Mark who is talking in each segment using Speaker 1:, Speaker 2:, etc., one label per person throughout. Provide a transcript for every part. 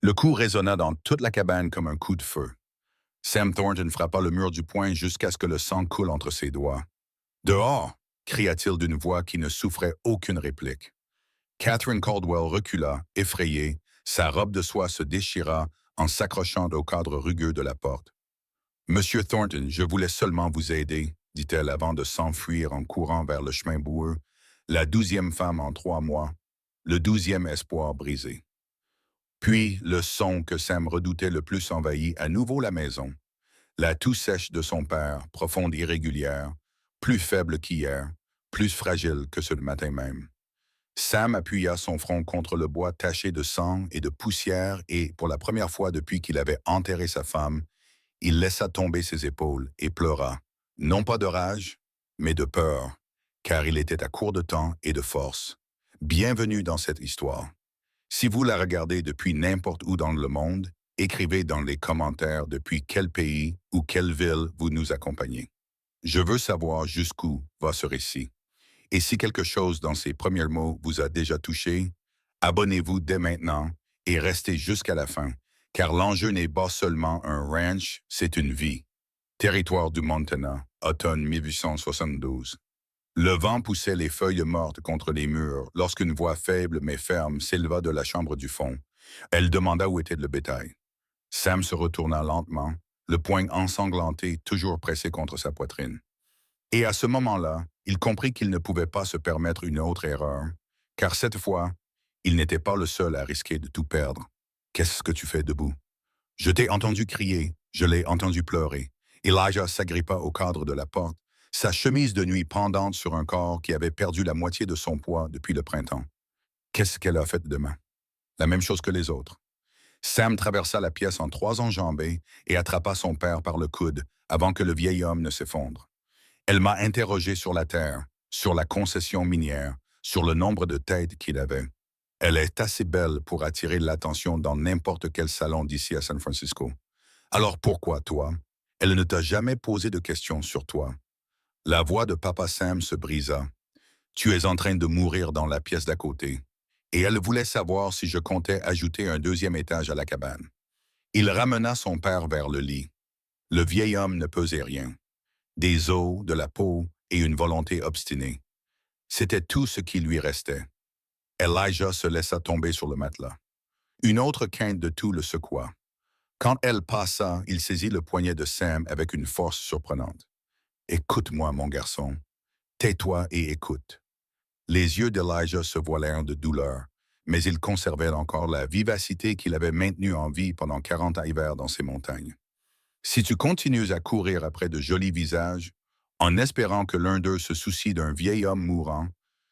Speaker 1: Le coup résonna dans toute la cabane comme un coup de feu. Sam Thornton frappa le mur du poing jusqu'à ce que le sang coule entre ses doigts. « Dehors !» cria-t-il d'une voix qui ne souffrait aucune réplique. Catherine Caldwell recula, effrayée, sa robe de soie se déchira en s'accrochant au cadre rugueux de la porte. « Monsieur Thornton, je voulais seulement vous aider, » dit-elle avant de s'enfuir en courant vers le chemin boueux, la 12e femme en 3 mois, le 12e espoir brisé. Puis, le son que Sam redoutait le plus envahit à nouveau la maison. La toux sèche de son père, profonde et irrégulière, plus faible qu'hier, plus fragile que ce matin même. Sam appuya son front contre le bois taché de sang et de poussière et, pour la première fois depuis qu'il avait enterré sa femme, il laissa tomber ses épaules et pleura, non pas de rage, mais de peur, car il était à court de temps et de force. Bienvenue dans cette histoire. Si vous la regardez depuis n'importe où dans le monde, écrivez dans les commentaires depuis quel pays ou quelle ville vous nous accompagnez. Je veux savoir jusqu'où va ce récit. Et si quelque chose dans ces premiers mots vous a déjà touché, abonnez-vous dès maintenant et restez jusqu'à la fin, car l'enjeu n'est pas seulement un ranch, c'est une vie. Territoire du Montana, automne 1872. Le vent poussait les feuilles mortes contre les murs lorsqu'une voix faible mais ferme s'éleva de la chambre du fond. Elle demanda où était le bétail. Sam se retourna lentement, le poing ensanglanté toujours pressé contre sa poitrine. Et à ce moment-là, il comprit qu'il ne pouvait pas se permettre une autre erreur, car cette fois, il n'était pas le seul à risquer de tout perdre. « Qu'est-ce que tu fais debout? » »« Je t'ai entendu crier, je l'ai entendu pleurer. » Elijah s'agrippa au cadre de la porte, sa chemise de nuit pendante sur un corps qui avait perdu la moitié de son poids depuis le printemps. Qu'est-ce qu'elle a fait demain? La même chose que les autres. Sam traversa la pièce en 3 enjambées et attrapa son père par le coude avant que le vieil homme ne s'effondre. Elle m'a interrogé sur la terre, sur la concession minière, sur le nombre de têtes qu'il avait. Elle est assez belle pour attirer l'attention dans n'importe quel salon d'ici à San Francisco. Alors pourquoi toi? Elle ne t'a jamais posé de questions sur toi. La voix de Papa Sam se brisa. Tu es en train de mourir dans la pièce d'à côté. Et elle voulait savoir si je comptais ajouter un 2e étage à la cabane. Il ramena son père vers le lit. Le vieil homme ne pesait rien. Des os, de la peau et une volonté obstinée. C'était tout ce qui lui restait. Elijah se laissa tomber sur le matelas. Une autre quinte de tout le secoua. Quand elle passa, il saisit le poignet de Sam avec une force surprenante. « Écoute-moi, mon garçon. Tais-toi et écoute. » Les yeux d'Elijah se voilèrent de douleur, mais il conservait encore la vivacité qu'il avait maintenue en vie pendant 40 hivers dans ces montagnes. Si tu continues à courir après de jolis visages, en espérant que l'un d'eux se soucie d'un vieil homme mourant,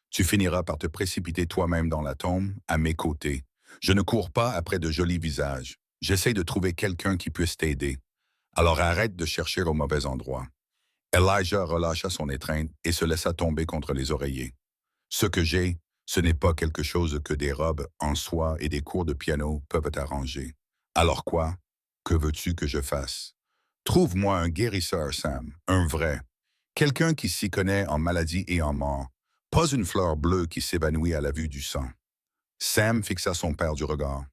Speaker 1: tu finiras par te précipiter toi-même dans la tombe, à mes côtés. Je ne cours pas après de jolis visages. J'essaie de trouver quelqu'un qui puisse t'aider. Alors arrête de chercher au mauvais endroit. Elijah relâcha son étreinte et se laissa tomber contre les oreillers. Ce que j'ai, ce n'est pas quelque chose que des robes en soie et des cours de piano peuvent arranger. Alors quoi? Que veux-tu que je fasse? Trouve-moi un guérisseur, Sam, un vrai. Quelqu'un qui s'y connaît en maladie et en mort, pas une fleur bleue qui s'évanouit à la vue du sang. Sam fixa son père du regard.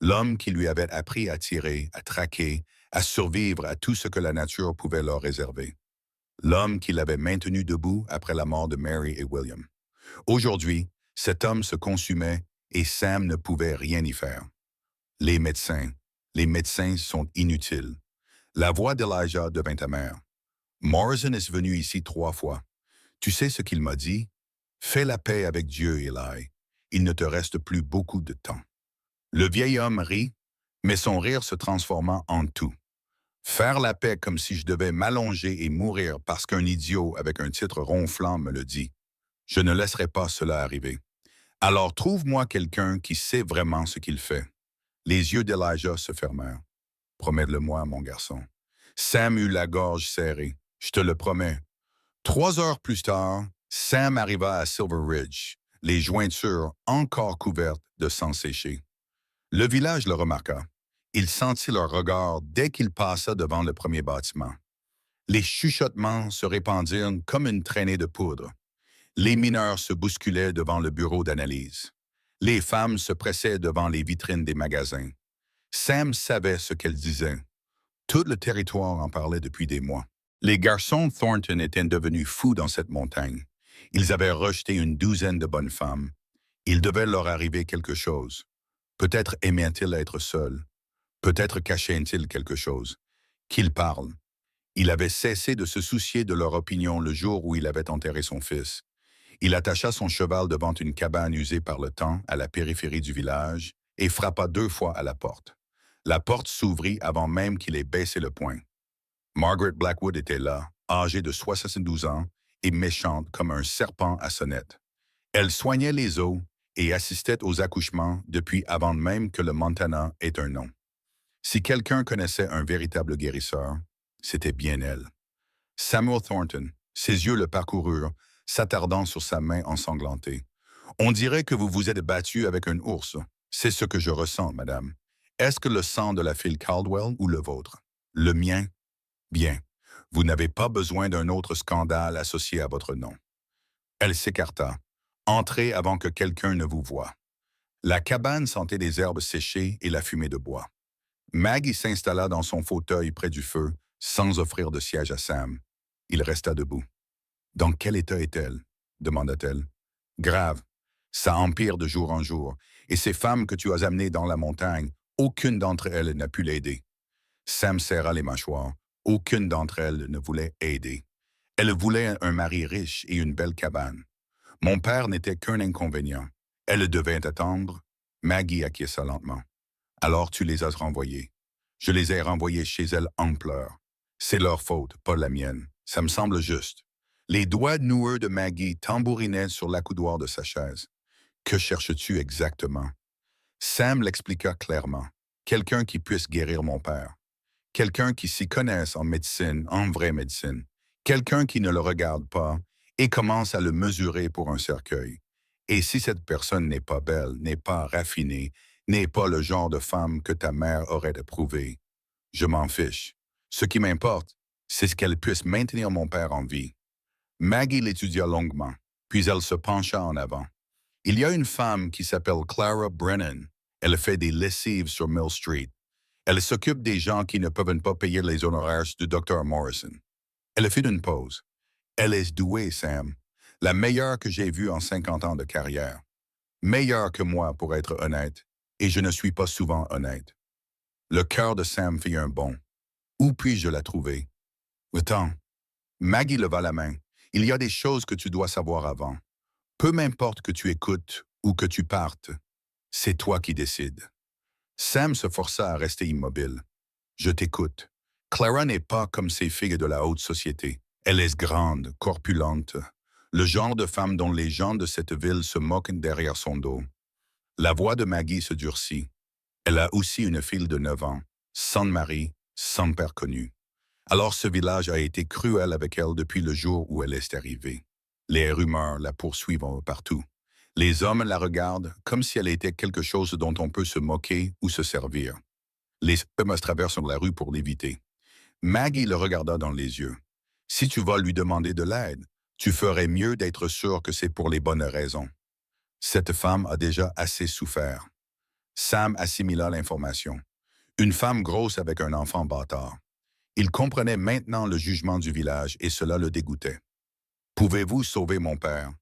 Speaker 1: L'homme qui lui avait appris à tirer, à traquer, à survivre à tout ce que la nature pouvait leur réserver. L'homme qui l'avait maintenu debout après la mort de Mary et William. Aujourd'hui, cet homme se consumait et Sam ne pouvait rien y faire. Les médecins sont inutiles. La voix d'Elijah devint amère. Morrison est venu ici 3 fois. Tu sais ce qu'il m'a dit? Fais la paix avec Dieu, Eli. Il ne te reste plus beaucoup de temps. Le vieil homme rit, mais son rire se transforma en tout. Faire la paix comme si je devais m'allonger et mourir parce qu'un idiot avec un titre ronflant me le dit. Je ne laisserai pas cela arriver. Alors trouve-moi quelqu'un qui sait vraiment ce qu'il fait. Les yeux d'Elijah se fermèrent. Promets-le-moi, mon garçon. Sam eut la gorge serrée. Je te le promets. 3 heures plus tard, Sam arriva à Silver Ridge, les jointures encore couvertes de sang séché. Le village le remarqua. Il sentit leur regard dès qu'il passa devant le premier bâtiment. Les chuchotements se répandirent comme une traînée de poudre. Les mineurs se bousculaient devant le bureau d'analyse. Les femmes se pressaient devant les vitrines des magasins. Sam savait ce qu'elle disait. Tout le territoire en parlait depuis des mois. Les garçons Thornton étaient devenus fous dans cette montagne. Ils avaient rejeté une douzaine de bonnes femmes. Il devait leur arriver quelque chose. Peut-être aimaient-ils être seuls. Peut-être cachaient-ils quelque chose. Qu'ils parlent. Il avait cessé de se soucier de leur opinion le jour où il avait enterré son fils. Il attacha son cheval devant une cabane usée par le temps à la périphérie du village et frappa 2 fois à la porte. La porte s'ouvrit avant même qu'il ait baissé le poing. Margaret Blackwood était là, âgée de 72 ans et méchante comme un serpent à sonnette. Elle soignait les os et assistait aux accouchements depuis avant même que le Montana ait un nom. Si quelqu'un connaissait un véritable guérisseur, c'était bien elle. Samuel Thornton, ses yeux le parcoururent, s'attardant sur sa main ensanglantée. On dirait que vous vous êtes battu avec un ours. C'est ce que je ressens, madame. Est-ce que le sang de la fille Caldwell ou le vôtre? Le mien? Bien. Vous n'avez pas besoin d'un autre scandale associé à votre nom. Elle s'écarta. Entrez avant que quelqu'un ne vous voie. La cabane sentait les herbes séchées et la fumée de bois. Maggie s'installa dans son fauteuil près du feu, sans offrir de siège à Sam. Il resta debout. Dans quel état est-elle? Demanda-t-elle. Grave. Ça empire de jour en jour. Et ces femmes que tu as amenées dans la montagne, aucune d'entre elles n'a pu l'aider. Sam serra les mâchoires. Aucune d'entre elles ne voulait aider. Elle voulait un mari riche et une belle cabane. Mon père n'était qu'un inconvénient. Elle devait attendre. Maggie acquiesça lentement. Alors tu les as renvoyées. Je les ai renvoyées chez elles en pleurs. C'est leur faute, pas la mienne. Ça me semble juste. Les doigts noueux de Maggie tambourinaient sur l'accoudoir de sa chaise. Que cherches-tu exactement? Sam l'expliqua clairement. Quelqu'un qui puisse guérir mon père. Quelqu'un qui s'y connaisse en médecine, en vraie médecine. Quelqu'un qui ne le regarde pas et commence à le mesurer pour un cercueil. Et si cette personne n'est pas belle, n'est pas raffinée, n'est pas le genre de femme que ta mère aurait approuvé, je m'en fiche. Ce qui m'importe, c'est qu'elle puisse maintenir mon père en vie. Maggie l'étudia longuement, puis elle se pencha en avant. Il y a une femme qui s'appelle Clara Brennan. Elle fait des lessives sur Mill Street. Elle s'occupe des gens qui ne peuvent pas payer les honoraires du Dr. Morrison. Elle fit une pause. Elle est douée, Sam. La meilleure que j'ai vue en 50 ans de carrière. Meilleure que moi, pour être honnête. Et je ne suis pas souvent honnête. Le cœur de Sam fit un bond. Où puis-je la trouver? Attends. Maggie leva la main. Il y a des choses que tu dois savoir avant. Peu m'importe que tu écoutes ou que tu partes. C'est toi qui décides. Sam se força à rester immobile. Je t'écoute. Clara n'est pas comme ces filles de la haute société. Elle est grande, corpulente, le genre de femme dont les gens de cette ville se moquent derrière son dos. La voix de Maggie se durcit. Elle a aussi une fille de 9 ans, sans mari, sans père connu. Alors ce village a été cruel avec elle depuis le jour où elle est arrivée. Les rumeurs la poursuivent partout. Les hommes la regardent comme si elle était quelque chose dont on peut se moquer ou se servir. Les femmes traversent la rue pour l'éviter. Maggie le regarda dans les yeux. Si tu vas lui demander de l'aide, tu ferais mieux d'être sûr que c'est pour les bonnes raisons. Cette femme a déjà assez souffert. Sam assimila l'information. Une femme grosse avec un enfant bâtard. Il comprenait maintenant le jugement du village et cela le dégoûtait. Pouvez-vous sauver mon père?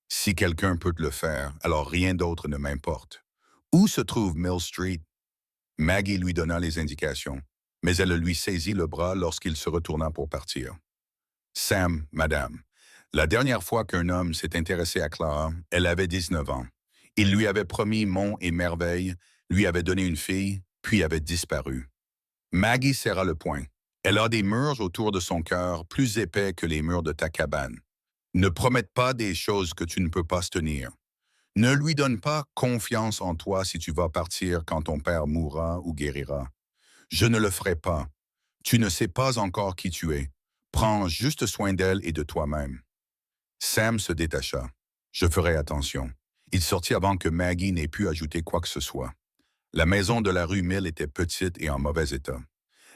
Speaker 1: Si quelqu'un peut le faire, alors rien d'autre ne m'importe. Où se trouve Mill Street? Maggie lui donna les indications, mais elle lui saisit le bras lorsqu'il se retourna pour partir. Sam, madame, la dernière fois qu'un homme s'est intéressé à Clara, elle avait 19 ans. Il lui avait promis monts et merveilles, lui avait donné une fille, puis avait disparu. Maggie serra le poing. Elle a des murs autour de son cœur plus épais que les murs de ta cabane. Ne promette pas des choses que tu ne peux pas tenir. Ne lui donne pas confiance en toi si tu vas partir quand ton père mourra ou guérira. Je ne le ferai pas. Tu ne sais pas encore qui tu es. Prends juste soin d'elle et de toi-même. Sam se détacha. Je ferai attention. Il sortit avant que Maggie n'ait pu ajouter quoi que ce soit. La maison de la rue Mill était petite et en mauvais état.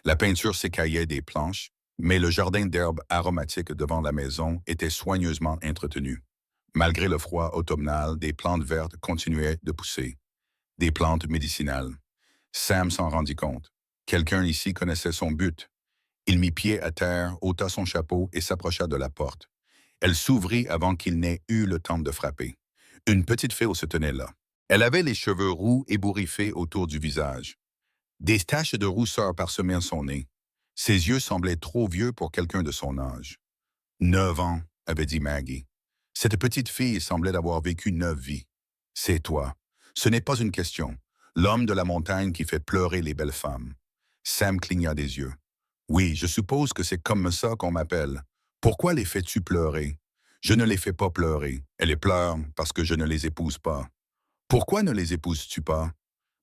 Speaker 1: La peinture s'écaillait des planches, mais le jardin d'herbes aromatiques devant la maison était soigneusement entretenu. Malgré le froid automnal, des plantes vertes continuaient de pousser. Des plantes médicinales. Sam s'en rendit compte. Quelqu'un ici connaissait son but. Il mit pied à terre, ôta son chapeau et s'approcha de la porte. Elle s'ouvrit avant qu'il n'ait eu le temps de frapper. Une petite fille se tenait là. Elle avait les cheveux roux ébouriffés autour du visage. Des taches de rousseur parsemaient son nez. Ses yeux semblaient trop vieux pour quelqu'un de son âge. 9 ans, avait dit Maggie. Cette petite fille semblait avoir vécu 9 vies. C'est toi. Ce n'est pas une question. L'homme de la montagne qui fait pleurer les belles femmes. Sam cligna des yeux. Oui, je suppose que c'est comme ça qu'on m'appelle. Pourquoi les fais-tu pleurer? Je ne les fais pas pleurer. Elles les pleurent parce que je ne les épouse pas. Pourquoi ne les épouses-tu pas?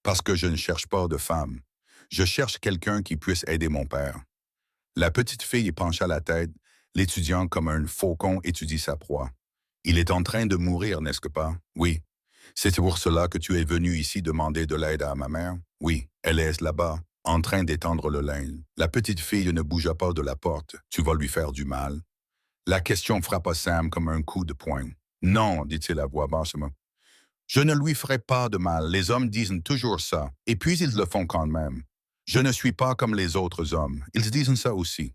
Speaker 1: Parce que je ne cherche pas de femme. Je cherche quelqu'un qui puisse aider mon père. La petite fille pencha la tête, l'étudiant comme un faucon étudie sa proie. Il est en train de mourir, n'est-ce pas? Oui. C'est pour cela que tu es venu ici demander de l'aide à ma mère? Oui, elle est là-bas, en train d'étendre le linge. La petite fille ne bougea pas de la porte. Tu vas lui faire du mal. La question frappa Sam comme un coup de poing. Non, dit-il à voix basse. Je ne lui ferai pas de mal. Les hommes disent toujours ça, et puis ils le font quand même. Je ne suis pas comme les autres hommes. Ils disent ça aussi.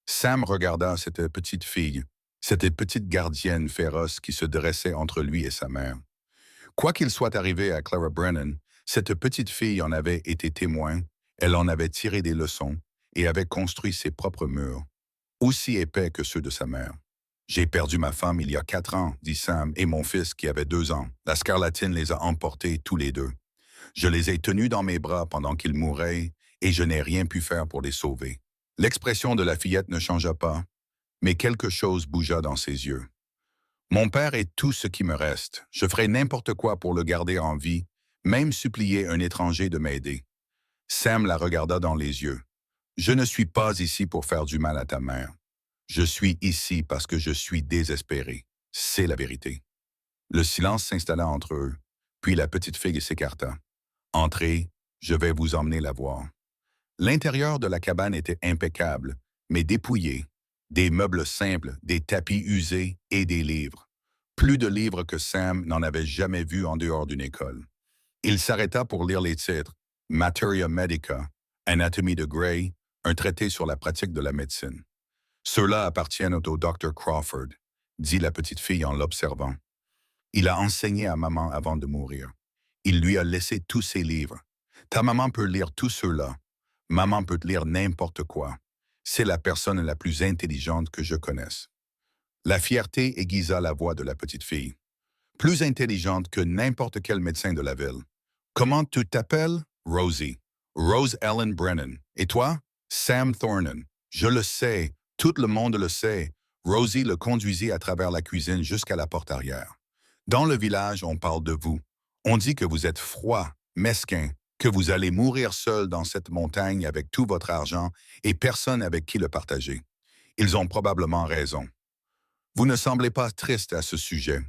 Speaker 1: Sam regarda cette petite fille, cette petite gardienne féroce qui se dressait entre lui et sa mère. Quoi qu'il soit arrivé à Clara Brennan, cette petite fille en avait été témoin, elle en avait tiré des leçons et avait construit ses propres murs, aussi épais que ceux de sa mère. J'ai perdu ma femme il y a 4 ans, dit Sam, et mon fils qui avait 2 ans. La scarlatine les a emportés tous les deux. Je les ai tenus dans mes bras pendant qu'ils mouraient et je n'ai rien pu faire pour les sauver. L'expression de la fillette ne changea pas, mais quelque chose bougea dans ses yeux. Mon père est tout ce qui me reste. Je ferai n'importe quoi pour le garder en vie, même supplier un étranger de m'aider. Sam la regarda dans les yeux. Je ne suis pas ici pour faire du mal à ta mère. Je suis ici parce que je suis désespéré. C'est la vérité. Le silence s'installa entre eux, puis la petite fille s'écarta. Entrez, je vais vous emmener la voir. L'intérieur de la cabane était impeccable, mais dépouillé. Des meubles simples, des tapis usés et des livres. Plus de livres que Sam n'en avait jamais vus en dehors d'une école. Il s'arrêta pour lire les titres Materia Medica, Anatomie de Gray, un traité sur la pratique de la médecine. Ceux-là appartiennent au Dr. Crawford, dit la petite fille en l'observant. Il a enseigné à maman avant de mourir. Il lui a laissé tous ses livres. Ta maman peut lire tous ceux-là. Maman peut lire n'importe quoi. C'est la personne la plus intelligente que je connaisse. La fierté aiguisa la voix de la petite fille. Plus intelligente que n'importe quel médecin de la ville. Comment tu t'appelles? Rosie. Rose Ellen Brennan. Et toi? Sam Thornton. Je le sais. Tout le monde le sait. Rosie le conduisit à travers la cuisine jusqu'à la porte arrière. Dans le village, on parle de vous. On dit que vous êtes froid, mesquin, que vous allez mourir seul dans cette montagne avec tout votre argent et personne avec qui le partager. Ils ont probablement raison. Vous ne semblez pas triste à ce sujet.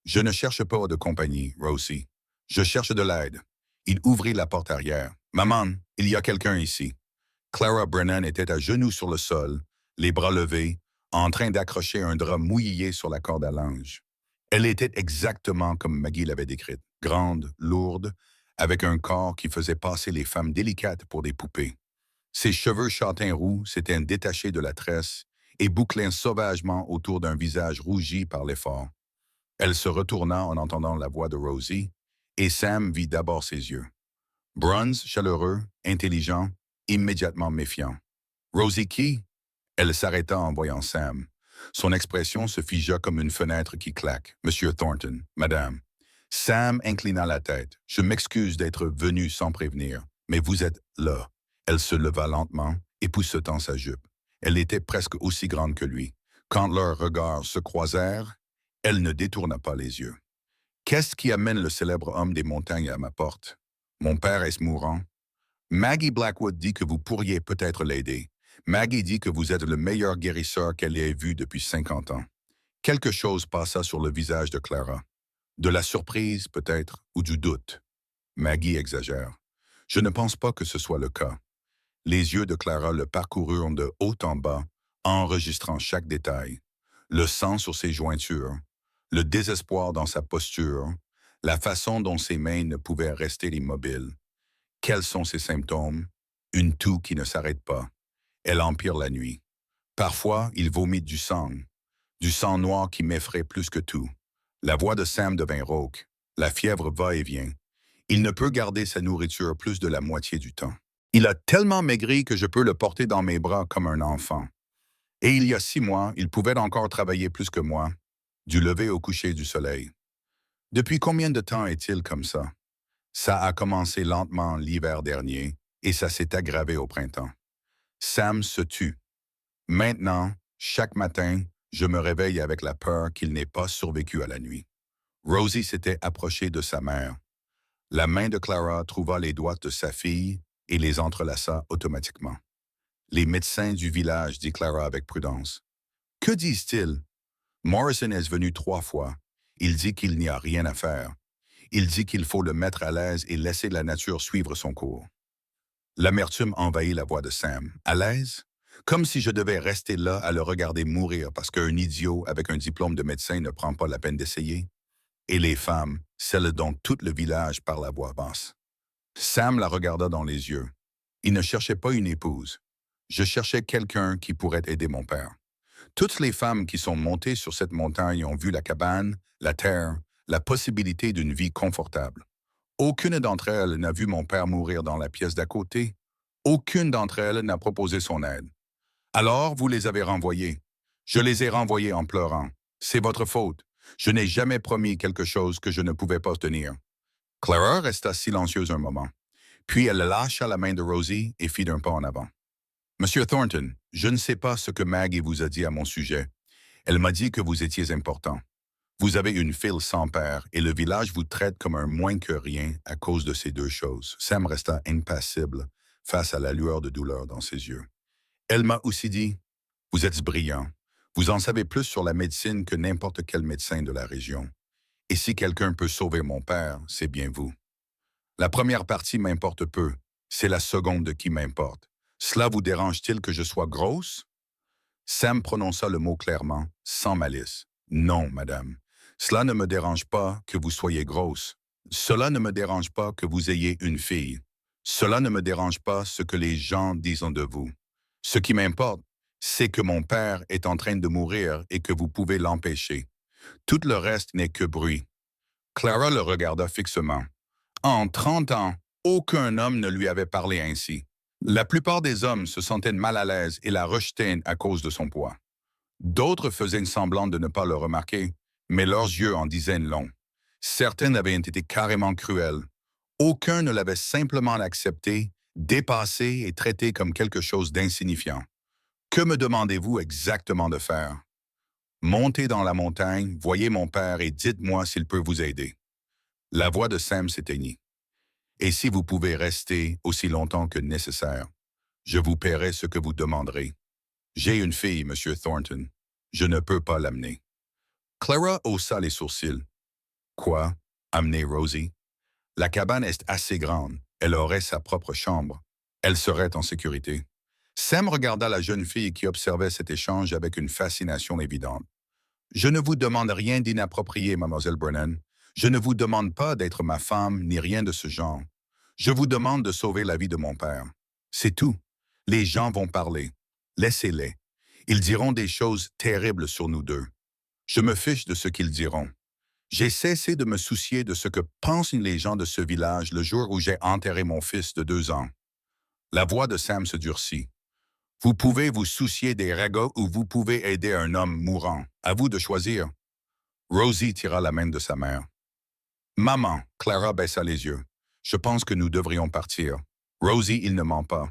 Speaker 1: Je ne cherche pas de compagnie, Rosie. Je cherche de l'aide. Il ouvrit la porte arrière. Maman, il y a quelqu'un ici. Clara Brennan était à genoux sur le sol, les bras levés, en train d'accrocher un drap mouillé sur la corde à linge. Elle était exactement comme Maggie l'avait décrite, grande, lourde, avec un corps qui faisait passer les femmes délicates pour des poupées. Ses cheveux châtains roux s'étaient détachés de la tresse et bouclaient sauvagement autour d'un visage rougi par l'effort. Elle se retourna en entendant la voix de Rosie, et Sam vit d'abord ses yeux. Bronze, chaleureux, intelligent, immédiatement méfiant. Rosie qui? Elle s'arrêta en voyant Sam. Son expression se figea comme une fenêtre qui claque. Monsieur Thornton, Madame. Sam inclina la tête. Je m'excuse d'être venu sans prévenir, mais vous êtes là. Elle se leva lentement, époussetant sa jupe. Elle était presque aussi grande que lui. Quand leurs regards se croisèrent, elle ne détourna pas les yeux. Qu'est-ce qui amène le célèbre homme des montagnes à ma porte? Mon père est mourant. Maggie Blackwood dit que vous pourriez peut-être l'aider. Maggie dit que vous êtes le meilleur guérisseur qu'elle ait vu depuis 50 ans. Quelque chose passa sur le visage de Clara. De la surprise, peut-être, ou du doute. Maggie exagère. Je ne pense pas que ce soit le cas. Les yeux de Clara le parcoururent de haut en bas, enregistrant chaque détail. Le sang sur ses jointures, le désespoir dans sa posture, la façon dont ses mains ne pouvaient rester immobiles. Quels sont ses symptômes? Une toux qui ne s'arrête pas. Elle empire la nuit. Parfois, il vomit du sang noir qui m'effraie plus que tout. La voix de Sam devint rauque. La fièvre va et vient. Il ne peut garder sa nourriture plus de la moitié du temps. Il a tellement maigri que je peux le porter dans mes bras comme un enfant. Et il y a 6 mois, il pouvait encore travailler plus que moi, du lever au coucher du soleil. Depuis combien de temps est-il comme ça? Ça a commencé lentement l'hiver dernier et ça s'est aggravé au printemps. Sam se tue. Maintenant, chaque matin, je me réveille avec la peur qu'il n'ait pas survécu à la nuit. Rosie s'était approchée de sa mère. La main de Clara trouva les doigts de sa fille et les entrelaça automatiquement. Les médecins du village, dit Clara avec prudence. Que disent-ils? Morrison est venu 3 fois. Il dit qu'il n'y a rien à faire. Il dit qu'il faut le mettre à l'aise et laisser la nature suivre son cours. L'amertume envahit la voix de Sam. À l'aise? Comme si je devais rester là à le regarder mourir parce qu'un idiot avec un diplôme de médecin ne prend pas la peine d'essayer. Et les femmes, celles dont tout le village parle à voix basse. Sam la regarda dans les yeux. Il ne cherchait pas une épouse. Je cherchais quelqu'un qui pourrait aider mon père. Toutes les femmes qui sont montées sur cette montagne ont vu la cabane, la terre, la possibilité d'une vie confortable. Aucune d'entre elles n'a vu mon père mourir dans la pièce d'à côté. Aucune d'entre elles n'a proposé son aide. Alors, vous les avez renvoyées. Je les ai renvoyées en pleurant. C'est votre faute. Je n'ai jamais promis quelque chose que je ne pouvais pas tenir. Clara resta silencieuse un moment. Puis elle lâcha la main de Rosie et fit d'un pas en avant. Monsieur Thornton, je ne sais pas ce que Maggie vous a dit à mon sujet. Elle m'a dit que vous étiez important. Vous avez une fille sans père et le village vous traite comme un moins que rien à cause de ces 2 choses. Sam resta impassible face à la lueur de douleur dans ses yeux. Elle m'a aussi dit, vous êtes brillant. Vous en savez plus sur la médecine que n'importe quel médecin de la région. Et si quelqu'un peut sauver mon père, c'est bien vous. La première partie m'importe peu. C'est la seconde qui m'importe. Cela vous dérange-t-il que je sois grosse? Sam prononça le mot clairement, sans malice. Non, madame. Cela ne me dérange pas que vous soyez grosse. Cela ne me dérange pas que vous ayez une fille. Cela ne me dérange pas ce que les gens disent de vous. Ce qui m'importe, c'est que mon père est en train de mourir et que vous pouvez l'empêcher. Tout le reste n'est que bruit. Clara le regarda fixement. En 30 ans, aucun homme ne lui avait parlé ainsi. La plupart des hommes se sentaient mal à l'aise et la rejetaient à cause de son poids. D'autres faisaient semblant de ne pas le remarquer, mais leurs yeux en disaient long. Certains avaient été carrément cruels. Aucun ne l'avait simplement accepté, dépassé et traité comme quelque chose d'insignifiant. Que me demandez-vous exactement de faire? Montez dans la montagne, voyez mon père et dites-moi s'il peut vous aider. La voix de Sam s'éteignit. Et si vous pouvez rester aussi longtemps que nécessaire, je vous paierai ce que vous demanderez. J'ai une fille, Monsieur Thornton. Je ne peux pas l'amener. Clara haussa les sourcils. Quoi? Amener Rosie? La cabane est assez grande. Elle aurait sa propre chambre. Elle serait en sécurité. Sam regarda la jeune fille qui observait cet échange avec une fascination évidente. Je ne vous demande rien d'inapproprié, mademoiselle Brennan. Je ne vous demande pas d'être ma femme ni rien de ce genre. Je vous demande de sauver la vie de mon père. C'est tout. Les gens vont parler. Laissez-les. Ils diront des choses terribles sur nous deux. Je me fiche de ce qu'ils diront. J'ai cessé de me soucier de ce que pensent les gens de ce village le jour où j'ai enterré mon fils de 2 ans. La voix de Sam se durcit. Vous pouvez vous soucier des ragots ou vous pouvez aider un homme mourant. À vous de choisir. Rosie tira la main de sa mère. Maman, Clara baissa les yeux. Je pense que nous devrions partir. Rosie, il ne ment pas.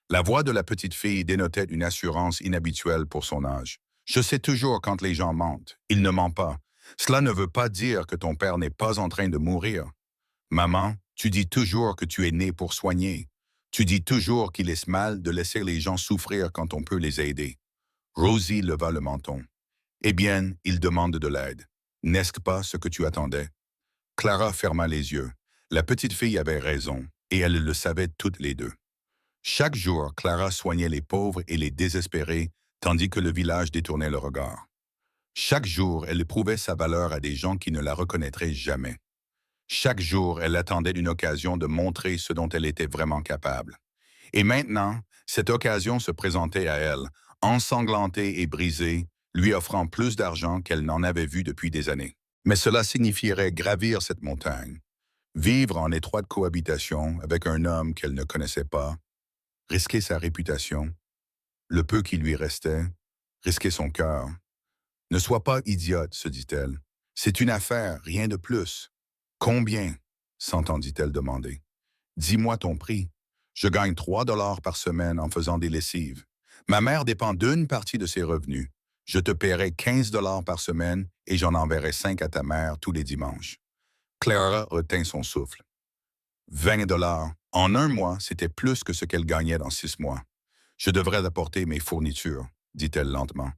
Speaker 1: La voix de la petite fille dénotait une assurance inhabituelle pour son âge. Je sais toujours quand les gens mentent. Il ne ment pas. Cela ne veut pas dire que ton père n'est pas en train de mourir. Maman, tu dis toujours que tu es né pour soigner. Tu dis toujours qu'il est mal de laisser les gens souffrir quand on peut les aider. Rosie leva le menton. Eh bien, il demande de l'aide. N'est-ce pas ce que tu attendais? Clara ferma les yeux. La petite fille avait raison, et elle le savait toutes les deux. Chaque jour, Clara soignait les pauvres et les désespérés, tandis que le village détournait le regard. Chaque jour, elle prouvait sa valeur à des gens qui ne la reconnaîtraient jamais. Chaque jour, elle attendait une occasion de montrer ce dont elle était vraiment capable. Et maintenant, cette occasion se présentait à elle, ensanglantée et brisée, lui offrant plus d'argent qu'elle n'en avait vu depuis des années. Mais cela signifierait gravir cette montagne, vivre en étroite cohabitation avec un homme qu'elle ne connaissait pas, risquer sa réputation, le peu qui lui restait, risquer son cœur. Ne sois pas idiote, se dit-elle. C'est une affaire, rien de plus. Combien? S'entendit-elle demander. Dis-moi ton prix. Je gagne 3 $ par semaine en faisant des lessives. Ma mère dépend d'une partie de ses revenus. Je te paierai 15 $ par semaine et j'en enverrai 5 à ta mère tous les dimanches. Clara retint son souffle. 20 $ en un mois, c'était plus que ce qu'elle gagnait dans 6 mois. Je devrais apporter mes fournitures, dit-elle lentement.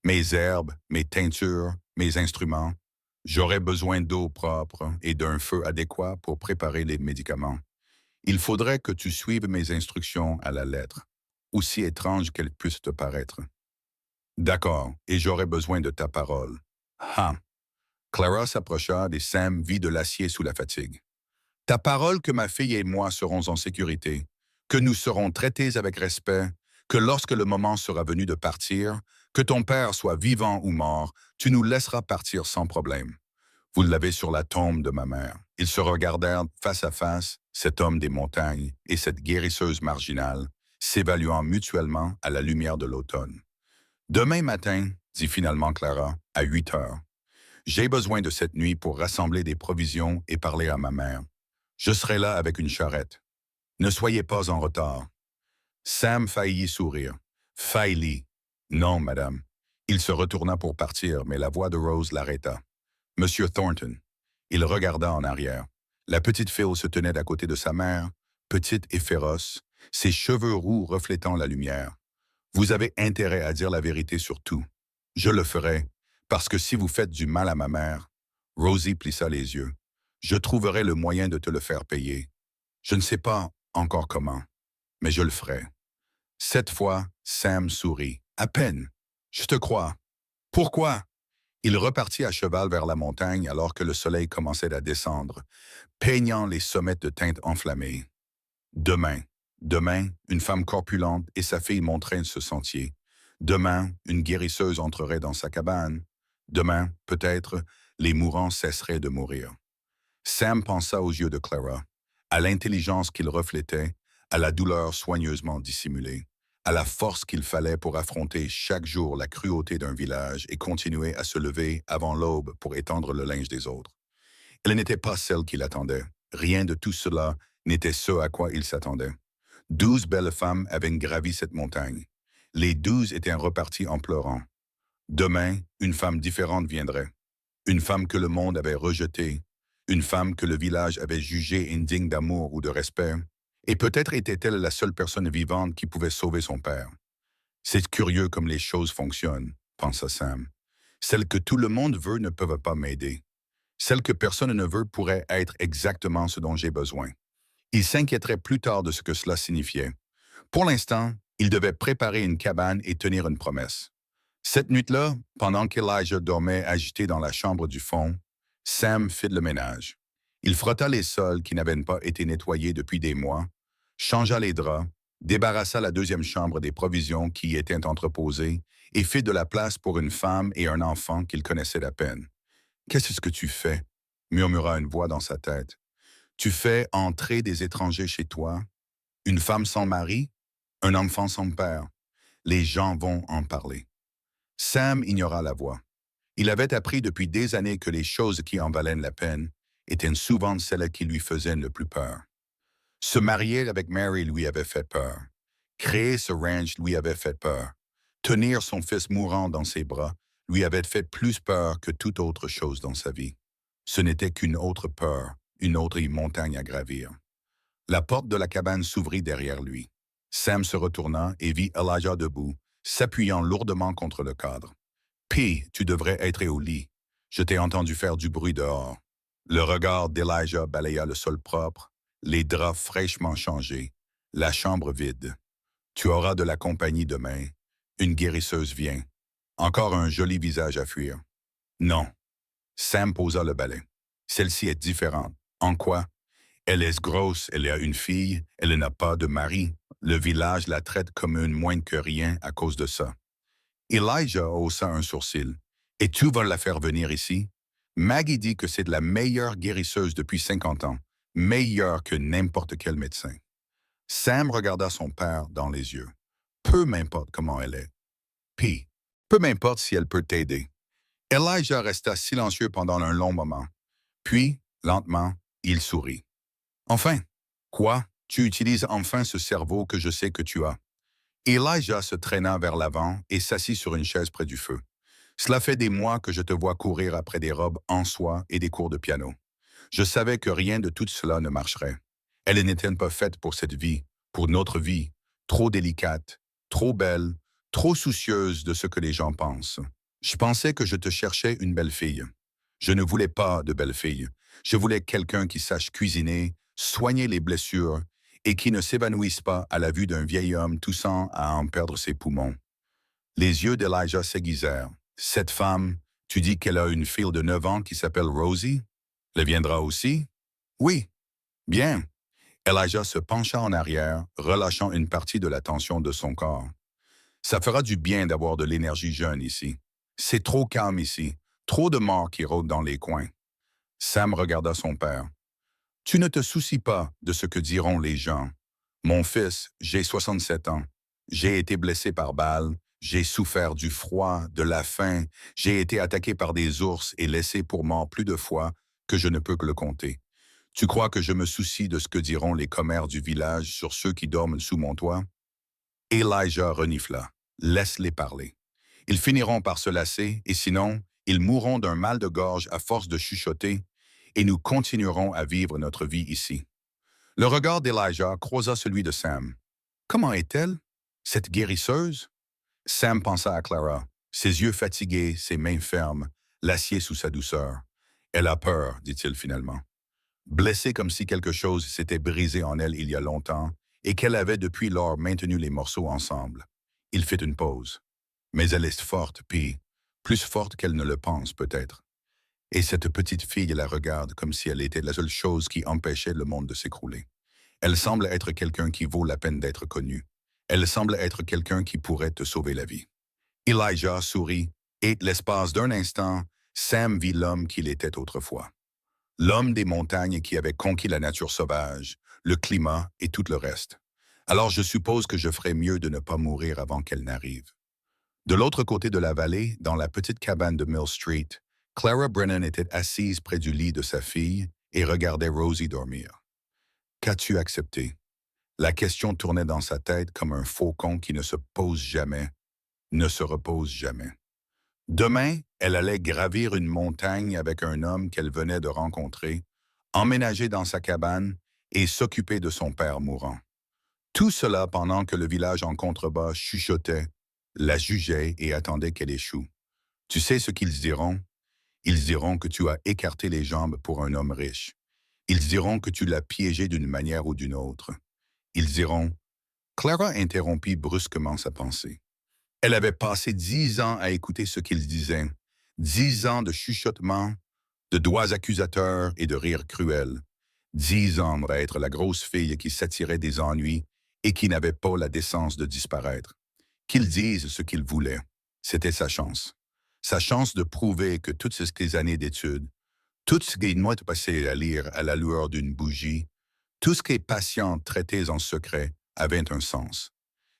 Speaker 1: Mes herbes, mes teintures, mes instruments. J'aurais besoin d'eau propre et d'un feu adéquat pour préparer les médicaments. Il faudrait que tu suives mes instructions à la lettre, aussi étrange qu'elles puissent te paraître. D'accord, et j'aurai besoin de ta parole. Ah! Clara s'approcha et Sam vit de l'acier sous la fatigue. Ta parole que ma fille et moi serons en sécurité, que nous serons traités avec respect, que lorsque le moment sera venu de partir, que ton père soit vivant ou mort, tu nous laisseras partir sans problème. Vous l'avez sur la tombe de ma mère. Ils se regardèrent face à face, cet homme des montagnes et cette guérisseuse marginale, s'évaluant mutuellement à la lumière de l'automne. Demain matin, dit finalement Clara, à 8 heures. J'ai besoin de cette nuit pour rassembler des provisions et parler à ma mère. Je serai là avec une charrette. Ne soyez pas en retard. Sam faillit sourire. Faillit. Non, madame. Il se retourna pour partir, mais la voix de Rose l'arrêta. Monsieur Thornton. Il regarda en arrière. La petite Phil se tenait à côté de sa mère, petite et féroce, ses cheveux roux reflétant la lumière. Vous avez intérêt à dire la vérité sur tout. Je le ferai, parce que si vous faites du mal à ma mère, Rosie plissa les yeux. Je trouverai le moyen de te le faire payer. Je ne sais pas encore comment, mais je le ferai. Cette fois, Sam sourit. À peine. Je te crois. Pourquoi? Il repartit à cheval vers la montagne alors que le soleil commençait à descendre, peignant les sommets de teintes enflammées. Demain, une femme corpulente et sa fille monteraient ce sentier. Demain, une guérisseuse entrerait dans sa cabane. Demain, peut-être, les mourants cesseraient de mourir. Sam pensa aux yeux de Clara, à l'intelligence qu'il reflétait, à la douleur soigneusement dissimulée, à la force qu'il fallait pour affronter chaque jour la cruauté d'un village et continuer à se lever avant l'aube pour étendre le linge des autres. Elle n'était pas celle qu'il attendait. Rien de tout cela n'était ce à quoi il s'attendait. 12 belles femmes avaient gravi cette montagne. Les 12 étaient reparties en pleurant. Demain, une femme différente viendrait. Une femme que le monde avait rejetée. Une femme que le village avait jugée indigne d'amour ou de respect. Et peut-être était-elle la seule personne vivante qui pouvait sauver son père. C'est curieux comme les choses fonctionnent, pensa Sam. Celles que tout le monde veut ne peuvent pas m'aider. Celles que personne ne veut pourraient être exactement ce dont j'ai besoin. Il s'inquiéterait plus tard de ce que cela signifiait. Pour l'instant, il devait préparer une cabane et tenir une promesse. Cette nuit-là, pendant qu'Elijah dormait agité dans la chambre du fond, Sam fit le ménage. Il frotta les sols qui n'avaient pas été nettoyés depuis des mois, changea les draps, débarrassa la deuxième chambre des provisions qui y étaient entreposées et fit de la place pour une femme et un enfant qu'il connaissait à peine. « Qu'est-ce que tu fais? » murmura une voix dans sa tête. « Tu fais entrer des étrangers chez toi? Une femme sans mari? Un enfant sans père? Les gens vont en parler. » Sam ignora la voix. Il avait appris depuis des années que les choses qui en valaient la peine étaient souvent celles qui lui faisaient le plus peur. Se marier avec Mary lui avait fait peur. Créer ce ranch lui avait fait peur. Tenir son fils mourant dans ses bras lui avait fait plus peur que toute autre chose dans sa vie. Ce n'était qu'une autre peur, une autre montagne à gravir. La porte de la cabane s'ouvrit derrière lui. Sam se retourna et vit Elijah debout, s'appuyant lourdement contre le cadre. « P, tu devrais être au lit. Je t'ai entendu faire du bruit dehors. » Le regard d'Elijah balaya le sol propre, les draps fraîchement changés, la chambre vide. « Tu auras de la compagnie demain. Une guérisseuse vient. Encore un joli visage à fuir. » « Non. » Sam posa le balai. « Celle-ci est différente. En quoi? Elle est grosse, elle a une fille, elle n'a pas de mari. Le village la traite comme une moins que rien à cause de ça. Elijah haussa un sourcil. Et tu vas la faire venir ici? Maggie dit que c'est de la meilleure guérisseuse depuis 50 ans, meilleure que n'importe quel médecin. Sam regarda son père dans les yeux. Peu m'importe comment elle est. Puis, peu m'importe si elle peut t'aider. Elijah resta silencieux pendant un long moment. Puis, lentement, il sourit. Enfin, quoi? Tu utilises enfin ce cerveau que je sais que tu as. Elijah se traîna vers l'avant et s'assit sur une chaise près du feu. Cela fait des mois que je te vois courir après des robes en soie et des cours de piano. Je savais que rien de tout cela ne marcherait. Elle n'était pas faite pour cette vie, pour notre vie, trop délicate, trop belle, trop soucieuse de ce que les gens pensent. Je pensais que je te cherchais une belle fille. Je ne voulais pas de belle fille. Je voulais quelqu'un qui sache cuisiner, soigner les blessures et qui ne s'évanouisse pas à la vue d'un vieil homme toussant à en perdre ses poumons. Les yeux d'Elijah s'aiguisèrent. Cette femme, tu dis qu'elle a une fille de 9 ans qui s'appelle Rosie? Elle viendra aussi? Oui. Bien. Elijah se pencha en arrière, relâchant une partie de la tension de son corps. Ça fera du bien d'avoir de l'énergie jeune ici. C'est trop calme ici, trop de morts qui rôdent dans les coins. Sam regarda son père. Tu ne te soucies pas de ce que diront les gens. Mon fils, j'ai 67 ans. J'ai été blessé par balle, j'ai souffert du froid, de la faim, j'ai été attaqué par des ours et laissé pour mort plus de fois que je ne peux que le compter. Tu crois que je me soucie de ce que diront les commères du village sur ceux qui dorment sous mon toit? Elijah renifla. Laisse-les parler. Ils finiront par se lasser, et sinon, ils mourront d'un mal de gorge à force de chuchoter, et nous continuerons à vivre notre vie ici. Le regard d'Elijah croisa celui de Sam. Comment est-elle? Cette guérisseuse? Sam pensa à Clara, ses yeux fatigués, ses mains fermes, l'acier sous sa douceur. Elle a peur, dit-il finalement. Blessée comme si quelque chose s'était brisé en elle il y a longtemps et qu'elle avait depuis lors maintenu les morceaux ensemble. Il fit une pause. Mais elle est forte, puis plus forte qu'elle ne le pense peut-être. Et cette petite fille la regarde comme si elle était la seule chose qui empêchait le monde de s'écrouler. Elle semble être quelqu'un qui vaut la peine d'être connu. Elle semble être quelqu'un qui pourrait te sauver la vie. Elijah sourit, et l'espace d'un instant, Sam vit l'homme qu'il était autrefois. L'homme des montagnes qui avait conquis la nature sauvage, le climat et tout le reste. Alors je suppose que je ferais mieux de ne pas mourir avant qu'elle n'arrive. De l'autre côté de la vallée, dans la petite cabane de Mill Street, Clara Brennan était assise près du lit de sa fille et regardait Rosie dormir. Qu'as-tu accepté? La question tournait dans sa tête comme un faucon qui ne se pose jamais, ne se repose jamais. Demain, elle allait gravir une montagne avec un homme qu'elle venait de rencontrer, emménager dans sa cabane et s'occuper de son père mourant. Tout cela pendant que le village en contrebas chuchotait, la jugeait et attendait qu'elle échoue. Tu sais ce qu'ils diront? Ils diront que tu as écarté les jambes pour un homme riche. Ils diront que tu l'as piégé d'une manière ou d'une autre. Ils diront... Clara interrompit brusquement sa pensée. Elle avait passé 10 ans à écouter ce qu'ils disaient, 10 ans de chuchotements, de doigts accusateurs et de rires cruels, 10 ans à être la grosse fille qui s'attirait des ennuis et qui n'avait pas la décence de disparaître. Qu'ils disent ce qu'ils voulaient, c'était sa chance. Sa chance de prouver que toutes ces années d'études, tout ce qui est passé à lire à la lueur d'une bougie, tout ce qui est patient traité en secret avait un sens.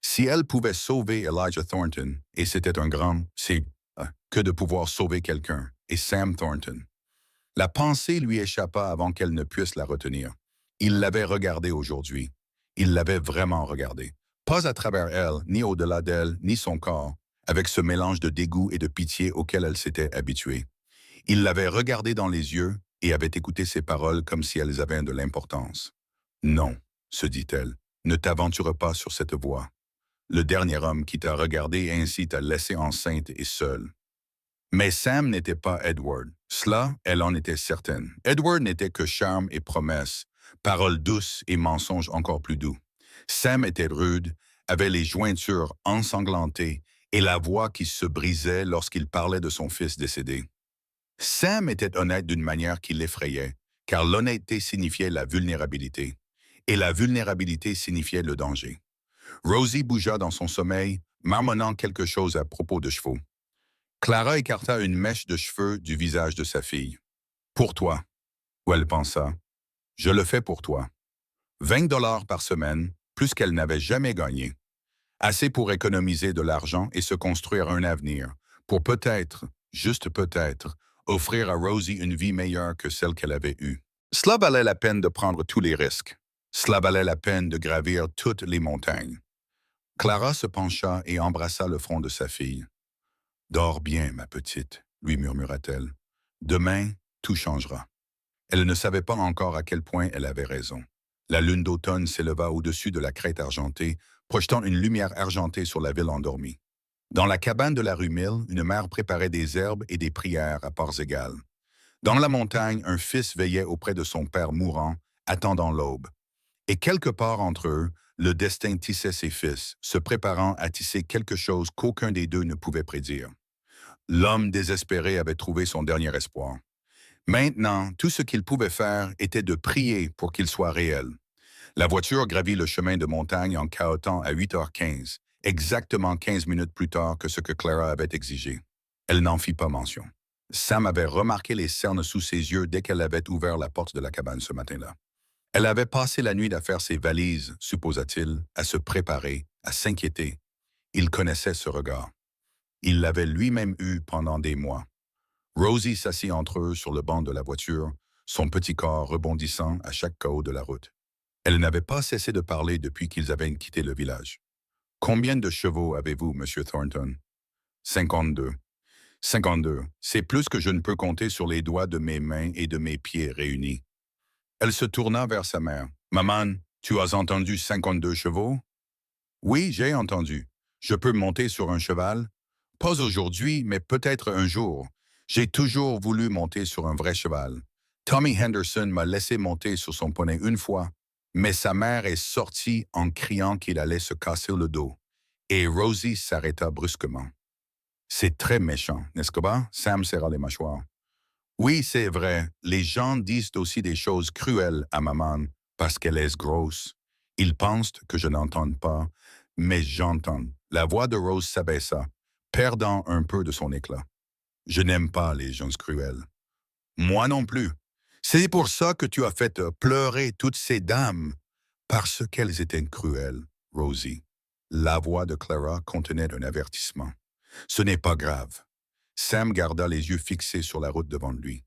Speaker 1: Si elle pouvait sauver Elijah Thornton, et c'était un grand c'est que de pouvoir sauver quelqu'un, et Sam Thornton. La pensée lui échappa avant qu'elle ne puisse la retenir. Il l'avait regardée aujourd'hui. Il l'avait vraiment regardée. Pas à travers elle, ni au-delà d'elle, ni son corps, avec ce mélange de dégoût et de pitié auquel elle s'était habituée. Il l'avait regardée dans les yeux et avait écouté ses paroles comme si elles avaient de l'importance. Non, se dit-elle, ne t'aventure pas sur cette voie. Le dernier homme qui t'a regardé ainsi t'a laissé enceinte et seule. Mais Sam n'était pas Edward. Cela, elle en était certaine. Edward n'était que charme et promesse, paroles douces et mensonges encore plus doux. Sam était rude, avait les jointures ensanglantées et la voix qui se brisait lorsqu'il parlait de son fils décédé. Sam était honnête d'une manière qui l'effrayait, car l'honnêteté signifiait la vulnérabilité, et la vulnérabilité signifiait le danger. Rosie bougea dans son sommeil, marmonnant quelque chose à propos de chevaux. Clara écarta une mèche de cheveux du visage de sa fille. « Pour toi », où elle pensa. « Je le fais pour toi. » 20 $ par semaine, plus qu'elle n'avait jamais gagné. Assez pour économiser de l'argent et se construire un avenir, pour peut-être, juste peut-être, offrir à Rosie une vie meilleure que celle qu'elle avait eue. Cela valait la peine de prendre tous les risques. Cela valait la peine de gravir toutes les montagnes. Clara se pencha et embrassa le front de sa fille. « Dors bien, ma petite, » lui murmura-t-elle. « Demain, tout changera. » Elle ne savait pas encore à quel point elle avait raison. La lune d'automne s'éleva au-dessus de la crête argentée, projetant une lumière argentée sur la ville endormie. Dans la cabane de la rue Mill, une mère préparait des herbes et des prières à parts égales. Dans la montagne, un fils veillait auprès de son père mourant, attendant l'aube. Et quelque part entre eux, le destin tissait ses fils, se préparant à tisser quelque chose qu'aucun des deux ne pouvait prédire. L'homme désespéré avait trouvé son dernier espoir. Maintenant, tout ce qu'il pouvait faire était de prier pour qu'il soit réel. La voiture gravit le chemin de montagne en cahotant à 8h15, exactement 15 minutes plus tard que ce que Clara avait exigé. Elle n'en fit pas mention. Sam avait remarqué les cernes sous ses yeux dès qu'elle avait ouvert la porte de la cabane ce matin-là. Elle avait passé la nuit à faire ses valises, supposa-t-il, à se préparer, à s'inquiéter. Il connaissait ce regard. Il l'avait lui-même eu pendant des mois. Rosie s'assit entre eux sur le banc de la voiture, son petit corps rebondissant à chaque chaos de la route. Elle n'avait pas cessé de parler depuis qu'ils avaient quitté le village. « Combien de chevaux avez-vous, Monsieur Thornton? »« 52. »« 52. C'est plus que je ne peux compter sur les doigts de mes mains et de mes pieds réunis. » Elle se tourna vers sa mère. « Maman, tu as entendu 52 chevaux? »« Oui, j'ai entendu. Je peux monter sur un cheval? »« Pas aujourd'hui, mais peut-être un jour. J'ai toujours voulu monter sur un vrai cheval. Tommy Henderson m'a laissé monter sur son poney une fois, mais sa mère est sortie en criant qu'il allait se casser le dos. Et Rosie s'arrêta brusquement. « C'est très méchant, n'est-ce pas? » Sam serra les mâchoires. « Oui, c'est vrai. Les gens disent aussi des choses cruelles à maman parce qu'elle est grosse. Ils pensent que je n'entends pas, mais j'entends. » La voix de Rose s'abaissa, perdant un peu de son éclat. « Je n'aime pas les gens cruels. »« Moi non plus. C'est pour ça que tu as fait pleurer toutes ces dames, parce qu'elles étaient cruelles, Rosie. » La voix de Clara contenait un avertissement. « Ce n'est pas grave. » Sam garda les yeux fixés sur la route devant lui.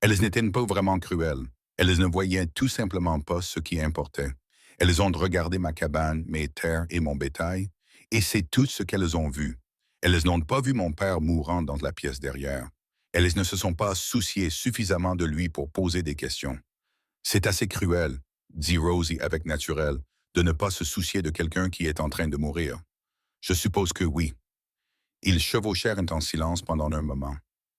Speaker 1: Elles n'étaient pas vraiment cruelles. Elles ne voyaient tout simplement pas ce qui importait. Elles ont regardé ma cabane, mes terres et mon bétail, et c'est tout ce qu'elles ont vu. Elles n'ont pas vu mon père mourant dans la pièce derrière. Elles ne se sont pas souciées suffisamment de lui pour poser des questions. « C'est assez cruel, » dit Rosie avec naturel, « de ne pas se soucier de quelqu'un qui est en train de mourir. » « Je suppose que oui. » Ils chevauchèrent en silence pendant un moment.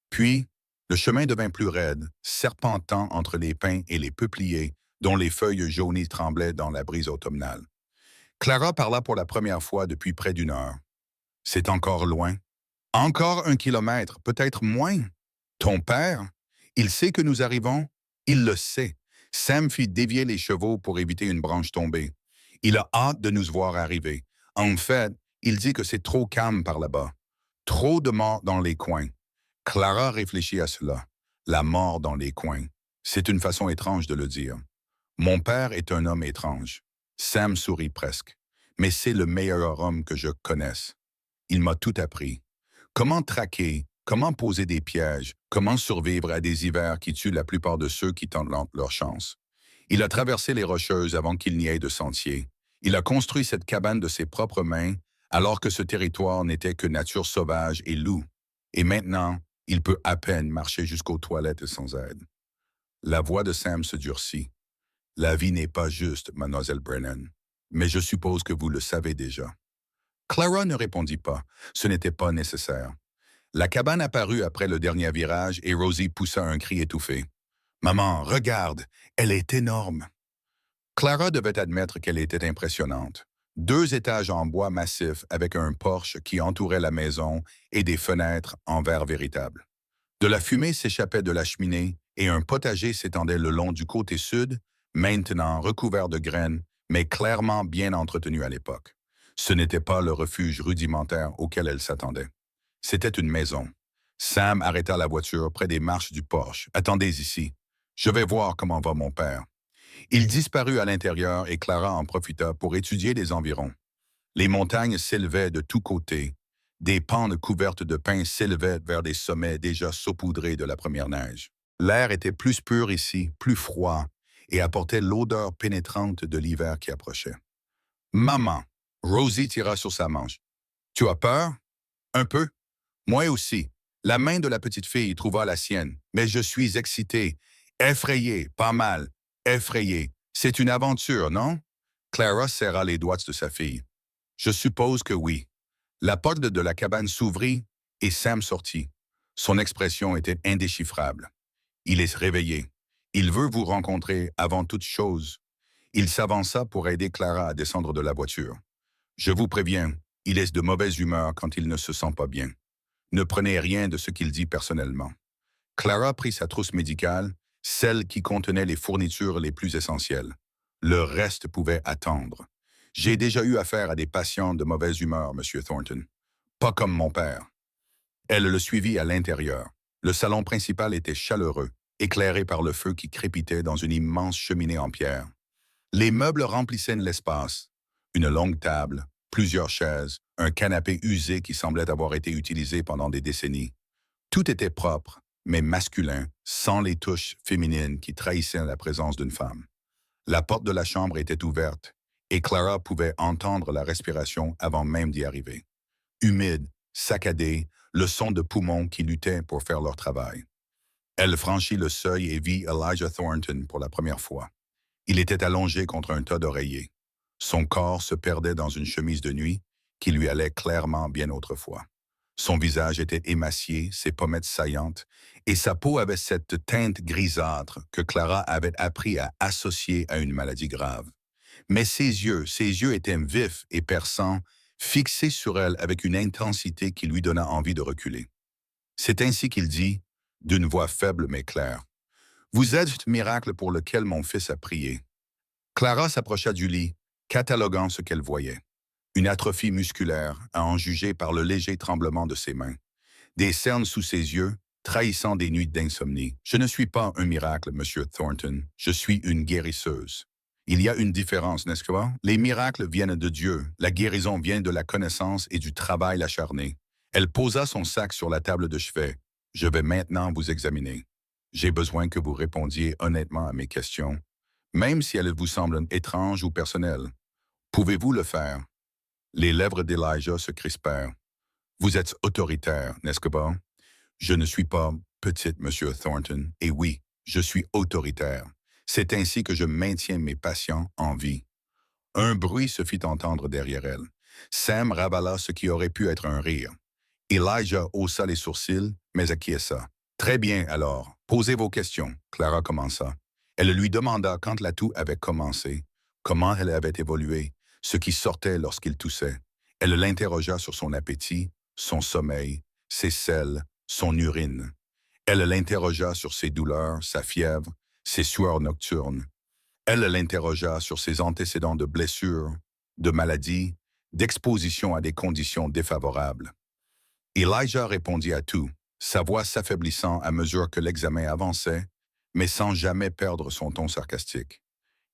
Speaker 1: Puis, le chemin devint plus raide, serpentant entre les pins et les peupliers, dont les feuilles jaunies tremblaient dans la brise automnale. Clara parla pour la première fois depuis près d'1 heure. « C'est encore loin. »« Encore 1 kilomètre, peut-être moins. »« Ton père? Il sait que nous arrivons? »« Il le sait. » Sam fit dévier les chevaux pour éviter une branche tombée. « Il a hâte de nous voir arriver. En fait, il dit que c'est trop calme par là-bas. Trop de morts dans les coins. » Clara réfléchit à cela. La mort dans les coins. C'est une façon étrange de le dire. Mon père est un homme étrange. Sam sourit presque. Mais c'est le meilleur homme que je connaisse. Il m'a tout appris. Comment traquer, comment poser des pièges, comment survivre à des hivers qui tuent la plupart de ceux qui tentent leur chance. Il a traversé les Rocheuses avant qu'il n'y ait de sentier. Il a construit cette cabane de ses propres mains, alors que ce territoire n'était que nature sauvage et loup. Et maintenant, il peut à peine marcher jusqu'aux toilettes sans aide. La voix de Sam se durcit. « La vie n'est pas juste, mademoiselle Brennan, mais je suppose que vous le savez déjà. » Clara ne répondit pas. Ce n'était pas nécessaire. La cabane apparut après le dernier virage et Rosie poussa un cri étouffé. « Maman, regarde, elle est énorme. » Clara devait admettre qu'elle était impressionnante. 2 étages en bois massif avec un porche qui entourait la maison et des fenêtres en verre véritable. De la fumée s'échappait de la cheminée et un potager s'étendait le long du côté sud, maintenant recouvert de graines, mais clairement bien entretenu à l'époque. Ce n'était pas le refuge rudimentaire auquel elle s'attendait. C'était une maison. Sam arrêta la voiture près des marches du porche. « Attendez ici. Je vais voir comment va mon père. » Il disparut à l'intérieur et Clara en profita pour étudier les environs. Les montagnes s'élevaient de tous côtés. Des pentes couvertes de pins s'élevaient vers des sommets déjà saupoudrés de la première neige. L'air était plus pur ici, plus froid, et apportait l'odeur pénétrante de l'hiver qui approchait. « Maman! » Rosie tira sur sa manche. « Tu as peur? »« Un peu. »« Moi aussi. » La main de la petite fille trouva la sienne. « Mais je suis excitée. Effrayée, pas mal. Effrayée. C'est une aventure, non? » Clara serra les doigts de sa fille. « Je suppose que oui. » La porte de la cabane s'ouvrit et Sam sortit. Son expression était indéchiffrable. Il est réveillé. Il veut vous rencontrer avant toute chose. Il s'avança pour aider Clara à descendre de la voiture. Je vous préviens, il est de mauvaise humeur quand il ne se sent pas bien. Ne prenez rien de ce qu'il dit personnellement. Clara prit sa trousse médicale, celle qui contenait les fournitures les plus essentielles. Le reste pouvait attendre. J'ai déjà eu affaire à des patients de mauvaise humeur, Monsieur Thornton. Pas comme mon père. Elle le suivit à l'intérieur. Le salon principal était chaleureux, éclairé par le feu qui crépitait dans une immense cheminée en pierre. Les meubles remplissaient l'espace. Une longue table, plusieurs chaises, un canapé usé qui semblait avoir été utilisé pendant des décennies. Tout était propre, mais masculin, sans les touches féminines qui trahissaient la présence d'une femme. La porte de la chambre était ouverte, et Clara pouvait entendre la respiration avant même d'y arriver. Humide, saccadée, le son de poumons qui luttaient pour faire leur travail. Elle franchit le seuil et vit Elijah Thornton pour la première fois. Il était allongé contre un tas d'oreillers. Son corps se perdait dans une chemise de nuit qui lui allait clairement bien autrefois. Son visage était émacié, ses pommettes saillantes, et sa peau avait cette teinte grisâtre que Clara avait appris à associer à une maladie grave. Mais ses yeux étaient vifs et perçants, fixés sur elle avec une intensité qui lui donna envie de reculer. C'est ainsi qu'il dit, d'une voix faible mais claire, « Vous êtes le miracle pour lequel mon fils a prié. » Clara s'approcha du lit, cataloguant ce qu'elle voyait. Une atrophie musculaire, à en juger par le léger tremblement de ses mains. Des cernes sous ses yeux, trahissant des nuits d'insomnie. « Je ne suis pas un miracle, Monsieur Thornton. Je suis une guérisseuse. » Il y a une différence, n'est-ce pas? Les miracles viennent de Dieu. La guérison vient de la connaissance et du travail acharné. Elle posa son sac sur la table de chevet. « Je vais maintenant vous examiner. J'ai besoin que vous répondiez honnêtement à mes questions, même si elles vous semblent étranges ou personnelles. Pouvez-vous le faire? » Les lèvres d'Elijah se crispèrent. « Vous êtes autoritaire, n'est-ce pas? » « Je ne suis pas petite, Monsieur Thornton, et oui, je suis autoritaire. C'est ainsi que je maintiens mes patients en vie. » Un bruit se fit entendre derrière elle. Sam ravala ce qui aurait pu être un rire. Elijah haussa les sourcils, mais acquiesça. « Très bien, alors. Posez vos questions. » Clara commença. Elle lui demanda quand la toux avait commencé, comment elle avait évolué, ce qui sortait lorsqu'il toussait. Elle l'interrogea sur son appétit, son sommeil, ses selles, son urine. Elle l'interrogea sur ses douleurs, sa fièvre, ses sueurs nocturnes. Elle l'interrogea sur ses antécédents de blessures, de maladies, d'exposition à des conditions défavorables. Elijah répondit à tout, sa voix s'affaiblissant à mesure que l'examen avançait, mais sans jamais perdre son ton sarcastique.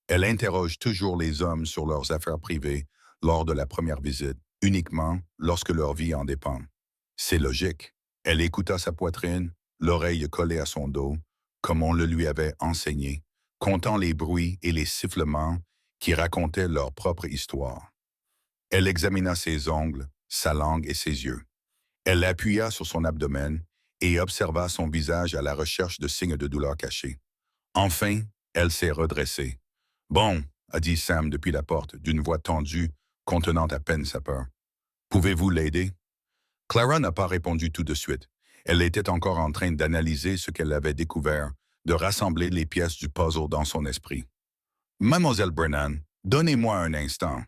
Speaker 1: Elle interroge toujours les hommes sur leurs affaires privées lors de la première visite, uniquement lorsque leur vie en dépend. C'est logique. Elle écouta sa poitrine, l'oreille collée à son dos, comme on le lui avait enseigné, comptant les bruits et les sifflements qui racontaient leur propre histoire. Elle examina ses ongles, sa langue et ses yeux. Elle appuya sur son abdomen et observa son visage à la recherche de signes de douleur cachés. Enfin, elle s'est redressée. « Bon, » a dit Sam depuis la porte, d'une voix tendue, contenant à peine sa peur. « Pouvez-vous l'aider? » Clara n'a pas répondu tout de suite. Elle était encore en train d'analyser ce qu'elle avait découvert, de rassembler les pièces du puzzle dans son esprit. « Mademoiselle Brennan, donnez-moi un instant. »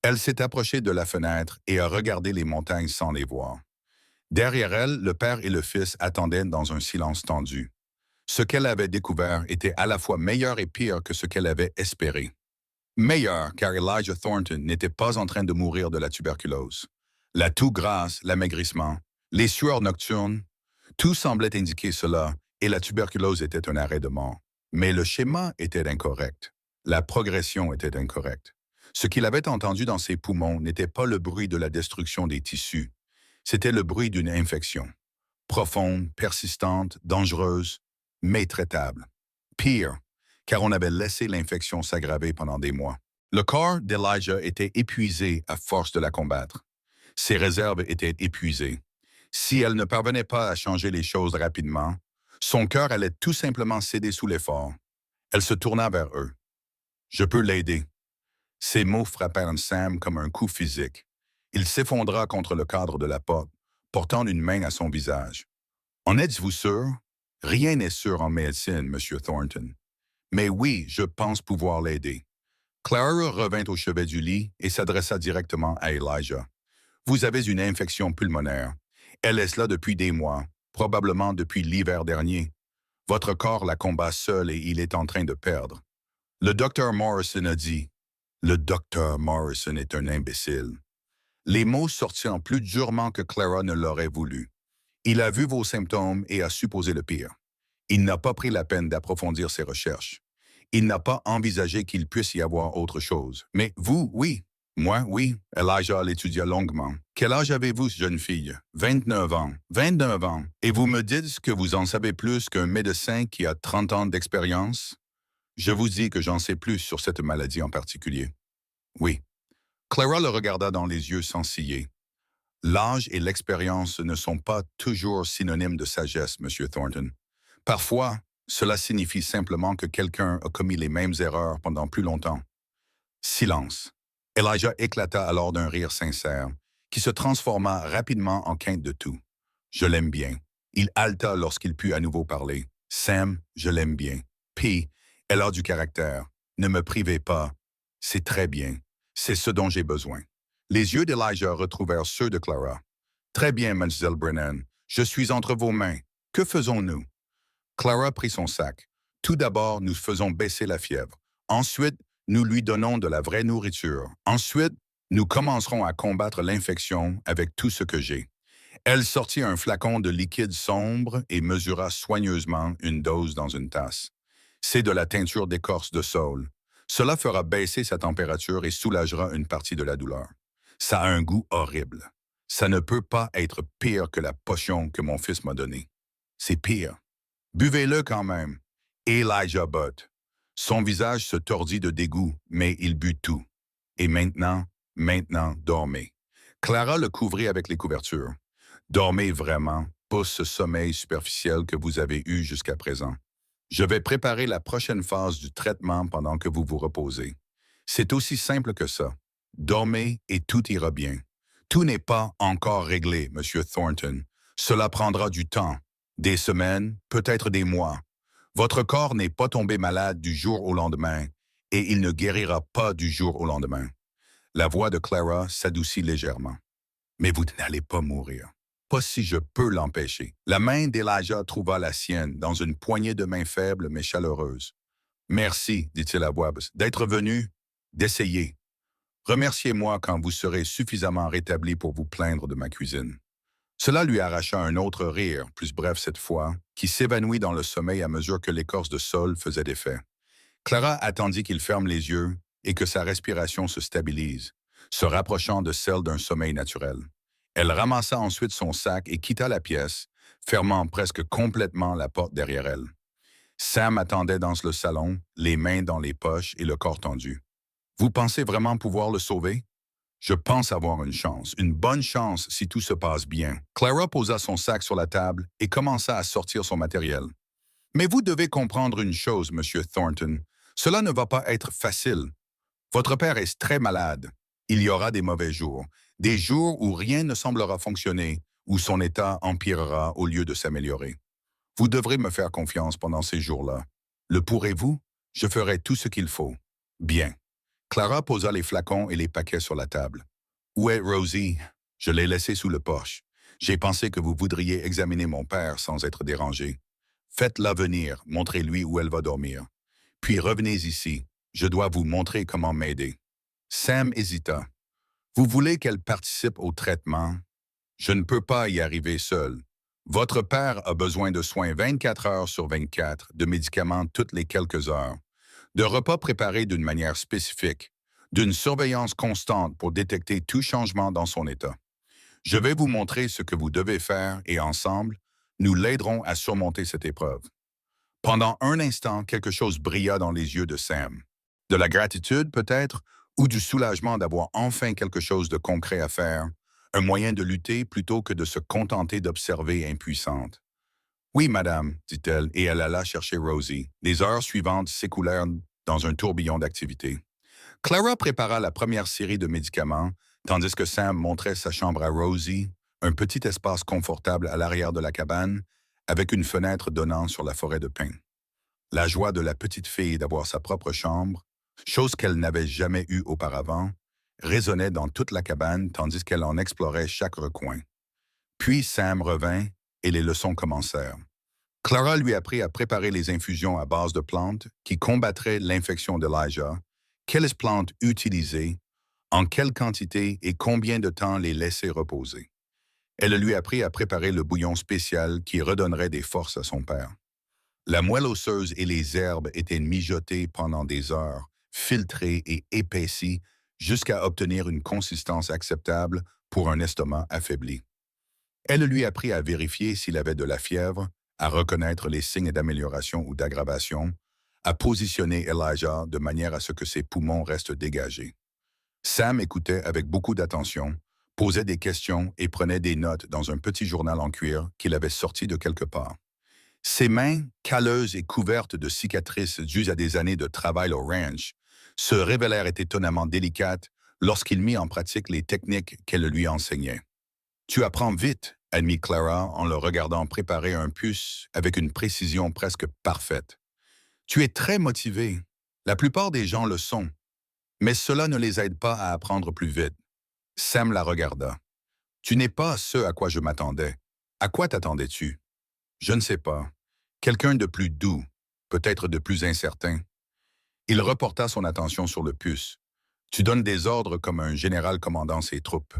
Speaker 1: Elle s'est approchée de la fenêtre et a regardé les montagnes sans les voir. Derrière elle, le père et le fils attendaient dans un silence tendu. Ce qu'elle avait découvert était à la fois meilleur et pire que ce qu'elle avait espéré. Meilleur, car Elijah Thornton n'était pas en train de mourir de la tuberculose. La toux grasse, l'amaigrissement, les sueurs nocturnes, tout semblait indiquer cela, et la tuberculose était un arrêt de mort. Mais le schéma était incorrect. La progression était incorrecte. Ce qu'il avait entendu dans ses poumons n'était pas le bruit de la destruction des tissus, c'était le bruit d'une infection. Profonde, persistante, dangereuse, mais traitable. Pire, car on avait laissé l'infection s'aggraver pendant des mois. Le corps d'Elijah était épuisé à force de la combattre. Ses réserves étaient épuisées. Si elle ne parvenait pas à changer les choses rapidement, son cœur allait tout simplement céder sous l'effort. Elle se tourna vers eux. « Je peux l'aider. » Ces mots frappèrent Sam comme un coup physique. Il s'effondra contre le cadre de la porte, portant une main à son visage. « En êtes-vous sûr? Rien n'est sûr en médecine, Monsieur Thornton. Mais oui, je pense pouvoir l'aider. » Clara revint au chevet du lit et s'adressa directement à Elijah. « Vous avez une infection pulmonaire. Elle est là depuis des mois, probablement depuis l'hiver dernier. Votre corps la combat seul et il est en train de perdre. » Le docteur Morrison a dit. Le docteur Morrison est un imbécile. Les mots sortirent plus durement que Clara ne l'aurait voulu. Il a vu vos symptômes et a supposé le pire. Il n'a pas pris la peine d'approfondir ses recherches. Il n'a pas envisagé qu'il puisse y avoir autre chose. Mais vous, oui. Moi, oui. Elijah l'étudia longuement. Quel âge avez-vous, jeune fille? 29 ans. 29 ans. Et vous me dites que vous en savez plus qu'un médecin qui a 30 ans d'expérience? Je vous dis que j'en sais plus sur cette maladie en particulier. Oui. Clara le regarda dans les yeux sans ciller. L'âge et l'expérience ne sont pas toujours synonymes de sagesse, Monsieur Thornton. Parfois, cela signifie simplement que quelqu'un a commis les mêmes erreurs pendant plus longtemps. Silence. Elijah éclata alors d'un rire sincère, qui se transforma rapidement en quinte de tout. Je l'aime bien. Il haleta lorsqu'il put à nouveau parler. Sam, je l'aime bien. Puis, elle a du caractère. Ne me privez pas. C'est très bien. C'est ce dont j'ai besoin. Les yeux d'Elijah retrouvèrent ceux de Clara. Très bien, Mademoiselle Brennan. Je suis entre vos mains. Que faisons-nous? Clara prit son sac. Tout d'abord, nous faisons baisser la fièvre. Ensuite, nous lui donnons de la vraie nourriture. Ensuite, nous commencerons à combattre l'infection avec tout ce que j'ai. Elle sortit un flacon de liquide sombre et mesura soigneusement une dose dans une tasse. C'est de la teinture d'écorce de saule. Cela fera baisser sa température et soulagera une partie de la douleur. Ça a un goût horrible. Ça ne peut pas être pire que la potion que mon fils m'a donnée. C'est pire. Buvez-le quand même. Elijah but. Son visage se tordit de dégoût, mais il but tout. Et maintenant, dormez. Clara le couvrit avec les couvertures. Dormez vraiment, pas ce sommeil superficiel que vous avez eu jusqu'à présent. Je vais préparer la prochaine phase du traitement pendant que vous vous reposez. C'est aussi simple que ça. Dormez et tout ira bien. Tout n'est pas encore réglé, Monsieur Thornton. Cela prendra du temps. Des semaines, peut-être des mois. Votre corps n'est pas tombé malade du jour au lendemain et il ne guérira pas du jour au lendemain. La voix de Clara s'adoucit légèrement. Mais vous n'allez pas mourir. Pas si je peux l'empêcher. La main d'Elijah trouva la sienne dans une poignée de mains faibles mais chaleureuses. Merci, dit-il à voix basse, d'être venu, d'essayer. Remerciez-moi quand vous serez suffisamment rétabli pour vous plaindre de ma cuisine. Cela lui arracha un autre rire, plus bref cette fois, qui s'évanouit dans le sommeil à mesure que l'écorce de saule faisait effet. Clara attendit qu'il ferme les yeux et que sa respiration se stabilise, se rapprochant de celle d'un sommeil naturel. Elle ramassa ensuite son sac et quitta la pièce, fermant presque complètement la porte derrière elle. Sam attendait dans le salon, les mains dans les poches et le corps tendu. « Vous pensez vraiment pouvoir le sauver? » « Je pense avoir une bonne chance si tout se passe bien. » Clara posa son sac sur la table et commença à sortir son matériel. « Mais vous devez comprendre une chose, Monsieur Thornton. Cela ne va pas être facile. Votre père est très malade. Il y aura des mauvais jours où rien ne semblera fonctionner, où son état empirera au lieu de s'améliorer. Vous devrez me faire confiance pendant ces jours-là. Le pourrez-vous? Je ferai tout ce qu'il faut. Bien. » Clara posa les flacons et les paquets sur la table. « Où est Rosie? Je l'ai laissée sous le porche. J'ai pensé que vous voudriez examiner mon père sans être dérangé. » Faites-la venir, montrez-lui où elle va dormir. Puis revenez ici, je dois vous montrer comment m'aider. Sam hésita. Vous voulez qu'elle participe au traitement? Je ne peux pas y arriver seul. Votre père a besoin de soins 24 heures sur 24, de médicaments toutes les quelques heures, de repas préparés d'une manière spécifique, d'une surveillance constante pour détecter tout changement dans son état. Je vais vous montrer ce que vous devez faire et ensemble, nous l'aiderons à surmonter cette épreuve. Pendant un instant, quelque chose brilla dans les yeux de Sam. De la gratitude, peut-être, ou du soulagement d'avoir enfin quelque chose de concret à faire, un moyen de lutter plutôt que de se contenter d'observer impuissante. Oui, madame, dit-elle, et elle alla chercher Rosie. Les heures suivantes s'écoulèrent dans un tourbillon d'activités. Clara prépara la première série de médicaments, tandis que Sam montrait sa chambre à Rosie, un petit espace confortable à l'arrière de la cabane, avec une fenêtre donnant sur la forêt de pins. La joie de la petite fille d'avoir sa propre chambre, chose qu'elle n'avait jamais eue auparavant, résonnait dans toute la cabane tandis qu'elle en explorait chaque recoin. Puis Sam revint et les leçons commencèrent. Clara lui apprit à préparer les infusions à base de plantes qui combattraient l'infection d'Elijah, quelles plantes utiliser, en quelle quantité et combien de temps les laisser reposer. Elle lui apprit à préparer le bouillon spécial qui redonnerait des forces à son père. La moelle osseuse et les herbes étaient mijotées pendant des heures, filtrées et épaissies jusqu'à obtenir une consistance acceptable pour un estomac affaibli. Elle lui apprit à vérifier s'il avait de la fièvre, à reconnaître les signes d'amélioration ou d'aggravation, à positionner Elijah de manière à ce que ses poumons restent dégagés. Sam écoutait avec beaucoup d'attention, posait des questions et prenait des notes dans un petit journal en cuir qu'il avait sorti de quelque part. Ses mains, calleuses et couvertes de cicatrices dues à des années de travail au ranch, se révélèrent étonnamment délicates lorsqu'il mit en pratique les techniques qu'elle lui enseignait. Tu apprends vite, admit Clara en le regardant préparer un puce avec une précision presque parfaite. Tu es très motivé. La plupart des gens le sont, mais cela ne les aide pas à apprendre plus vite. Sam la regarda. Tu n'es pas ce à quoi je m'attendais. À quoi t'attendais-tu? Je ne sais pas. Quelqu'un de plus doux, peut-être de plus incertain. Il reporta son attention sur le puce. Tu donnes des ordres comme un général commandant ses troupes.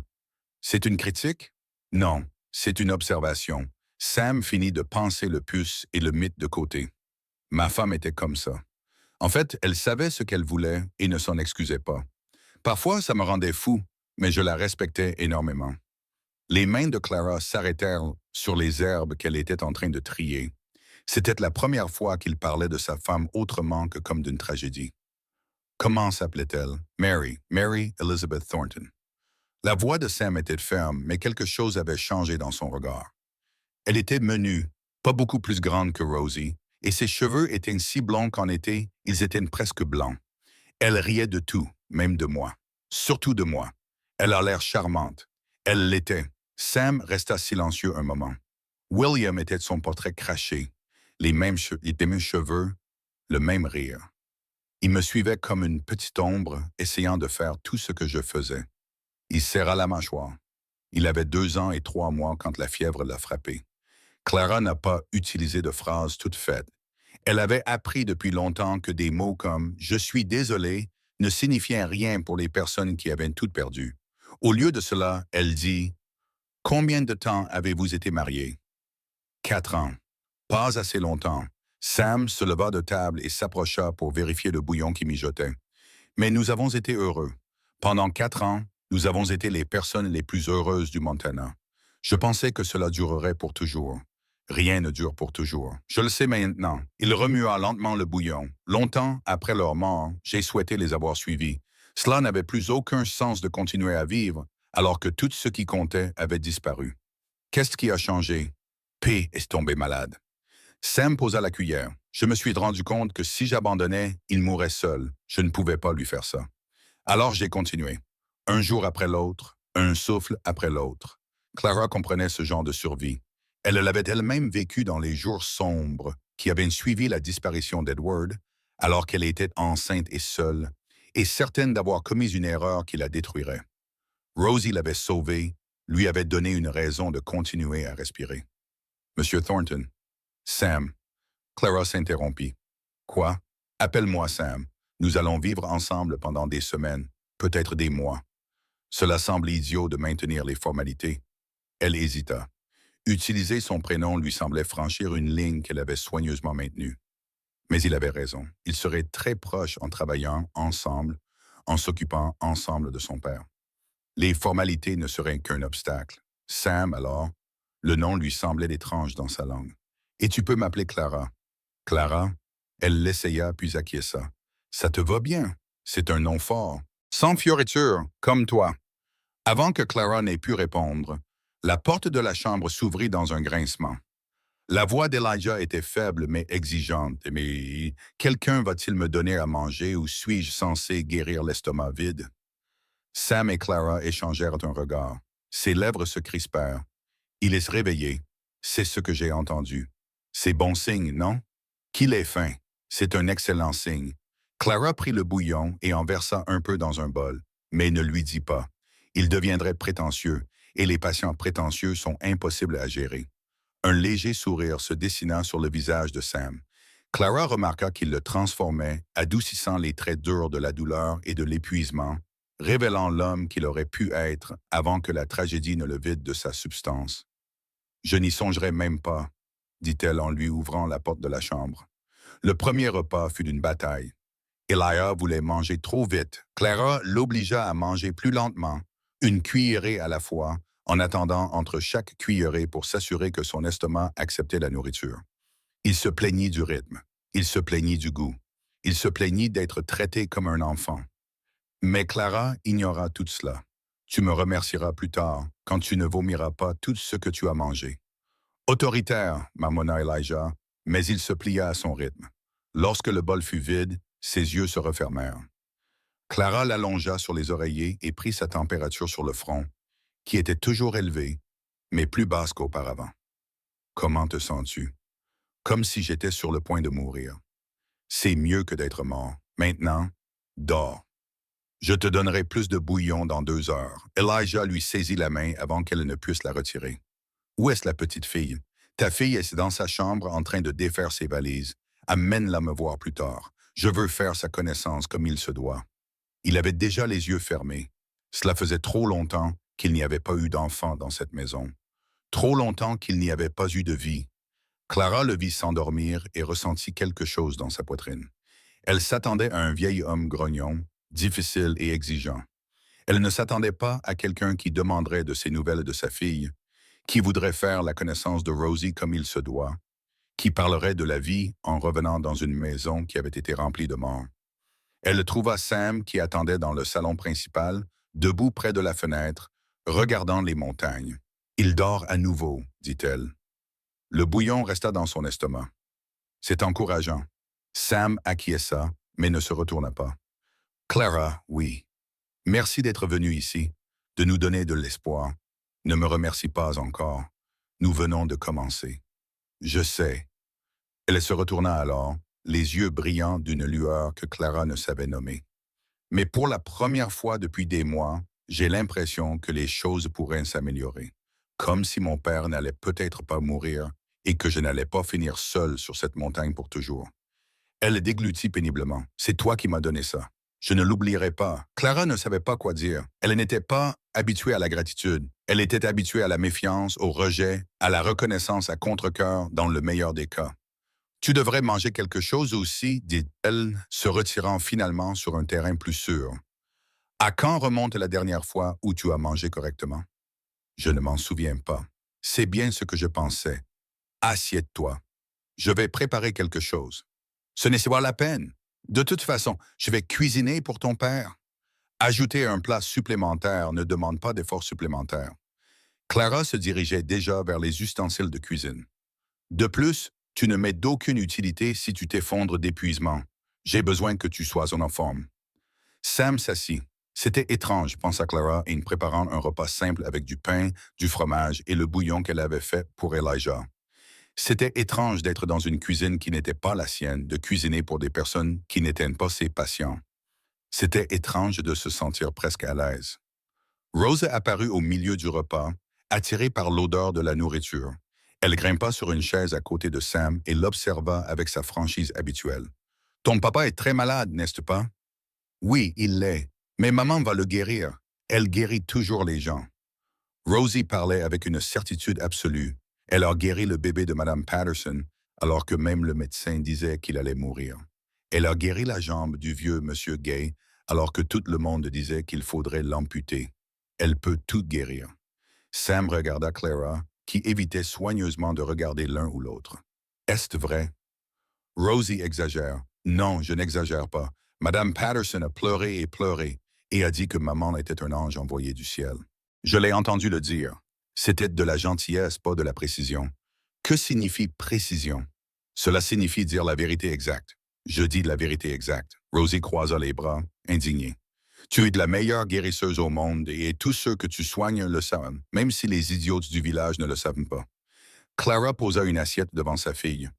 Speaker 1: C'est une critique? Non, c'est une observation. Sam finit de panser le puce et le mit de côté. Ma femme était comme ça. En fait, elle savait ce qu'elle voulait et ne s'en excusait pas. Parfois, ça me rendait fou, mais je la respectais énormément. Les mains de Clara s'arrêtèrent sur les herbes qu'elle était en train de trier. C'était la première fois qu'il parlait de sa femme autrement que comme d'une tragédie. Comment s'appelait-elle? Mary, Mary Elizabeth Thornton. La voix de Sam était ferme, mais quelque chose avait changé dans son regard. Elle était menue, pas beaucoup plus grande que Rosie, et ses cheveux étaient si blonds qu'en été, ils étaient presque blancs. Elle riait de tout, même de moi. Surtout de moi. Elle a l'air charmante. Elle l'était. Sam resta silencieux un moment. William était de son portrait craché, les mêmes cheveux, le même rire. Il me suivait comme une petite ombre, essayant de faire tout ce que je faisais. Il serra la mâchoire. Il avait 2 ans et 3 mois quand la fièvre l'a frappé. Clara n'a pas utilisé de phrase toute faite. Elle avait appris depuis longtemps que des mots comme « je suis désolé » ne signifiaient rien pour les personnes qui avaient tout perdu. Au lieu de cela, elle dit « Combien de temps avez-vous été mariés? » 4 ans. Pas assez longtemps. Sam se leva de table et s'approcha pour vérifier le bouillon qui mijotait. Mais nous avons été heureux. Pendant 4 ans, nous avons été les personnes les plus heureuses du Montana. Je pensais que cela durerait pour toujours. Rien ne dure pour toujours. Je le sais maintenant. Il remua lentement le bouillon. Longtemps après leur mort, j'ai souhaité les avoir suivis. Cela n'avait plus aucun sens de continuer à vivre, alors que tout ce qui comptait avait disparu. Qu'est-ce qui a changé? P est tombé malade. Sam posa la cuillère. Je me suis rendu compte que si j'abandonnais, il mourrait seul. Je ne pouvais pas lui faire ça. Alors j'ai continué. Un jour après l'autre, un souffle après l'autre. Clara comprenait ce genre de survie. Elle l'avait elle-même vécu dans les jours sombres qui avaient suivi la disparition d'Edward, alors qu'elle était enceinte et seule, et certaine d'avoir commis une erreur qui la détruirait. Rosie l'avait sauvée, lui avait donné une raison de continuer à respirer. Monsieur Thornton, Sam, Clara s'interrompit. Quoi? Appelle-moi Sam. Nous allons vivre ensemble pendant des semaines, peut-être des mois. Cela semble idiot de maintenir les formalités. Elle hésita. Utiliser son prénom lui semblait franchir une ligne qu'elle avait soigneusement maintenue. Mais il avait raison. Ils seraient très proches en travaillant ensemble, en s'occupant ensemble de son père. Les formalités ne seraient qu'un obstacle. Sam, alors, le nom lui semblait étrange dans sa langue. Et tu peux m'appeler Clara. Clara, elle l'essaya puis acquiesça. Ça te va bien. C'est un nom fort. Sans fioriture, comme toi. Avant que Clara n'ait pu répondre, la porte de la chambre s'ouvrit dans un grincement. La voix d'Elijah était faible mais exigeante. Mais quelqu'un va-t-il me donner à manger ou suis-je censé guérir l'estomac vide? Sam et Clara échangèrent un regard. Ses lèvres se crispèrent. Il est réveillé. C'est ce que j'ai entendu. C'est bon signe, non? Qu'il ait faim. C'est un excellent signe. Clara prit le bouillon et en versa un peu dans un bol, mais ne lui dit pas. Il deviendrait prétentieux, et les patients prétentieux sont impossibles à gérer. Un léger sourire se dessina sur le visage de Sam. Clara remarqua qu'il le transformait, adoucissant les traits durs de la douleur et de l'épuisement, révélant l'homme qu'il aurait pu être avant que la tragédie ne le vide de sa substance. « Je n'y songerai même pas », dit-elle en lui ouvrant la porte de la chambre. Le premier repas fut une bataille. Elijah voulait manger trop vite. Clara l'obligea à manger plus lentement, une cuillerée à la fois, en attendant entre chaque cuillerée pour s'assurer que son estomac acceptait la nourriture. Il se plaignit du rythme. Il se plaignit du goût. Il se plaignit d'être traité comme un enfant. Mais Clara ignora tout cela. Tu me remercieras plus tard, quand tu ne vomiras pas tout ce que tu as mangé. Autoritaire, marmonna Elijah, mais il se plia à son rythme. Lorsque le bol fut vide, ses yeux se refermèrent. Clara l'allongea sur les oreillers et prit sa température sur le front, qui était toujours élevée, mais plus basse qu'auparavant. Comment te sens-tu? Comme si j'étais sur le point de mourir. C'est mieux que d'être mort. Maintenant, dors. Je te donnerai plus de bouillon dans 2 heures. Elijah lui saisit la main avant qu'elle ne puisse la retirer. Où est-ce la petite fille? Ta fille est dans sa chambre en train de défaire ses valises. Amène-la me voir plus tard. Je veux faire sa connaissance comme il se doit. Il avait déjà les yeux fermés. Cela faisait trop longtemps qu'il n'y avait pas eu d'enfant dans cette maison. Trop longtemps qu'il n'y avait pas eu de vie. Clara le vit s'endormir et ressentit quelque chose dans sa poitrine. Elle s'attendait à un vieil homme grognon, difficile et exigeant. Elle ne s'attendait pas à quelqu'un qui demanderait de ses nouvelles de sa fille, qui voudrait faire la connaissance de Rosie comme il se doit, qui parlerait de la vie en revenant dans une maison qui avait été remplie de morts. Elle trouva Sam qui attendait dans le salon principal, debout près de la fenêtre, regardant les montagnes. « Il dort à nouveau », dit-elle. Le bouillon resta dans son estomac. C'est encourageant. Sam acquiesça, mais ne se retourna pas. Clara, oui. Merci d'être venue ici, de nous donner de l'espoir. Ne me remercie pas encore. Nous venons de commencer. Je sais. Elle se retourna alors, les yeux brillants d'une lueur que Clara ne savait nommer. Mais pour la première fois depuis des mois, j'ai l'impression que les choses pourraient s'améliorer. Comme si mon père n'allait peut-être pas mourir et que je n'allais pas finir seul sur cette montagne pour toujours. Elle déglutit péniblement. C'est toi qui m'as donné ça. Je ne l'oublierai pas. Clara ne savait pas quoi dire. Elle n'était pas habituée à la gratitude. Elle était habituée à la méfiance, au rejet, à la reconnaissance à contre-cœur dans le meilleur des cas. Tu devrais manger quelque chose aussi, dit-elle, se retirant finalement sur un terrain plus sûr. À quand remonte la dernière fois où tu as mangé correctement? Je ne m'en souviens pas. C'est bien ce que je pensais. Assieds-toi. Je vais préparer quelque chose. Ce n'est pas la peine. De toute façon, je vais cuisiner pour ton père. Ajouter un plat supplémentaire ne demande pas d'efforts supplémentaires. Clara se dirigeait déjà vers les ustensiles de cuisine. De plus, tu ne m'es d'aucune utilité si tu t'effondres d'épuisement. J'ai besoin que tu sois en forme. Sam s'assit. C'était étrange, pensa Clara, en préparant un repas simple avec du pain, du fromage et le bouillon qu'elle avait fait pour Elijah. C'était étrange d'être dans une cuisine qui n'était pas la sienne, de cuisiner pour des personnes qui n'étaient pas ses patients. C'était étrange de se sentir presque à l'aise. Rose apparut au milieu du repas, attirée par l'odeur de la nourriture. Elle grimpa sur une chaise à côté de Sam et l'observa avec sa franchise habituelle. Ton papa est très malade, n'est-ce pas? Oui, il l'est. Mais maman va le guérir. Elle guérit toujours les gens. Rosie parlait avec une certitude absolue. Elle a guéri le bébé de Madame Patterson, alors que même le médecin disait qu'il allait mourir. Elle a guéri la jambe du vieux Monsieur Gay, alors que tout le monde disait qu'il faudrait l'amputer. Elle peut tout guérir. Sam regarda Clara, qui évitait soigneusement de regarder l'un ou l'autre. Est-ce vrai? Rosie exagère. Non, je n'exagère pas. Madame Patterson a pleuré et a dit que maman était un ange envoyé du ciel. Je l'ai entendu le dire. C'était de la gentillesse, pas de la précision. Que signifie précision? Cela signifie dire la vérité exacte. Je dis la vérité exacte. Rosie croisa les bras, indignée. Tu es de la meilleure guérisseuse au monde et tous ceux que tu soignes le savent, même si les idiots du village ne le savent pas. Clara posa une assiette devant sa fille.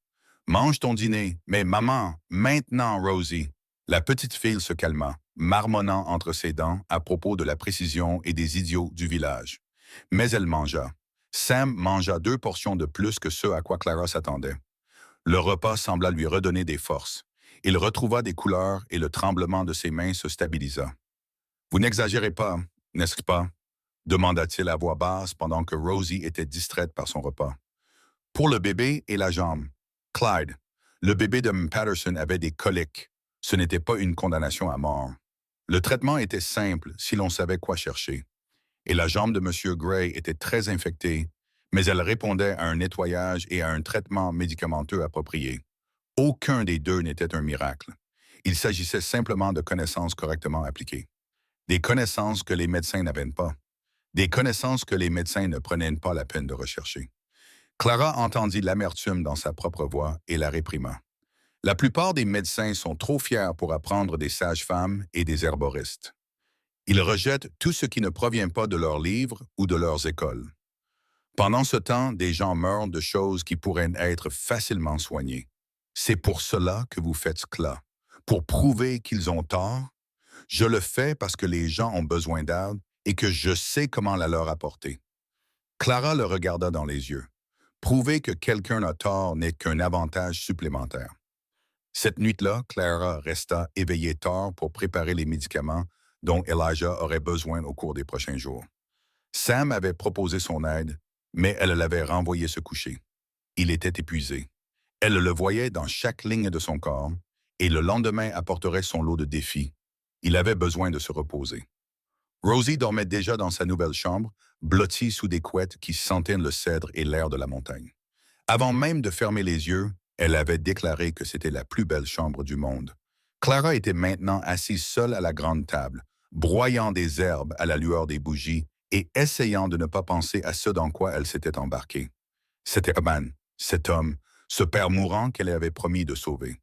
Speaker 1: Mange ton dîner, mais maman, maintenant, Rosie. La petite fille se calma, marmonnant entre ses dents à propos de la précision et des idiots du village. Mais elle mangea. Sam mangea 2 portions de plus que ce à quoi Clara s'attendait. Le repas sembla lui redonner des forces. Il retrouva des couleurs et le tremblement de ses mains se stabilisa. « Vous n'exagérez pas, n'est-ce pas? » demanda-t-il à voix basse pendant que Rosie était distraite par son repas. « Pour le bébé et la jambe. Clyde, le bébé de M. Patterson avait des coliques. Ce n'était pas une condamnation à mort. Le traitement était simple si l'on savait quoi chercher. Et la jambe de M. Gray était très infectée, mais elle répondait à un nettoyage et à un traitement médicamenteux approprié. Aucun des deux n'était un miracle. Il s'agissait simplement de connaissances correctement appliquées. Des connaissances que les médecins n'avaient pas. Des connaissances que les médecins ne prenaient pas la peine de rechercher. Clara entendit l'amertume dans sa propre voix et la réprima. La plupart des médecins sont trop fiers pour apprendre des sages-femmes et des herboristes. Ils rejettent tout ce qui ne provient pas de leurs livres ou de leurs écoles. Pendant ce temps, des gens meurent de choses qui pourraient être facilement soignées. C'est pour cela que vous faites cela, pour prouver qu'ils ont tort. Je le fais parce que les gens ont besoin d'aide et que je sais comment la leur apporter. Clara le regarda dans les yeux. Prouver que quelqu'un a tort n'est qu'un avantage supplémentaire. Cette nuit-là, Clara resta éveillée tard pour préparer les médicaments dont Elijah aurait besoin au cours des prochains jours. Sam avait proposé son aide, mais elle l'avait renvoyé se coucher. Il était épuisé. Elle le voyait dans chaque ligne de son corps, et le lendemain apporterait son lot de défis. Il avait besoin de se reposer. Rosie dormait déjà dans sa nouvelle chambre, blottie sous des couettes qui sentaient le cèdre et l'air de la montagne. Avant même de fermer les yeux, elle avait déclaré que c'était la plus belle chambre du monde. Clara était maintenant assise seule à la grande table, broyant des herbes à la lueur des bougies et essayant de ne pas penser à ce dans quoi elle s'était embarquée. C'était Herman, cet homme, ce père mourant qu'elle avait promis de sauver.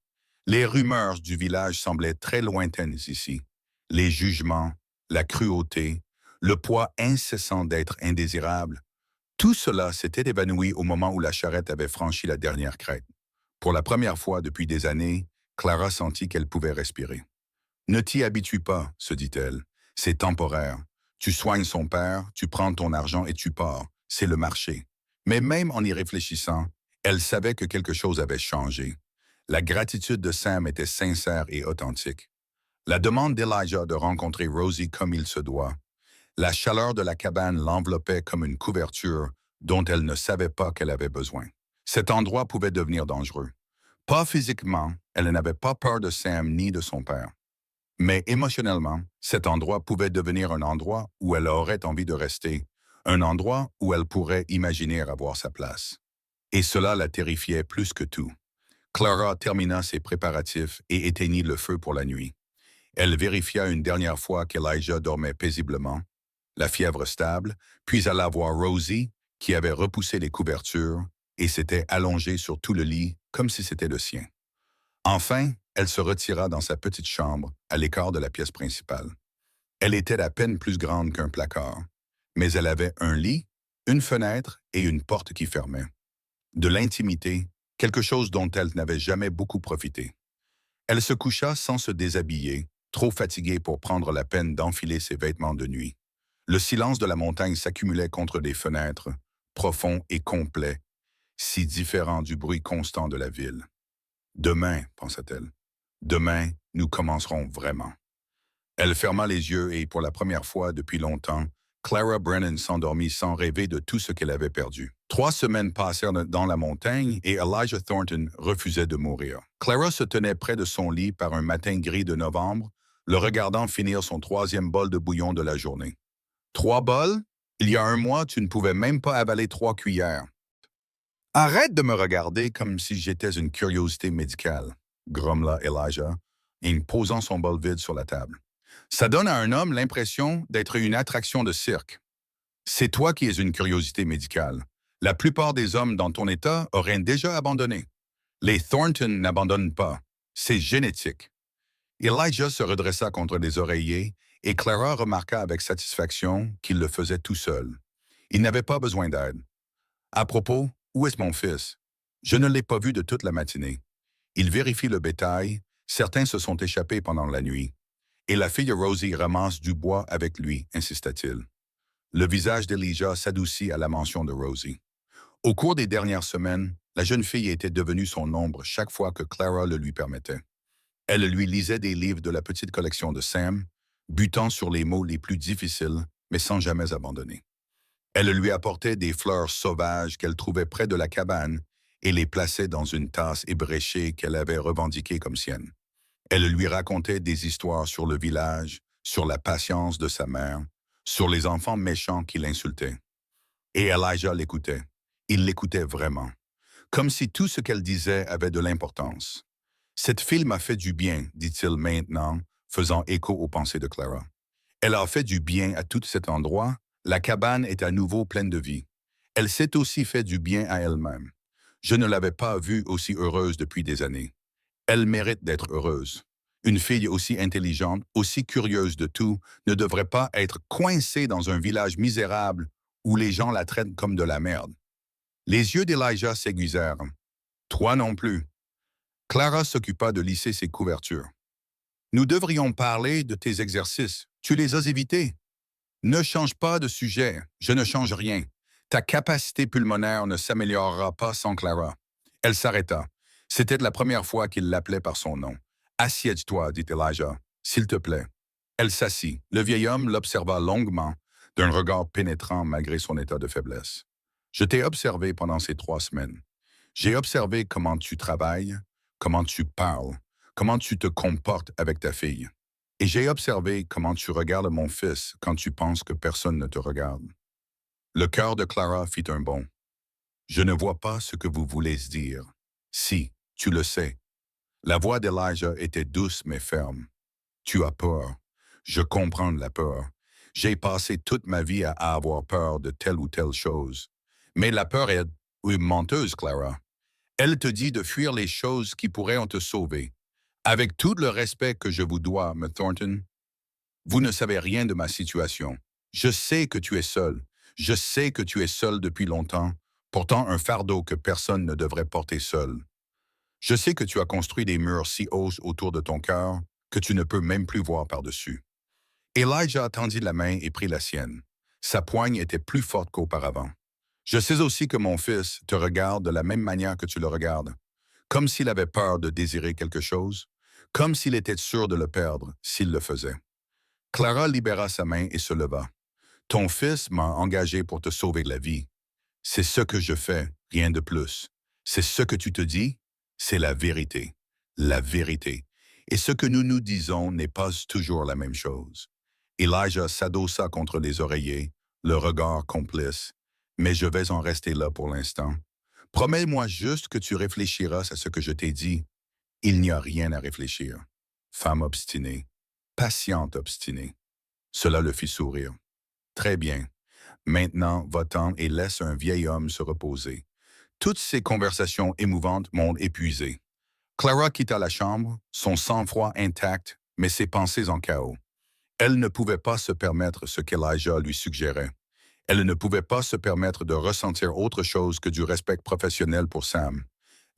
Speaker 1: Les rumeurs du village semblaient très lointaines ici. Les jugements, la cruauté, le poids incessant d'être indésirable, tout cela s'était évanoui au moment où la charrette avait franchi la dernière crête. Pour la première fois depuis des années, Clara sentit qu'elle pouvait respirer. « Ne t'y habitue pas, se dit-elle. C'est temporaire. Tu soignes son père, tu prends ton argent et tu pars. C'est le marché. » Mais même en y réfléchissant, elle savait que quelque chose avait changé. La gratitude de Sam était sincère et authentique. La demande d'Elijah de rencontrer Rosie comme il se doit. La chaleur de la cabane l'enveloppait comme une couverture dont elle ne savait pas qu'elle avait besoin. Cet endroit pouvait devenir dangereux. Pas physiquement, elle n'avait pas peur de Sam ni de son père. Mais émotionnellement, cet endroit pouvait devenir un endroit où elle aurait envie de rester, un endroit où elle pourrait imaginer avoir sa place. Et cela la terrifiait plus que tout. Clara termina ses préparatifs et éteignit le feu pour la nuit. Elle vérifia une dernière fois qu'Elijah dormait paisiblement, la fièvre stable, puis alla voir Rosie, qui avait repoussé les couvertures et s'était allongée sur tout le lit comme si c'était le sien. Enfin, elle se retira dans sa petite chambre, à l'écart de la pièce principale. Elle était à peine plus grande qu'un placard, mais elle avait un lit, une fenêtre et une porte qui fermait. De l'intimité, quelque chose dont elle n'avait jamais beaucoup profité. Elle se coucha sans se déshabiller, trop fatiguée pour prendre la peine d'enfiler ses vêtements de nuit. Le silence de la montagne s'accumulait contre les fenêtres, profond et complet, si différent du bruit constant de la ville. Demain, pensa-t-elle, demain, nous commencerons vraiment. Elle ferma les yeux et, pour la première fois depuis longtemps, Clara Brennan s'endormit sans rêver de tout ce qu'elle avait perdu. 3 semaines passèrent dans la montagne et Elijah Thornton refusait de mourir. Clara se tenait près de son lit par un matin gris de novembre, le regardant finir son 3e bol de bouillon de la journée. 3 bols? Il y a un mois, tu ne pouvais même pas avaler 3 cuillères. Arrête de me regarder comme si j'étais une curiosité médicale, grommela Elijah, en posant son bol vide sur la table. Ça donne à un homme l'impression d'être une attraction de cirque. C'est toi qui es une curiosité médicale. La plupart des hommes dans ton état auraient déjà abandonné. Les Thornton n'abandonnent pas. C'est génétique. Elijah se redressa contre les oreillers et Clara remarqua avec satisfaction qu'il le faisait tout seul. Il n'avait pas besoin d'aide. À propos, où est mon fils? Je ne l'ai pas vu de toute la matinée. Il vérifie le bétail, certains se sont échappés pendant la nuit. Et la fille Rosie ramasse du bois avec lui, insista-t-il. Le visage d'Elijah s'adoucit à la mention de Rosie. Au cours des dernières semaines, la jeune fille était devenue son ombre chaque fois que Clara le lui permettait. Elle lui lisait des livres de la petite collection de Sam, butant sur les mots les plus difficiles, mais sans jamais abandonner. Elle lui apportait des fleurs sauvages qu'elle trouvait près de la cabane et les plaçait dans une tasse ébréchée qu'elle avait revendiquée comme sienne. Elle lui racontait des histoires sur le village, sur la patience de sa mère, sur les enfants méchants qui l'insultaient. Et Elijah l'écoutait. Il l'écoutait vraiment. Comme si tout ce qu'elle disait avait de l'importance. Cette fille m'a fait du bien, dit-il maintenant, faisant écho aux pensées de Clara. Elle a fait du bien à tout cet endroit. La cabane est à nouveau pleine de vie. Elle s'est aussi fait du bien à elle-même. Je ne l'avais pas vue aussi heureuse depuis des années. Elle mérite d'être heureuse. Une fille aussi intelligente, aussi curieuse de tout, ne devrait pas être coincée dans un village misérable où les gens la traitent comme de la merde. Les yeux d'Elijah s'aiguisèrent. Toi non plus. Clara s'occupa de lisser ses couvertures. Nous devrions parler de tes exercices. Tu les as évités. Ne change pas de sujet. Je ne change rien. Ta capacité pulmonaire ne s'améliorera pas sans Clara. Elle s'arrêta. C'était la première fois qu'il l'appelait par son nom. Assieds-toi, dit Elijah. S'il te plaît. Elle s'assit. Le vieil homme l'observa longuement, d'un regard pénétrant malgré son état de faiblesse. Je t'ai observé pendant ces 3 semaines. J'ai observé comment tu travailles, comment tu parles, comment tu te comportes avec ta fille. Et j'ai observé comment tu regardes mon fils quand tu penses que personne ne te regarde. Le cœur de Clara fit un bond. Je ne vois pas ce que vous voulez dire. Si, tu le sais. La voix d'Elijah était douce mais ferme. Tu as peur. Je comprends la peur. J'ai passé toute ma vie à avoir peur de telle ou telle chose. Mais la peur est menteuse, Clara. Elle te dit de fuir les choses qui pourraient te sauver. Avec tout le respect que je vous dois, M. Thornton, vous ne savez rien de ma situation. Je sais que tu es seul. Je sais que tu es seul depuis longtemps, portant un fardeau que personne ne devrait porter seul. Je sais que tu as construit des murs si hauts autour de ton cœur que tu ne peux même plus voir par-dessus. Elijah tendit la main et prit la sienne. Sa poigne était plus forte qu'auparavant. Je sais aussi que mon fils te regarde de la même manière que tu le regardes, comme s'il avait peur de désirer quelque chose, comme s'il était sûr de le perdre s'il le faisait. Clara libéra sa main et se leva. Ton fils m'a engagé pour te sauver la vie. C'est ce que je fais, rien de plus. C'est ce que tu te dis, c'est la vérité. La vérité. Et ce que nous nous disons n'est pas toujours la même chose. Elijah s'adossa contre les oreillers, le regard complice. Mais je vais en rester là pour l'instant. Promets-moi juste que tu réfléchiras à ce que je t'ai dit. Il n'y a rien à réfléchir. Femme obstinée. Patiente obstinée. Cela le fit sourire. Très bien. Maintenant, va-t'en et laisse un vieil homme se reposer. Toutes ces conversations émouvantes m'ont épuisé. Clara quitta la chambre, son sang-froid intact, mais ses pensées en chaos. Elle ne pouvait pas se permettre ce qu'Elijah lui suggérait. Elle ne pouvait pas se permettre de ressentir autre chose que du respect professionnel pour Sam.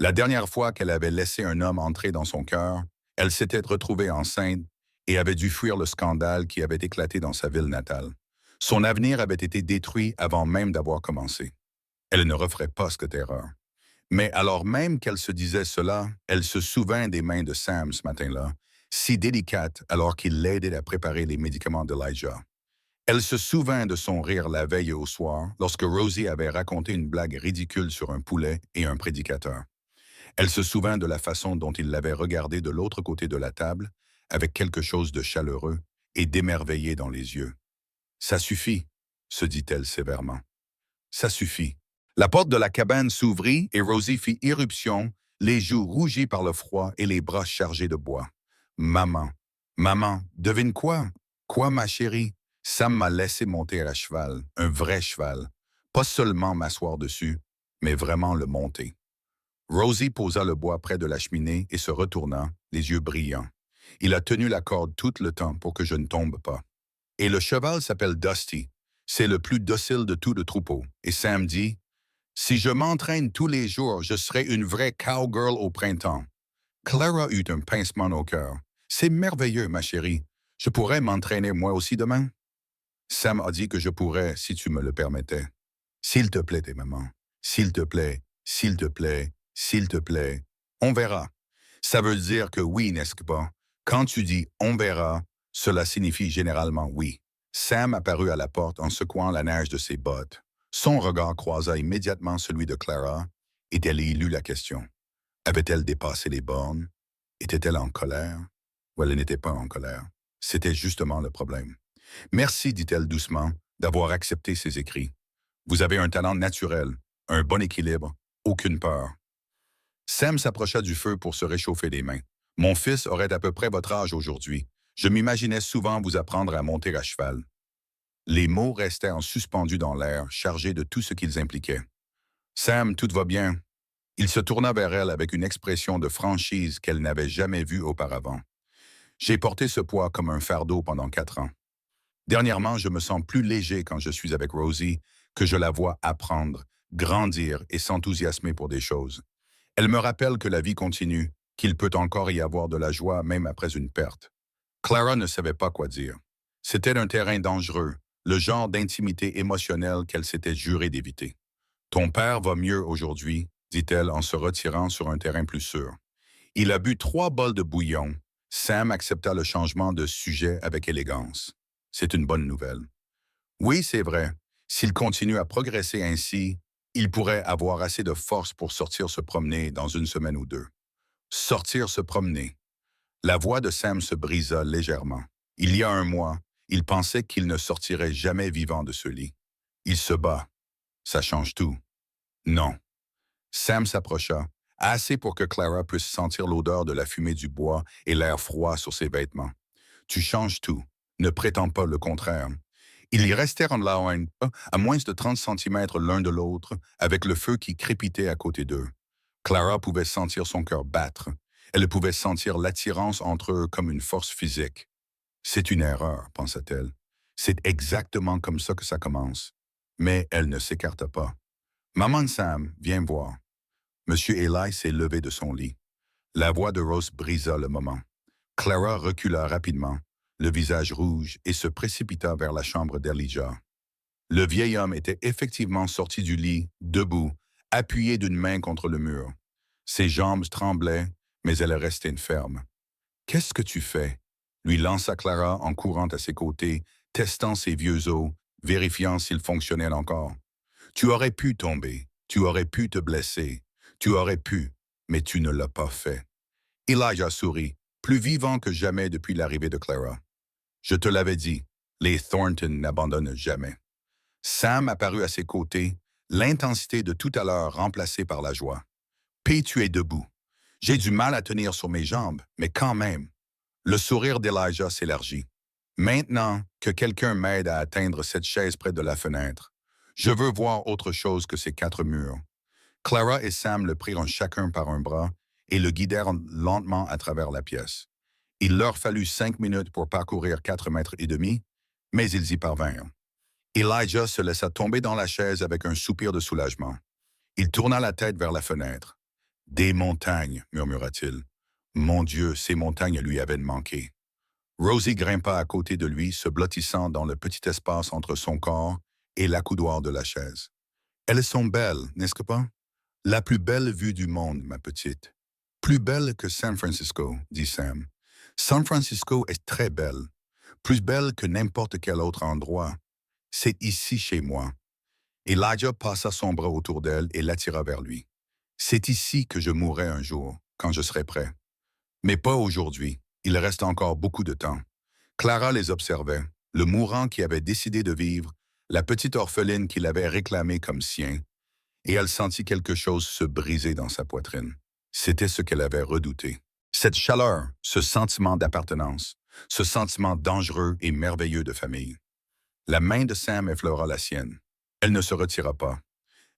Speaker 1: La dernière fois qu'elle avait laissé un homme entrer dans son cœur, elle s'était retrouvée enceinte et avait dû fuir le scandale qui avait éclaté dans sa ville natale. Son avenir avait été détruit avant même d'avoir commencé. Elle ne referait pas cette erreur. Mais alors même qu'elle se disait cela, elle se souvint des mains de Sam ce matin-là, si délicates alors qu'il l'aidait à préparer les médicaments d'Elijah. Elle se souvint de son rire la veille au soir, lorsque Rosie avait raconté une blague ridicule sur un poulet et un prédicateur. Elle se souvint de la façon dont il l'avait regardé de l'autre côté de la table, avec quelque chose de chaleureux et d'émerveillé dans les yeux. Ça suffit, se dit-elle sévèrement. Ça suffit. La porte de la cabane s'ouvrit et Rosie fit irruption, les joues rougies par le froid et les bras chargés de bois. Maman, maman, devine quoi? Quoi, ma chérie? Sam m'a laissé monter à cheval, un vrai cheval. Pas seulement m'asseoir dessus, mais vraiment le monter. Rosie posa le bois près de la cheminée et se retourna, les yeux brillants. Il a tenu la corde tout le temps pour que je ne tombe pas. Et le cheval s'appelle Dusty. C'est le plus docile de tout le troupeau. Et Sam dit, si je m'entraîne tous les jours, je serai une vraie cowgirl au printemps. Clara eut un pincement au cœur. C'est merveilleux, ma chérie. Je pourrais m'entraîner moi aussi demain? Sam a dit que je pourrais si tu me le permettais. S'il te plaît, tes mamans. S'il te plaît, s'il te plaît, s'il te plaît. On verra. Ça veut dire que oui, n'est-ce pas? Quand tu dis on verra, cela signifie généralement oui. Sam apparut à la porte en secouant la neige de ses bottes. Son regard croisa immédiatement celui de Clara, et elle y lut la question. Avait-elle dépassé les bornes? Était-elle en colère? Ou elle n'était pas en colère. C'était justement le problème. Merci, dit-elle doucement, d'avoir accepté ces écrits. Vous avez un talent naturel, un bon équilibre, aucune peur. Sam s'approcha du feu pour se réchauffer les mains. Mon fils aurait à peu près votre âge aujourd'hui. Je m'imaginais souvent vous apprendre à monter à cheval. Les mots restaient en suspendus dans l'air, chargés de tout ce qu'ils impliquaient. Sam, tout va bien. Il se tourna vers elle avec une expression de franchise qu'elle n'avait jamais vue auparavant. J'ai porté ce poids comme un fardeau pendant 4 ans. Dernièrement, je me sens plus léger quand je suis avec Rosie, que je la vois apprendre, grandir et s'enthousiasmer pour des choses. Elle me rappelle que la vie continue, qu'il peut encore y avoir de la joie même après une perte. Clara ne savait pas quoi dire. C'était un terrain dangereux, le genre d'intimité émotionnelle qu'elle s'était jurée d'éviter. Ton père va mieux aujourd'hui, dit-elle en se retirant sur un terrain plus sûr. Il a bu 3 bols de bouillon. Sam accepta le changement de sujet avec élégance. C'est une bonne nouvelle. Oui, c'est vrai. S'il continue à progresser ainsi, il pourrait avoir assez de force pour sortir se promener dans une semaine ou 2. Sortir se promener. La voix de Sam se brisa légèrement. Il y a un mois, il pensait qu'il ne sortirait jamais vivant de ce lit. Il se bat. Ça change tout. Non. Sam s'approcha, assez pour que Clara puisse sentir l'odeur de la fumée du bois et l'air froid sur ses vêtements. Tu changes tout. Ne prétends pas le contraire. Ils y restèrent en loin, à moins de 30 centimètres l'un de l'autre, avec le feu qui crépitait à côté d'eux. Clara pouvait sentir son cœur battre. Elle pouvait sentir l'attirance entre eux comme une force physique. C'est une erreur, pensa-t-elle. C'est exactement comme ça que ça commence. Mais elle ne s'écarta pas. Maman Sam, viens me voir. Monsieur Eli s'est levé de son lit. La voix de Rose brisa le moment. Clara recula rapidement, le visage rouge, et se précipita vers la chambre d'Elijah. Le vieil homme était effectivement sorti du lit, debout, appuyé d'une main contre le mur. Ses jambes tremblaient, mais elle restait ferme. « Qu'est-ce que tu fais? » lui lança Clara en courant à ses côtés, testant ses vieux os, vérifiant s'ils fonctionnaient encore. « Tu aurais pu tomber, tu aurais pu te blesser, tu aurais pu, mais tu ne l'as pas fait. » Elijah sourit, plus vivant que jamais depuis l'arrivée de Clara. « Je te l'avais dit, les Thornton n'abandonnent jamais. » Sam apparut à ses côtés, l'intensité de tout à l'heure remplacée par la joie. « P, tu es debout. J'ai du mal à tenir sur mes jambes, mais quand même. » Le sourire d'Elijah s'élargit. « Maintenant que quelqu'un m'aide à atteindre cette chaise près de la fenêtre, je veux voir autre chose que ces 4 murs. » Clara et Sam le prirent chacun par un bras et le guidèrent lentement à travers la pièce. Il leur fallut 5 minutes pour parcourir 4,5 mètres, mais ils y parvinrent. Elijah se laissa tomber dans la chaise avec un soupir de soulagement. Il tourna la tête vers la fenêtre. « Des montagnes, murmura-t-il. Mon Dieu, ces montagnes lui avaient manqué. » Rosie grimpa à côté de lui, se blottissant dans le petit espace entre son corps et l'accoudoir de la chaise. « Elles sont belles, n'est-ce pas? » La plus belle vue du monde, ma petite. Plus belle que San Francisco, dit Sam. San Francisco est très belle, plus belle que n'importe quel autre endroit. C'est ici chez moi. Elijah passa son bras autour d'elle et l'attira vers lui. C'est ici que je mourrai un jour, quand je serai prêt. Mais pas aujourd'hui. Il reste encore beaucoup de temps. Clara les observait, le mourant qui avait décidé de vivre, la petite orpheline qu'il avait réclamée comme sien, et elle sentit quelque chose se briser dans sa poitrine. C'était ce qu'elle avait redouté. Cette chaleur, ce sentiment d'appartenance, ce sentiment dangereux et merveilleux de famille. La main de Sam effleura la sienne. Elle ne se retira pas.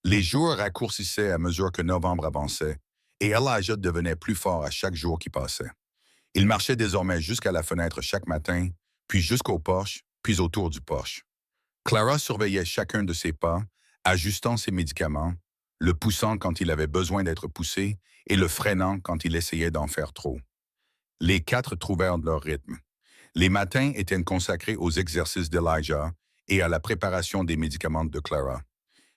Speaker 1: Les jours raccourcissaient à mesure que novembre avançait, et Elijah devenait plus fort à chaque jour qui passait. Il marchait désormais jusqu'à la fenêtre chaque matin, puis jusqu'au porche, puis autour du porche. Clara surveillait chacun de ses pas, ajustant ses médicaments, le poussant quand il avait besoin d'être poussé et le freinant quand il essayait d'en faire trop. Les quatre trouvèrent leur rythme. Les matins étaient consacrés aux exercices d'Elijah et à la préparation des médicaments de Clara.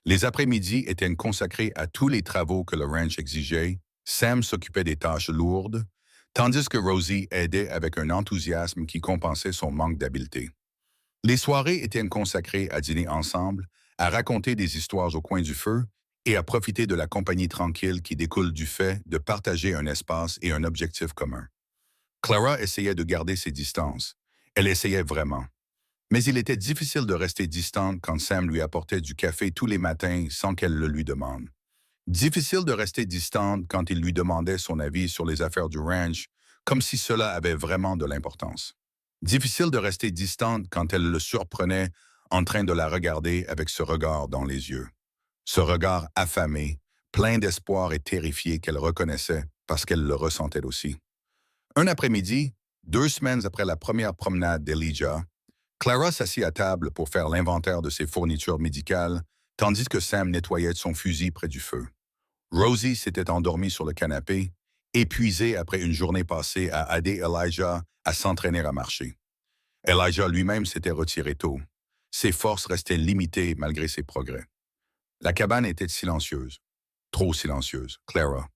Speaker 1: Les après-midi étaient consacrés à tous les travaux que le ranch exigeait. Sam s'occupait des tâches lourdes, tandis que Rosie aidait avec un enthousiasme qui compensait son manque d'habileté. Les soirées étaient consacrées à dîner ensemble, à raconter des histoires au coin du feu et à profiter de la compagnie tranquille qui découle du fait de partager un espace et un objectif commun. Clara essayait de garder ses distances. Elle essayait vraiment. Mais il était difficile de rester distante quand Sam lui apportait du café tous les matins sans qu'elle le lui demande. Difficile de rester distante quand il lui demandait son avis sur les affaires du ranch, comme si cela avait vraiment de l'importance. Difficile de rester distante quand elle le surprenait en train de la regarder avec ce regard dans les yeux. Ce regard affamé, plein d'espoir et terrifié qu'elle reconnaissait parce qu'elle le ressentait aussi. Un après-midi, 2 semaines après la première promenade d'Elijah, Clara s'assit à table pour faire l'inventaire de ses fournitures médicales, tandis que Sam nettoyait son fusil près du feu. Rosie s'était endormie sur le canapé, épuisée après une journée passée à aider Elijah à s'entraîner à marcher. Elijah lui-même s'était retiré tôt. Ses forces restaient limitées malgré ses progrès. La cabane était silencieuse. Trop silencieuse, Clara.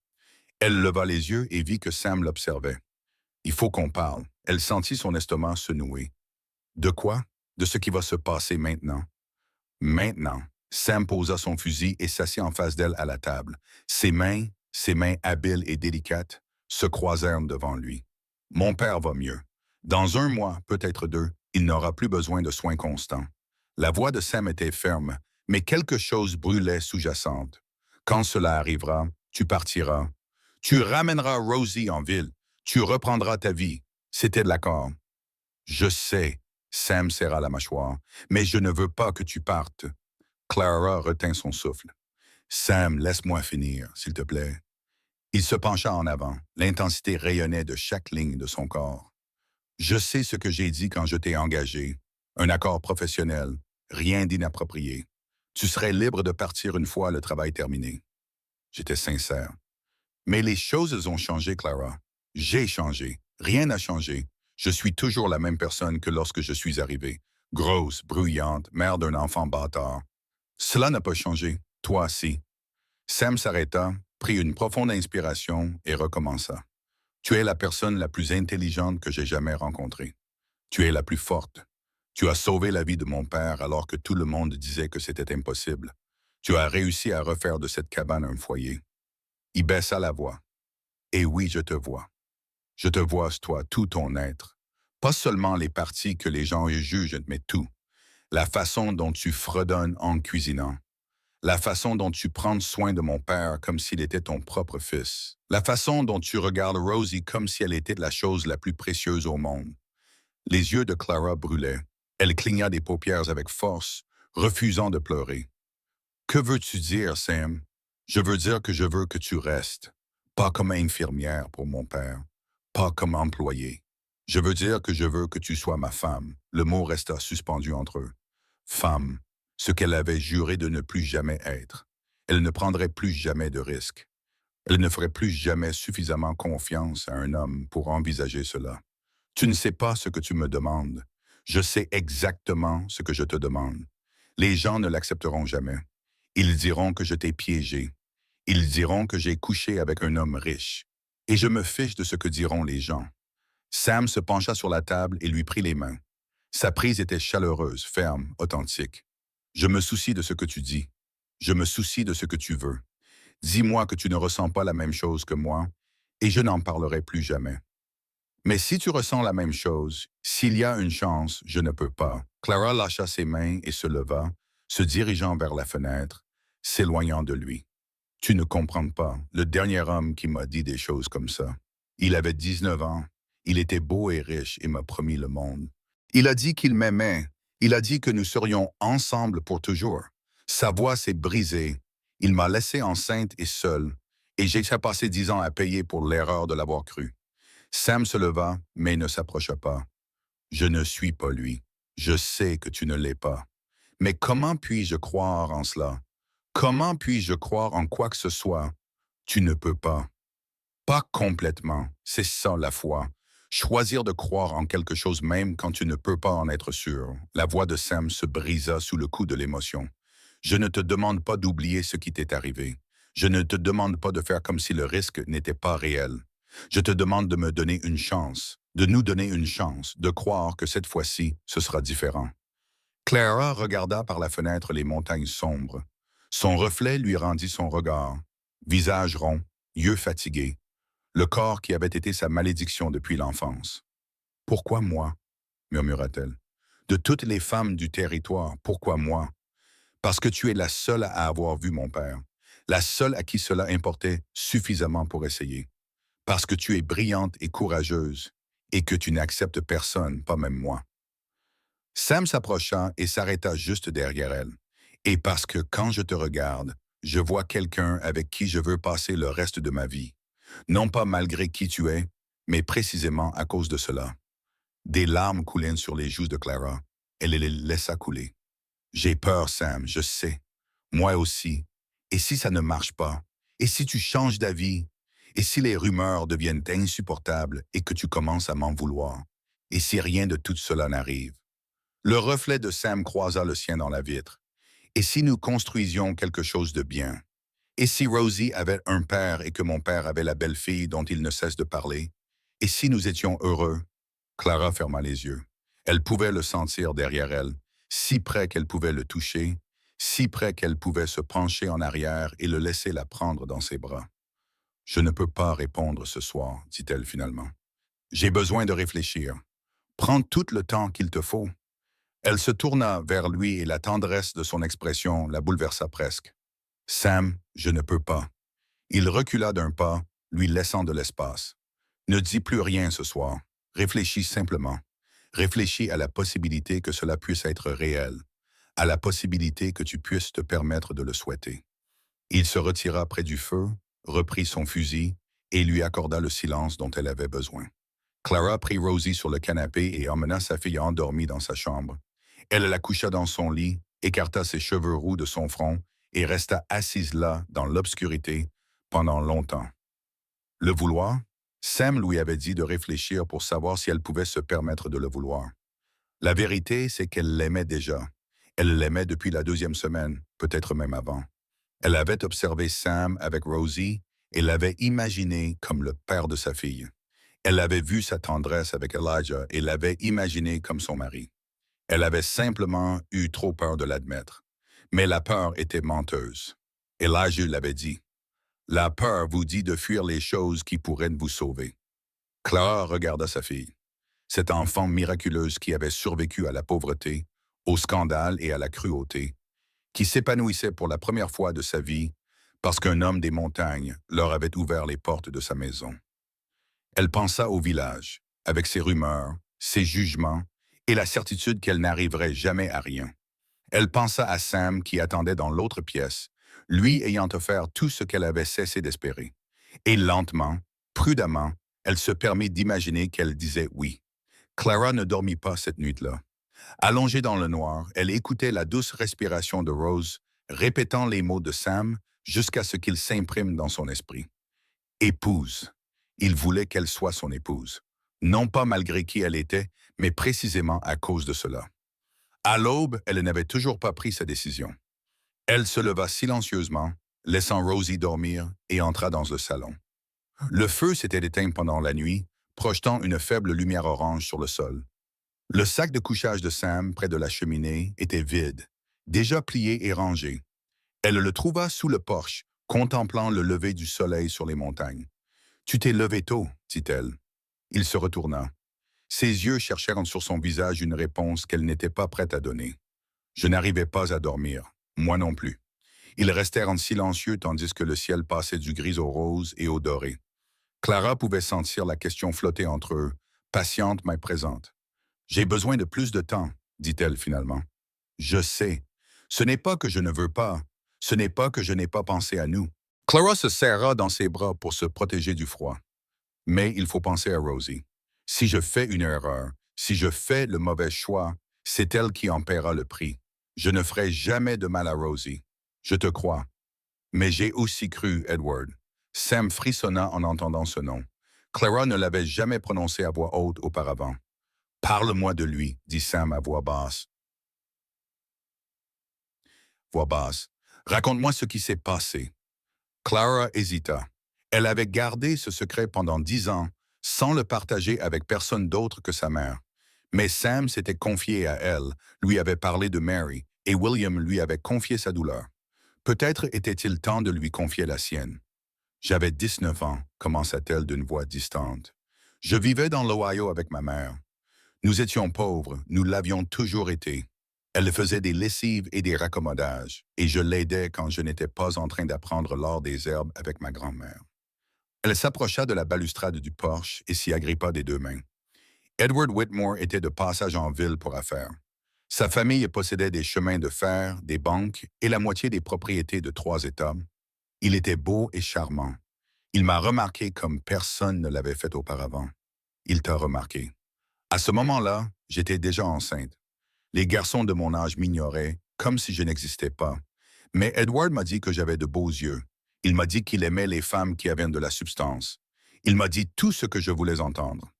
Speaker 1: Elle leva les yeux et vit que Sam l'observait. Il faut qu'on parle. Elle sentit son estomac se nouer. De quoi? De ce qui va se passer maintenant. Maintenant, Sam posa son fusil et s'assit en face d'elle à la table. Ses mains habiles et délicates, se croisèrent devant lui. Mon père va mieux. Dans 1 mois, peut-être 2, il n'aura plus besoin de soins constants. La voix de Sam était ferme, mais quelque chose brûlait sous-jacente. Quand cela arrivera, tu partiras. Tu ramèneras Rosie en ville. Tu reprendras ta vie. C'était de l'accord. Je sais, Sam serra la mâchoire, mais je ne veux pas que tu partes. Clara retint son souffle. Sam, laisse-moi finir, s'il te plaît. Il se pencha en avant. L'intensité rayonnait de chaque ligne de son corps. Je sais ce que j'ai dit quand je t'ai engagé. Un accord professionnel, rien d'inapproprié. Tu serais libre de partir une fois le travail terminé. J'étais sincère. Mais les choses ont changé, Clara. J'ai changé. Rien n'a changé. Je suis toujours la même personne que lorsque je suis arrivée. Grosse, bruyante, mère d'un enfant bâtard. Cela n'a pas changé. Toi, si. Sam s'arrêta, prit une profonde inspiration et recommença. Tu es la personne la plus intelligente que j'ai jamais rencontrée. Tu es la plus forte. Tu as sauvé la vie de mon père alors que tout le monde disait que c'était impossible. Tu as réussi à refaire de cette cabane un foyer. Il baissa la voix. Et oui, je te vois. Je te vois, toi, tout ton être. Pas seulement les parties que les gens jugent, mais tout. La façon dont tu fredonnes en cuisinant. La façon dont tu prends soin de mon père comme s'il était ton propre fils. La façon dont tu regardes Rosie comme si elle était la chose la plus précieuse au monde. Les yeux de Clara brûlaient. Elle cligna des paupières avec force, refusant de pleurer. Que veux-tu dire, Sam? Je veux dire que je veux que tu restes. Pas comme infirmière pour mon père. Pas comme employée. Je veux dire que je veux que tu sois ma femme. Le mot resta suspendu entre eux. Femme, ce qu'elle avait juré de ne plus jamais être. Elle ne prendrait plus jamais de risques. Elle ne ferait plus jamais suffisamment confiance à un homme pour envisager cela. Tu ne sais pas ce que tu me demandes. Je sais exactement ce que je te demande. Les gens ne l'accepteront jamais. Ils diront que je t'ai piégé. Ils diront que j'ai couché avec un homme riche. Et je me fiche de ce que diront les gens. Sam se pencha sur la table et lui prit les mains. Sa prise était chaleureuse, ferme, authentique. Je me soucie de ce que tu dis. Je me soucie de ce que tu veux. Dis-moi que tu ne ressens pas la même chose que moi, et je n'en parlerai plus jamais. Mais si tu ressens la même chose, s'il y a une chance, je ne peux pas. Clara lâcha ses mains et se leva, se dirigeant vers la fenêtre, s'éloignant de lui. Tu ne comprends pas, le dernier homme qui m'a dit des choses comme ça. Il avait 19 ans, il était beau et riche et m'a promis le monde. Il a dit qu'il m'aimait, il a dit que nous serions ensemble pour toujours. Sa voix s'est brisée, il m'a laissé enceinte et seule, et j'ai passé 10 ans à payer pour l'erreur de l'avoir cru. Sam se leva, mais ne s'approcha pas. Je ne suis pas lui. Je sais que tu ne l'es pas. Mais comment puis-je croire en cela? Comment puis-je croire en quoi que ce soit? Tu ne peux pas. Pas complètement. C'est ça la foi. Choisir de croire en quelque chose même quand tu ne peux pas en être sûr. La voix de Sam se brisa sous le coup de l'émotion. Je ne te demande pas d'oublier ce qui t'est arrivé. Je ne te demande pas de faire comme si le risque n'était pas réel. Je te demande de me donner une chance, de nous donner une chance, de croire que cette fois-ci, ce sera différent. Clara regarda par la fenêtre les montagnes sombres. Son reflet lui rendit son regard. Visage rond, yeux fatigués, le corps qui avait été sa malédiction depuis l'enfance. « Pourquoi moi ?» murmura-t-elle. « De toutes les femmes du territoire, pourquoi moi? Parce que tu es la seule à avoir vu mon père, la seule à qui cela importait suffisamment pour essayer. Parce que tu es brillante et courageuse, et que tu n'acceptes personne, pas même moi. » Sam s'approcha et s'arrêta juste derrière elle. « Et parce que quand je te regarde, je vois quelqu'un avec qui je veux passer le reste de ma vie. Non pas malgré qui tu es, mais précisément à cause de cela. » Des larmes coulèrent sur les joues de Clara. Elle les laissa couler. « J'ai peur, Sam, je sais. Moi aussi. Et si ça ne marche pas? Et si tu changes d'avis? Et si les rumeurs deviennent insupportables et que tu commences à m'en vouloir? Et si rien de tout cela n'arrive? » Le reflet de Sam croisa le sien dans la vitre. « Et si nous construisions quelque chose de bien? Et si Rosie avait un père et que mon père avait la belle-fille dont il ne cesse de parler? Et si nous étions heureux? » Clara ferma les yeux. Elle pouvait le sentir derrière elle, si près qu'elle pouvait le toucher, si près qu'elle pouvait se pencher en arrière et le laisser la prendre dans ses bras. « Je ne peux pas répondre ce soir, dit-elle finalement. J'ai besoin de réfléchir. Prends tout le temps qu'il te faut. » Elle se tourna vers lui et la tendresse de son expression la bouleversa presque. « Sam, je ne peux pas. » Il recula d'un pas, lui laissant de l'espace. « Ne dis plus rien ce soir. Réfléchis simplement. Réfléchis à la possibilité que cela puisse être réel, à la possibilité que tu puisses te permettre de le souhaiter. » Il se retira près du feu, reprit son fusil et lui accorda le silence dont elle avait besoin. Clara prit Rosie sur le canapé et emmena sa fille endormie dans sa chambre. Elle la coucha dans son lit, écarta ses cheveux roux de son front et resta assise là, dans l'obscurité, pendant longtemps. Le vouloir? Sam lui avait dit de réfléchir pour savoir si elle pouvait se permettre de le vouloir. La vérité, c'est qu'elle l'aimait déjà. Elle l'aimait depuis la 2e semaine, peut-être même avant. Elle avait observé Sam avec Rosie et l'avait imaginé comme le père de sa fille. Elle avait vu sa tendresse avec Elijah et l'avait imaginé comme son mari. Elle avait simplement eu trop peur de l'admettre. Mais la peur était menteuse. Elijah l'avait dit. La peur vous dit de fuir les choses qui pourraient vous sauver. Clara regarda sa fille. Cette enfant miraculeuse qui avait survécu à la pauvreté, au scandale et à la cruauté, qui s'épanouissait pour la première fois de sa vie parce qu'un homme des montagnes leur avait ouvert les portes de sa maison. Elle pensa au village, avec ses rumeurs, ses jugements et la certitude qu'elle n'arriverait jamais à rien. Elle pensa à Sam qui attendait dans l'autre pièce, lui ayant offert tout ce qu'elle avait cessé d'espérer. Et lentement, prudemment, elle se permit d'imaginer qu'elle disait oui. Clara ne dormit pas cette nuit-là. Allongée dans le noir, elle écoutait la douce respiration de Rose, répétant les mots de Sam jusqu'à ce qu'ils s'impriment dans son esprit. Épouse. Il voulait qu'elle soit son épouse. Non pas malgré qui elle était, mais précisément à cause de cela. À l'aube, elle n'avait toujours pas pris sa décision. Elle se leva silencieusement, laissant Rosie dormir, et entra dans le salon. Le feu s'était éteint pendant la nuit, projetant une faible lumière orange sur le sol. Le sac de couchage de Sam, près de la cheminée, était vide, déjà plié et rangé. Elle le trouva sous le porche, contemplant le lever du soleil sur les montagnes. « Tu t'es levé tôt, dit-elle. » Il se retourna. Ses yeux cherchèrent sur son visage une réponse qu'elle n'était pas prête à donner. Je n'arrivais pas à dormir, moi non plus. Ils restèrent en silencieux tandis que le ciel passait du gris au rose et au doré. Clara pouvait sentir la question flotter entre eux, patiente mais présente. « J'ai besoin de plus de temps, dit-elle finalement. Je sais. Ce n'est pas que je ne veux pas. Ce n'est pas que je n'ai pas pensé à nous. Clara se serra dans ses bras pour se protéger du froid. Mais il faut penser à Rosie. Si je fais une erreur, si je fais le mauvais choix, c'est elle qui en paiera le prix. Je ne ferai jamais de mal à Rosie. Je te crois. Mais j'ai aussi cru, Edward. Sam frissonna en entendant ce nom. Clara ne l'avait jamais prononcé à voix haute auparavant. Parle-moi de lui, dit Sam à voix basse. Voix basse. Raconte-moi ce qui s'est passé. Clara hésita. Elle avait gardé ce secret pendant 10 ans, sans le partager avec personne d'autre que sa mère. Mais Sam s'était confié à elle, lui avait parlé de Mary, et William lui avait confié sa douleur. Peut-être était-il temps de lui confier la sienne. J'avais 19 ans, commença-t-elle d'une voix distante. Je vivais dans l'Ohio avec ma mère. Nous étions pauvres, nous l'avions toujours été. Elle faisait des lessives et des raccommodages, et je l'aidais quand je n'étais pas en train d'apprendre l'art des herbes avec ma grand-mère. Elle s'approcha de la balustrade du porche et s'y agrippa des 2 mains. Edward Whitmore était de passage en ville pour affaires. Sa famille possédait des chemins de fer, des banques et la moitié des propriétés de 3 États. Il était beau et charmant. Il m'a remarqué comme personne ne l'avait fait auparavant. Il t'a remarqué. À ce moment-là, j'étais déjà enceinte. Les garçons de mon âge m'ignoraient, comme si je n'existais pas. Mais Edward m'a dit que j'avais de beaux yeux. Il m'a dit qu'il aimait les femmes qui avaient de la substance. Il m'a dit tout ce que je voulais entendre.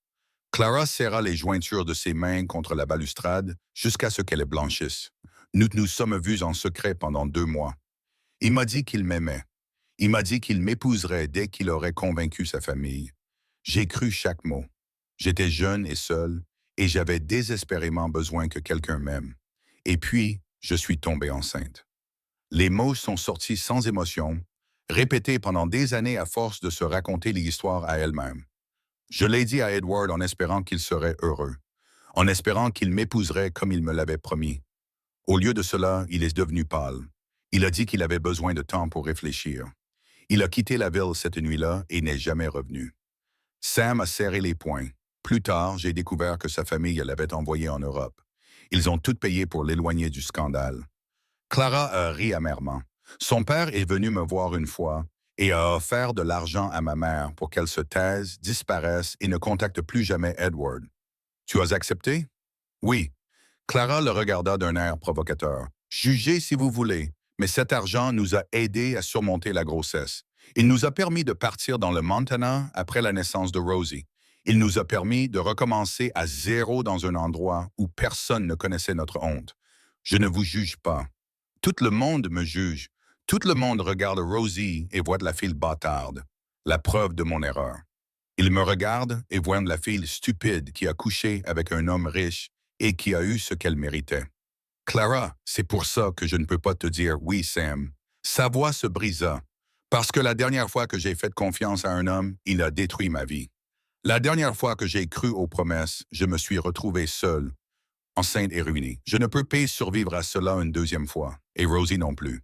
Speaker 1: Clara serra les jointures de ses mains contre la balustrade jusqu'à ce qu'elles blanchissent. Nous nous sommes vus en secret pendant 2 mois. Il m'a dit qu'il m'aimait. Il m'a dit qu'il m'épouserait dès qu'il aurait convaincu sa famille. J'ai cru chaque mot. J'étais jeune et seul, et j'avais désespérément besoin que quelqu'un m'aime. Et puis, je suis tombée enceinte. Les mots sont sortis sans émotion, répétés pendant des années à force de se raconter l'histoire à elle-même. Je l'ai dit à Edward en espérant qu'il serait heureux, en espérant qu'il m'épouserait comme il me l'avait promis. Au lieu de cela, il est devenu pâle. Il a dit qu'il avait besoin de temps pour réfléchir. Il a quitté la ville cette nuit-là et n'est jamais revenu. Sam a serré les poings. Plus tard, j'ai découvert que sa famille l'avait envoyé en Europe. Ils ont tout payé pour l'éloigner du scandale. Clara a ri amèrement. Son père est venu me voir une fois et a offert de l'argent à ma mère pour qu'elle se taise, disparaisse et ne contacte plus jamais Edward. Tu as accepté? Oui. Clara le regarda d'un air provocateur. Jugez si vous voulez, mais cet argent nous a aidés à surmonter la grossesse. Il nous a permis de partir dans le Montana après la naissance de Rosie. Il nous a permis de recommencer à zéro dans un endroit où personne ne connaissait notre honte. Je ne vous juge pas. Tout le monde me juge. Tout le monde regarde Rosie et voit de la fille bâtarde. La preuve de mon erreur. Il me regarde et voit de la fille stupide qui a couché avec un homme riche et qui a eu ce qu'elle méritait. Clara, c'est pour ça que je ne peux pas te dire oui, Sam. Sa voix se brisa. Parce que la dernière fois que j'ai fait confiance à un homme, il a détruit ma vie. La dernière fois que j'ai cru aux promesses, je me suis retrouvée seule, enceinte et ruinée. Je ne peux pas survivre à cela une 2e fois, et Rosie non plus.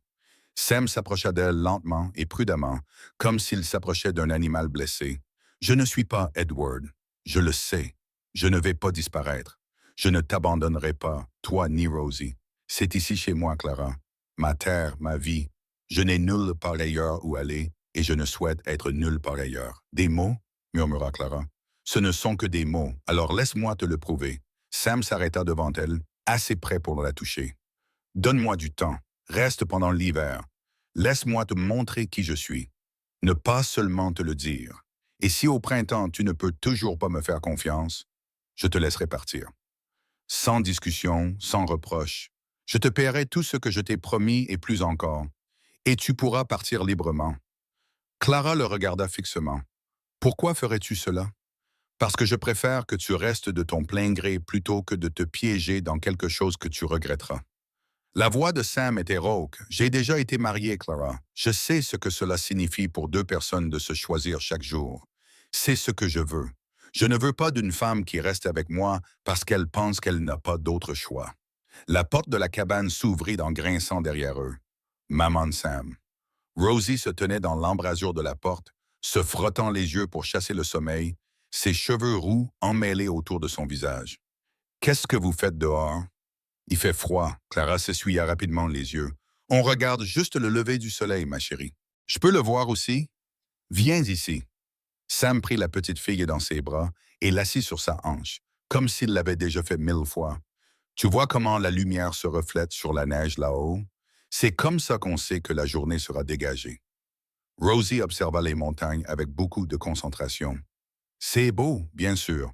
Speaker 1: Sam s'approcha d'elle lentement et prudemment, comme s'il s'approchait d'un animal blessé. Je ne suis pas Edward. Je le sais. Je ne vais pas disparaître. Je ne t'abandonnerai pas, toi ni Rosie. C'est ici chez moi, Clara. Ma terre, ma vie. Je n'ai nulle part ailleurs où aller, et je ne souhaite être nulle part ailleurs. Des mots? Murmura Clara. Ce ne sont que des mots, alors laisse-moi te le prouver. Sam s'arrêta devant elle, assez près pour la toucher. Donne-moi du temps. Reste pendant l'hiver. Laisse-moi te montrer qui je suis. Ne pas seulement te le dire. Et si au printemps tu ne peux toujours pas me faire confiance, je te laisserai partir. Sans discussion, sans reproche. Je te paierai tout ce que je t'ai promis et plus encore. Et tu pourras partir librement. Clara le regarda fixement. Pourquoi ferais-tu cela? Parce que je préfère que tu restes de ton plein gré plutôt que de te piéger dans quelque chose que tu regretteras. La voix de Sam était rauque. J'ai déjà été marié, Clara. Je sais ce que cela signifie pour deux personnes de se choisir chaque jour. C'est ce que je veux. Je ne veux pas d'une femme qui reste avec moi parce qu'elle pense qu'elle n'a pas d'autre choix. La porte de la cabane s'ouvrit en grinçant derrière eux. Maman de Sam. Rosie se tenait dans l'embrasure de la porte, se frottant les yeux pour chasser le sommeil, ses cheveux roux emmêlés autour de son visage. Qu'est-ce que vous faites dehors? Il fait froid. Clara s'essuya rapidement les yeux. On regarde juste le lever du soleil, ma chérie. Je peux le voir aussi? Viens ici. Sam prit la petite fille dans ses bras et l'assit sur sa hanche, comme s'il l'avait déjà fait 1000 fois. Tu vois comment la lumière se reflète sur la neige là-haut? C'est comme ça qu'on sait que la journée sera dégagée. Rosie observa les montagnes avec beaucoup de concentration. C'est beau, bien sûr.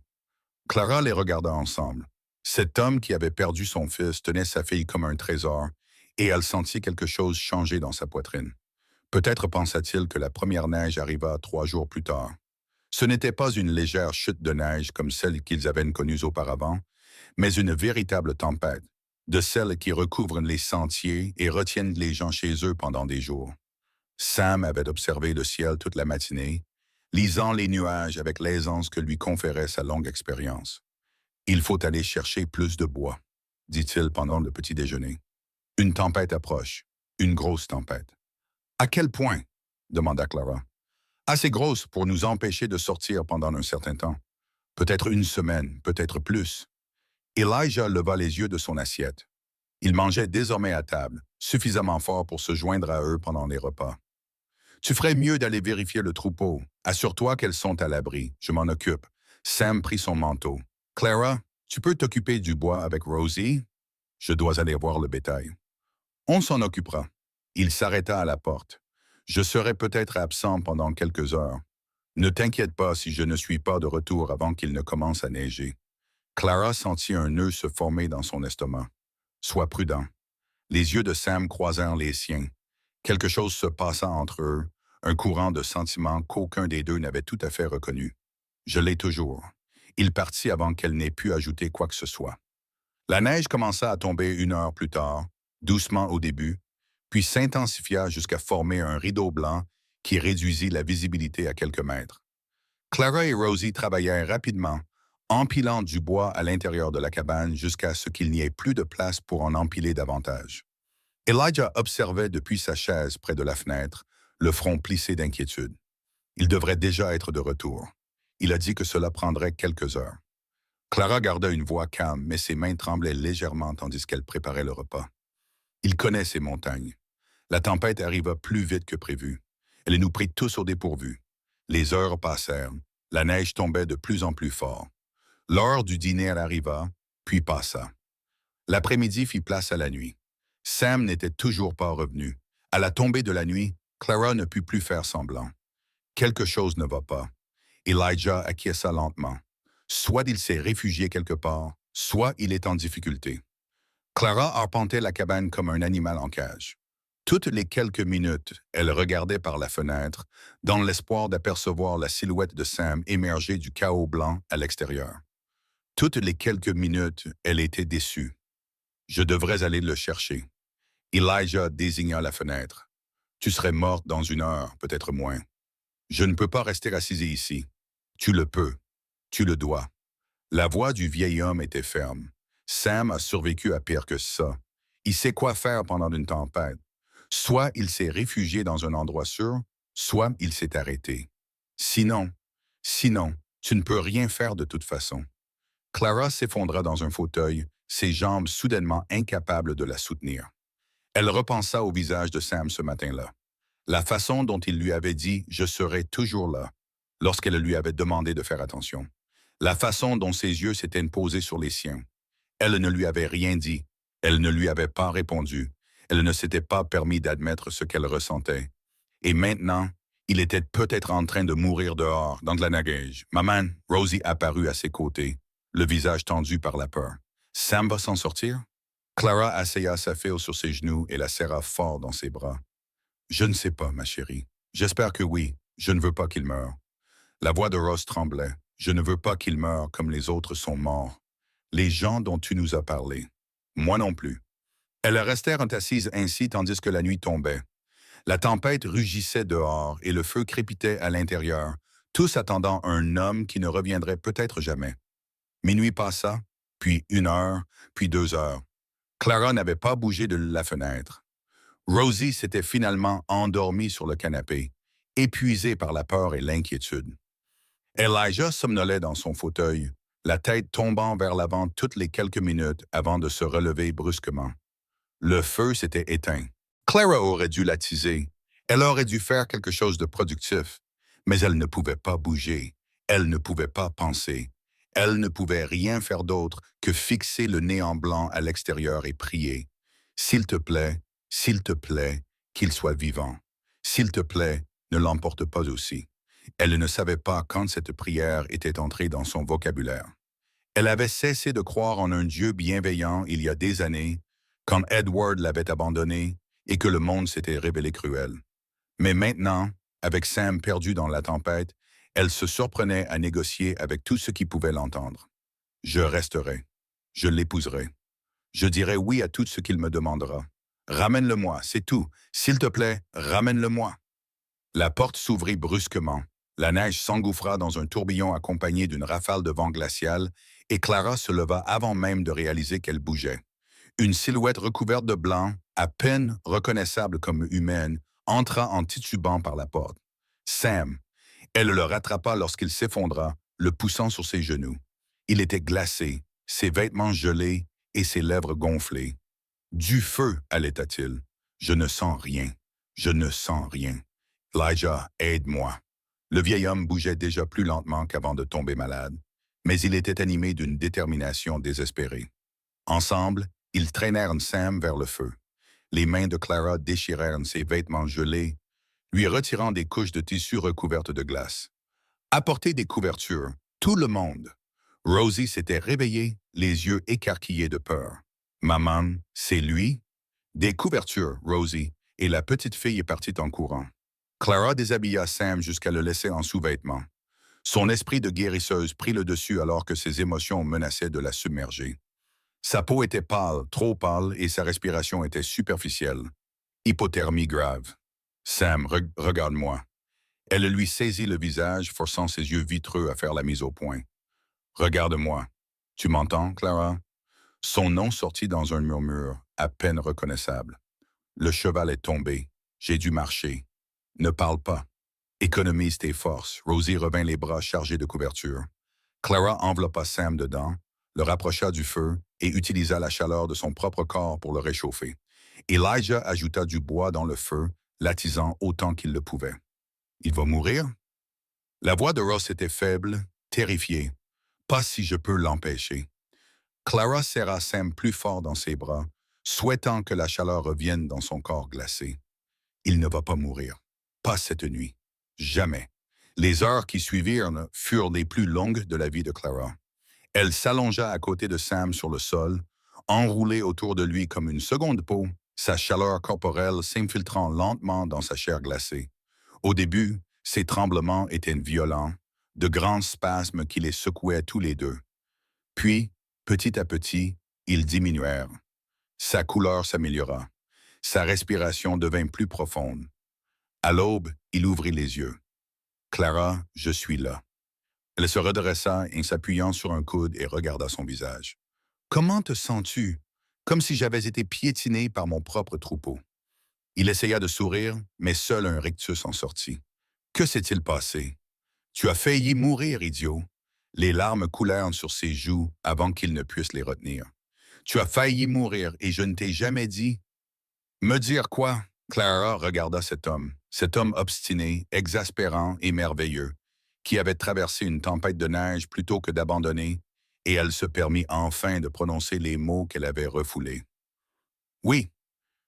Speaker 1: Clara les regarda ensemble. Cet homme qui avait perdu son fils tenait sa fille comme un trésor, et elle sentit quelque chose changer dans sa poitrine. Peut-être pensa-t-il que la première neige arriva 3 jours plus tard. Ce n'était pas une légère chute de neige comme celle qu'ils avaient connue auparavant, mais une véritable tempête, de celles qui recouvrent les sentiers et retiennent les gens chez eux pendant des jours. Sam avait observé le ciel toute la matinée, lisant les nuages avec l'aisance que lui conférait sa longue expérience. Il faut aller chercher plus de bois, dit-il pendant le petit déjeuner. Une tempête approche, une grosse tempête. À quel point? Demanda Clara. Assez grosse pour nous empêcher de sortir pendant un certain temps. Peut-être une semaine, peut-être plus. Elijah leva les yeux de son assiette. Il mangeait désormais à table, suffisamment fort pour se joindre à eux pendant les repas. Tu ferais mieux d'aller vérifier le troupeau. Assure-toi qu'elles sont à l'abri. Je m'en occupe. Sam prit son manteau. Clara, tu peux t'occuper du bois avec Rosie? Je dois aller voir le bétail. On s'en occupera. Il s'arrêta à la porte. Je serai peut-être absent pendant quelques heures. Ne t'inquiète pas si je ne suis pas de retour avant qu'il ne commence à neiger. Clara sentit un nœud se former dans son estomac. Sois prudent. Les yeux de Sam croisèrent les siens. Quelque chose se passa entre eux, un courant de sentiments qu'aucun des deux n'avait tout à fait reconnu. Je l'ai toujours. Il partit avant qu'elle n'ait pu ajouter quoi que ce soit. La neige commença à tomber 1 heure plus tard, doucement au début, puis s'intensifia jusqu'à former un rideau blanc qui réduisit la visibilité à quelques mètres. Clara et Rosie travaillèrent rapidement, empilant du bois à l'intérieur de la cabane jusqu'à ce qu'il n'y ait plus de place pour en empiler davantage. Elijah observait depuis sa chaise près de la fenêtre, le front plissé d'inquiétude. Il devrait déjà être de retour. Il a dit que cela prendrait quelques heures. Clara garda une voix calme, mais ses mains tremblaient légèrement tandis qu'elle préparait le repas. Il connaît ces montagnes. La tempête arriva plus vite que prévu. Elle nous prit tous au dépourvu. Les heures passèrent. La neige tombait de plus en plus fort. L'heure du dîner arriva, puis passa. L'après-midi fit place à la nuit. Sam n'était toujours pas revenu. À la tombée de la nuit, Clara ne put plus faire semblant. Quelque chose ne va pas. Elijah acquiesça lentement. Soit il s'est réfugié quelque part, soit il est en difficulté. Clara arpentait la cabane comme un animal en cage. Toutes les quelques minutes, elle regardait par la fenêtre, dans l'espoir d'apercevoir la silhouette de Sam émerger du chaos blanc à l'extérieur. Toutes les quelques minutes, elle était déçue. Je devrais aller le chercher. Elijah désigna la fenêtre. Tu serais morte dans 1 heure, peut-être moins. Je ne peux pas rester assise ici. Tu le peux. Tu le dois. La voix du vieil homme était ferme. Sam a survécu à pire que ça. Il sait quoi faire pendant une tempête. Soit il s'est réfugié dans un endroit sûr, soit il s'est arrêté. Sinon, tu ne peux rien faire de toute façon. Clara s'effondra dans un fauteuil, ses jambes soudainement incapables de la soutenir. Elle repensa au visage de Sam ce matin-là. La façon dont il lui avait dit « je serai toujours là » lorsqu'elle lui avait demandé de faire attention. La façon dont ses yeux s'étaient posés sur les siens. Elle ne lui avait rien dit. Elle ne lui avait pas répondu. Elle ne s'était pas permis d'admettre ce qu'elle ressentait. Et maintenant, il était peut-être en train de mourir dehors, dans de la neige. Maman, Rosie apparut à ses côtés, le visage tendu par la peur. Sam va s'en sortir? Clara assaya sa fille sur ses genoux et la serra fort dans ses bras. Je ne sais pas, ma chérie. J'espère que oui. Je ne veux pas qu'il meure. La voix de Ross tremblait. Je ne veux pas qu'il meure comme les autres sont morts. Les gens dont tu nous as parlé. Moi non plus. Elles restèrent assises ainsi tandis que la nuit tombait. La tempête rugissait dehors et le feu crépitait à l'intérieur, tous attendant un homme qui ne reviendrait peut-être jamais. Minuit passa, puis 1 heure, puis 2 heures. Clara n'avait pas bougé de la fenêtre. Rosie s'était finalement endormie sur le canapé, épuisée par la peur et l'inquiétude. Elijah somnolait dans son fauteuil, la tête tombant vers l'avant toutes les quelques minutes avant de se relever brusquement. Le feu s'était éteint. Clara aurait dû l'attiser. Elle aurait dû faire quelque chose de productif. Mais elle ne pouvait pas bouger. Elle ne pouvait pas penser. Elle ne pouvait rien faire d'autre que fixer le néant blanc à l'extérieur et prier. S'il te plaît, qu'il soit vivant. S'il te plaît, ne l'emporte pas aussi. Elle ne savait pas quand cette prière était entrée dans son vocabulaire. Elle avait cessé de croire en un Dieu bienveillant il y a des années, quand Edward l'avait abandonné et que le monde s'était révélé cruel. Mais maintenant, avec Sam perdu dans la tempête, elle se surprenait à négocier avec tout ce qui pouvait l'entendre. Je resterai. Je l'épouserai. Je dirai oui à tout ce qu'il me demandera. Ramène-le-moi, c'est tout. S'il te plaît, ramène-le-moi. La porte s'ouvrit brusquement. La neige s'engouffra dans un tourbillon accompagné d'une rafale de vent glacial et Clara se leva avant même de réaliser qu'elle bougeait. Une silhouette recouverte de blanc, à peine reconnaissable comme humaine, entra en titubant par la porte. Sam. Elle le rattrapa lorsqu'il s'effondra, le poussant sur ses genoux. Il était glacé, ses vêtements gelés et ses lèvres gonflées. Du feu, allaita-t-il. Je ne sens rien. Je ne sens rien. Elijah, aide-moi. Le vieil homme bougeait déjà plus lentement qu'avant de tomber malade, mais il était animé d'une détermination désespérée. Ensemble, ils traînèrent Sam vers le feu. Les mains de Clara déchirèrent ses vêtements gelés, lui retirant des couches de tissu recouvertes de glace. Apportez des couvertures, tout le monde. Rosie s'était réveillée, les yeux écarquillés de peur. Maman, c'est lui? Des couvertures, Rosie, et la petite fille est partie en courant. Clara déshabilla Sam jusqu'à le laisser en sous-vêtements. Son esprit de guérisseuse prit le dessus alors que ses émotions menaçaient de la submerger. Sa peau était pâle, trop pâle, et sa respiration était superficielle. Hypothermie grave. Sam, regarde-moi. Elle lui saisit le visage, forçant ses yeux vitreux à faire la mise au point. Regarde-moi. Tu m'entends, Clara? Son nom sortit dans un murmure, à peine reconnaissable. Le cheval est tombé. J'ai dû marcher. Ne parle pas. Économise tes forces. Rosie revint les bras chargés de couverture. Clara enveloppa Sam dedans, le rapprocha du feu et utilisa la chaleur de son propre corps pour le réchauffer. Elijah ajouta du bois dans le feu, l'attisant autant qu'il le pouvait. Il va mourir? La voix de Ross était faible, terrifiée. Pas si je peux l'empêcher. Clara serra Sam plus fort dans ses bras, souhaitant que la chaleur revienne dans son corps glacé. Il ne va pas mourir. Pas cette nuit. Jamais. Les heures qui suivirent furent les plus longues de la vie de Clara. Elle s'allongea à côté de Sam sur le sol, enroulée autour de lui comme une seconde peau, sa chaleur corporelle s'infiltrant lentement dans sa chair glacée. Au début, ses tremblements étaient violents, de grands spasmes qui les secouaient tous les deux. Puis, petit à petit, ils diminuèrent. Sa couleur s'améliora. Sa respiration devint plus profonde. À l'aube, il ouvrit les yeux. « Clara, je suis là. » Elle se redressa en s'appuyant sur un coude et regarda son visage. « Comment te sens-tu? Comme si j'avais été piétiné par mon propre troupeau. » Il essaya de sourire, mais seul un rictus en sortit. « Que s'est-il passé? Tu as failli mourir, idiot. » Les larmes coulèrent sur ses joues avant qu'il ne puisse les retenir. « Tu as failli mourir et je ne t'ai jamais dit. » « Me dire quoi? » Clara regarda cet homme obstiné, exaspérant et merveilleux, qui avait traversé une tempête de neige plutôt que d'abandonner, et elle se permit enfin de prononcer les mots qu'elle avait refoulés. « Oui. »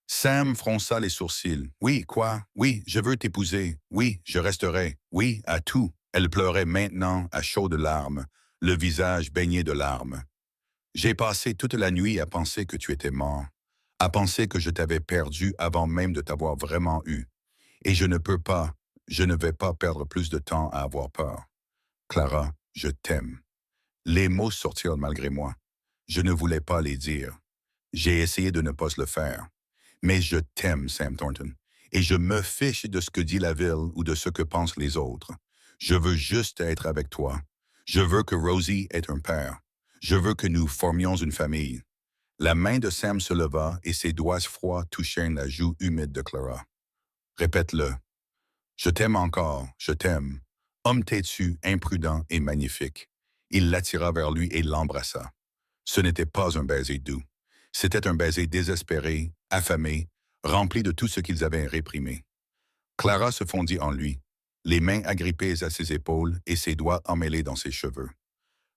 Speaker 1: Sam fronça les sourcils. « Oui, quoi? Oui, je veux t'épouser. Oui, je resterai. Oui, à tout. » Elle pleurait maintenant à chaudes larmes, le visage baigné de larmes. « J'ai passé toute la nuit à penser que tu étais mort, à penser que je t'avais perdu avant même de t'avoir vraiment eu. Et je ne vais pas perdre plus de temps à avoir peur. Clara, je t'aime. Les mots sortirent malgré moi. Je ne voulais pas les dire. J'ai essayé de ne pas le faire. Mais je t'aime, Sam Thornton. Et je me fiche de ce que dit la ville ou de ce que pensent les autres. Je veux juste être avec toi. Je veux que Rosie ait un père. Je veux que nous formions une famille. La main de Sam se leva et ses doigts froids touchèrent la joue humide de Clara. Répète-le. Je t'aime encore, je t'aime. Homme têtu, imprudent et magnifique. Il l'attira vers lui et l'embrassa. Ce n'était pas un baiser doux. C'était un baiser désespéré, affamé, rempli de tout ce qu'ils avaient réprimé. Clara se fondit en lui, les mains agrippées à ses épaules et ses doigts emmêlés dans ses cheveux.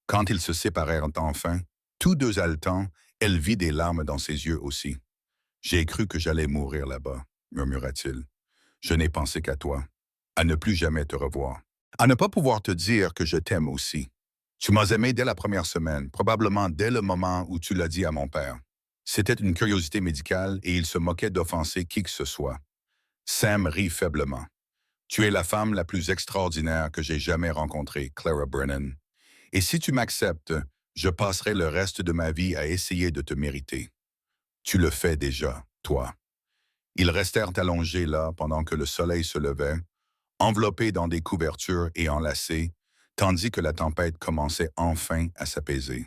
Speaker 1: Quand ils se séparèrent enfin, tous deux haletants, elle vit des larmes dans ses yeux aussi. « J'ai cru que j'allais mourir là-bas », murmura-t-il. « Je n'ai pensé qu'à toi, à ne plus jamais te revoir, à ne pas pouvoir te dire que je t'aime aussi. Tu m'as aimé dès la première semaine, probablement dès le moment où tu l'as dit à mon père. C'était une curiosité médicale et il se moquait d'offenser qui que ce soit. » Sam rit faiblement. « Tu es la femme la plus extraordinaire que j'ai jamais rencontrée, Clara Brennan. Et si tu m'acceptes, je passerai le reste de ma vie à essayer de te mériter. Tu le fais déjà, toi. » Ils restèrent allongés là pendant que le soleil se levait, enveloppés dans des couvertures et enlacés, tandis que la tempête commençait enfin à s'apaiser.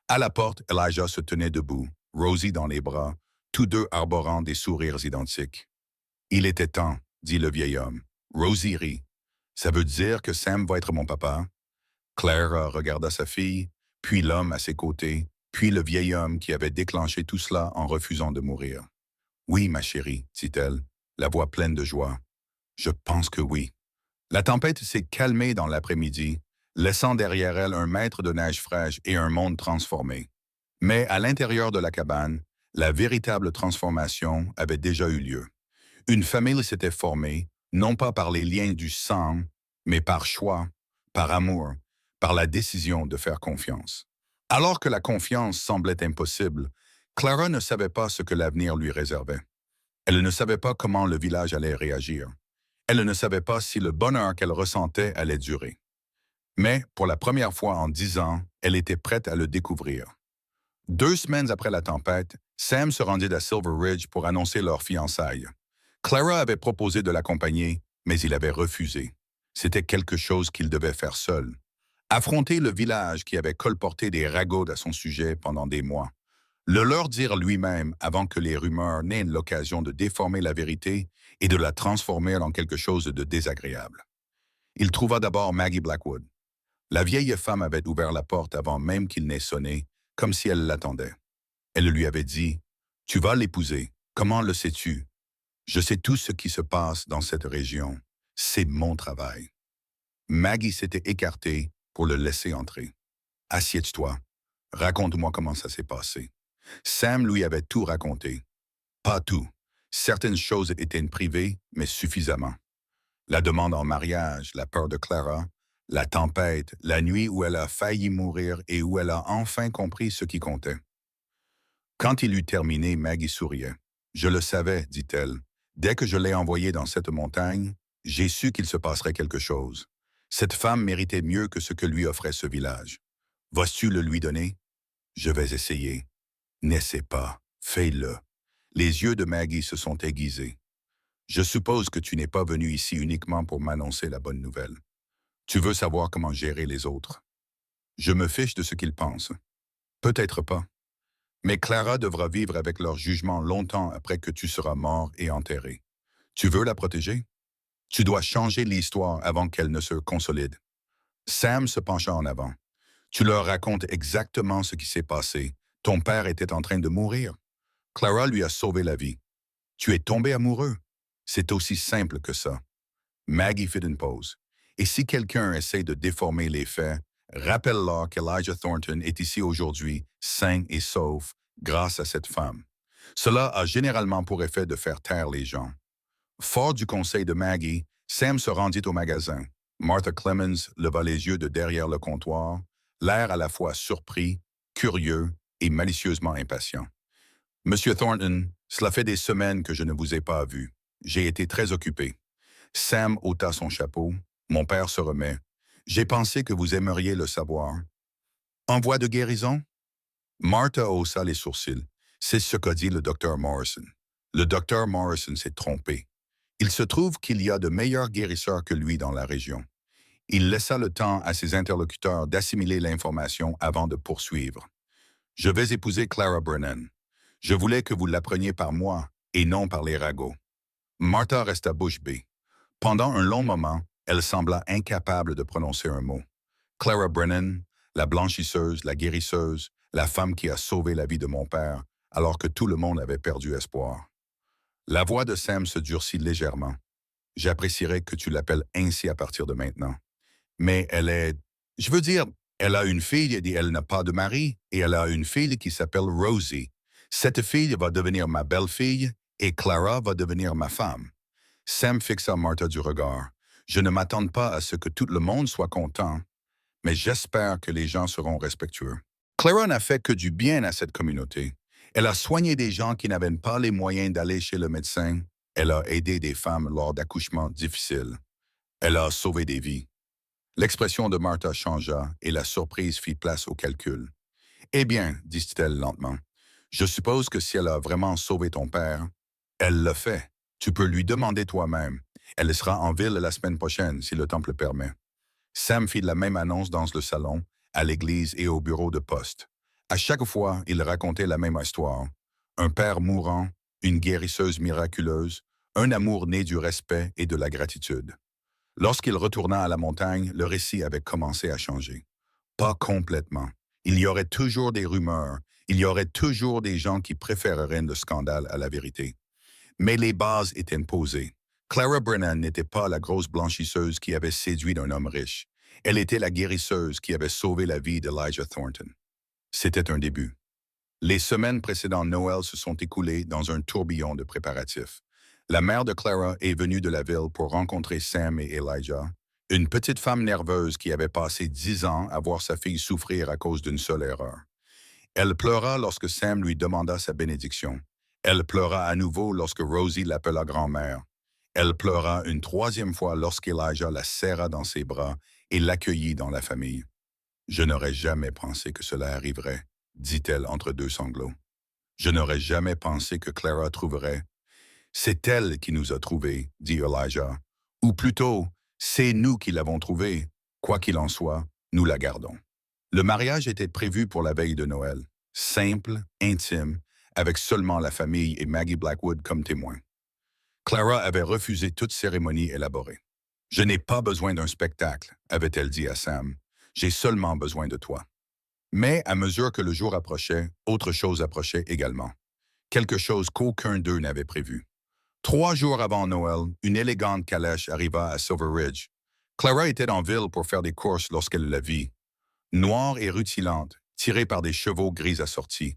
Speaker 1: À la porte, Elijah se tenait debout, Rosie dans les bras, tous deux arborant des sourires identiques. « Il était temps, » dit le vieil homme. Rosie rit. « Ça veut dire que Sam va être mon papa? » Clara regarda sa fille, puis l'homme à ses côtés, puis le vieil homme qui avait déclenché tout cela en refusant de mourir. « Oui, ma chérie, » dit-elle, la voix pleine de joie. « Je pense que oui. » La tempête s'est calmée dans l'après-midi, laissant derrière elle un mètre de neige fraîche et un monde transformé. Mais à l'intérieur de la cabane, la véritable transformation avait déjà eu lieu. Une famille s'était formée, non pas par les liens du sang, mais par choix, par amour, par la décision de faire confiance. Alors que la confiance semblait impossible, Clara ne savait pas ce que l'avenir lui réservait. Elle ne savait pas comment le village allait réagir. Elle ne savait pas si le bonheur qu'elle ressentait allait durer. Mais, pour la première fois en 10 ans, elle était prête à le découvrir. 2 semaines après la tempête, Sam se rendit à Silver Ridge pour annoncer leur fiançailles. Clara avait proposé de l'accompagner, mais il avait refusé. C'était quelque chose qu'il devait faire seul. Affronter le village qui avait colporté des ragots à son sujet pendant des mois. Le leur dire lui-même avant que les rumeurs n'aient l'occasion de déformer la vérité et de la transformer en quelque chose de désagréable. Il trouva d'abord Maggie Blackwood. La vieille femme avait ouvert la porte avant même qu'il n'ait sonné, comme si elle l'attendait. Elle lui avait dit « Tu vas l'épouser. Comment le sais-tu? Je sais tout ce qui se passe dans cette région. C'est mon travail. » Maggie s'était écartée pour le laisser entrer. « Assieds-toi. Raconte-moi comment ça s'est passé. » Sam lui avait tout raconté. Pas tout. Certaines choses étaient privées, mais suffisamment. La demande en mariage, la peur de Clara, la tempête, la nuit où elle a failli mourir et où elle a enfin compris ce qui comptait. Quand il eut terminé, Maggie souriait. « Je le savais, dit-elle. Dès que je l'ai envoyé dans cette montagne, j'ai su qu'il se passerait quelque chose. Cette femme méritait mieux que ce que lui offrait ce village. Vas-tu le lui donner? Je vais essayer. N'essaie pas, fais-le. » Les yeux de Maggie se sont aiguisés. « Je suppose que tu n'es pas venu ici uniquement pour m'annoncer la bonne nouvelle. Tu veux savoir comment gérer les autres. Je me fiche de ce qu'ils pensent. Peut-être pas. Mais Clara devra vivre avec leur jugement longtemps après que tu seras mort et enterré. Tu veux la protéger? Tu dois changer l'histoire avant qu'elle ne se consolide. » Sam se pencha en avant. « Tu leur racontes exactement ce qui s'est passé. Ton père était en train de mourir. Clara lui a sauvé la vie. Tu es tombé amoureux. C'est aussi simple que ça. » Maggie fit une pause. « Et si quelqu'un essaie de déformer les faits, rappelle-leur qu'Elijah Thornton est ici aujourd'hui, sain et sauf, grâce à cette femme. Cela a généralement pour effet de faire taire les gens. » Fort du conseil de Maggie, Sam se rendit au magasin. Martha Clemens leva les yeux de derrière le comptoir, l'air à la fois surpris, curieux et malicieusement impatient. « Monsieur Thornton, cela fait des semaines que je ne vous ai pas vu. J'ai été très occupé. Sam ôta son chapeau. Mon père se remet. J'ai pensé que vous aimeriez le savoir. En voie de guérison? Martha haussa les sourcils. C'est ce qu'a dit le docteur Morrison. Le docteur Morrison s'est trompé. Il se trouve qu'il y a de meilleurs guérisseurs que lui dans la région. Il laissa le temps à ses interlocuteurs d'assimiler l'information avant de poursuivre. Je vais épouser Clara Brennan. Je voulais que vous l'appreniez par moi et non par les ragots. Martha resta bouche bée. Pendant un long moment, elle sembla incapable de prononcer un mot. Clara Brennan, la blanchisseuse, la guérisseuse, la femme qui a sauvé la vie de mon père, alors que tout le monde avait perdu espoir. La voix de Sam se durcit légèrement. J'apprécierais que tu l'appelles ainsi à partir de maintenant. Mais elle est... Je veux dire, elle a une fille et elle n'a pas de mari, et elle a une fille qui s'appelle Rosie. Cette fille va devenir ma belle-fille, et Clara va devenir ma femme. Sam fixa Martha du regard. Je ne m'attends pas à ce que tout le monde soit content, mais j'espère que les gens seront respectueux. Clara n'a fait que du bien à cette communauté. Elle a soigné des gens qui n'avaient pas les moyens d'aller chez le médecin. Elle a aidé des femmes lors d'accouchements difficiles. Elle a sauvé des vies. L'expression de Martha changea et la surprise fit place au calcul. Eh bien, dit-elle lentement, je suppose que si elle a vraiment sauvé ton père, elle le fait. Tu peux lui demander toi-même. Elle sera en ville la semaine prochaine, si le temps le permet. Sam fit la même annonce dans le salon, à l'église et au bureau de poste. À chaque fois, il racontait la même histoire. Un père mourant, une guérisseuse miraculeuse, un amour né du respect et de la gratitude. Lorsqu'il retourna à la montagne, le récit avait commencé à changer. Pas complètement. Il y aurait toujours des rumeurs, il y aurait toujours des gens qui préféreraient le scandale à la vérité. Mais les bases étaient posées. Clara Brennan n'était pas la grosse blanchisseuse qui avait séduit un homme riche. Elle était la guérisseuse qui avait sauvé la vie d'Elijah Thornton. C'était un début. Les semaines précédant Noël se sont écoulées dans un tourbillon de préparatifs. La mère de Clara est venue de la ville pour rencontrer Sam et Elijah, une petite femme nerveuse qui avait passé 10 ans à voir sa fille souffrir à cause d'une seule erreur. Elle pleura lorsque Sam lui demanda sa bénédiction. Elle pleura à nouveau lorsque Rosie l'appela grand-mère. Elle pleura une troisième fois lorsqu'Elijah la serra dans ses bras et l'accueillit dans la famille. Je n'aurais jamais pensé que cela arriverait, dit-elle entre deux sanglots. Je n'aurais jamais pensé que Clara trouverait. C'est elle qui nous a trouvés, dit Elijah. Ou plutôt, c'est nous qui l'avons trouvée. Quoi qu'il en soit, nous la gardons. Le mariage était prévu pour la veille de Noël. Simple, intime, avec seulement la famille et Maggie Blackwood comme témoins. Clara avait refusé toute cérémonie élaborée. « Je n'ai pas besoin d'un spectacle », avait-elle dit à Sam. « J'ai seulement besoin de toi. » Mais à mesure que le jour approchait, autre chose approchait également. Quelque chose qu'aucun d'eux n'avait prévu. 3 jours avant Noël, une élégante calèche arriva à Silver Ridge. Clara était en ville pour faire des courses lorsqu'elle la vit. Noire et rutilante, tirée par des chevaux gris assortis.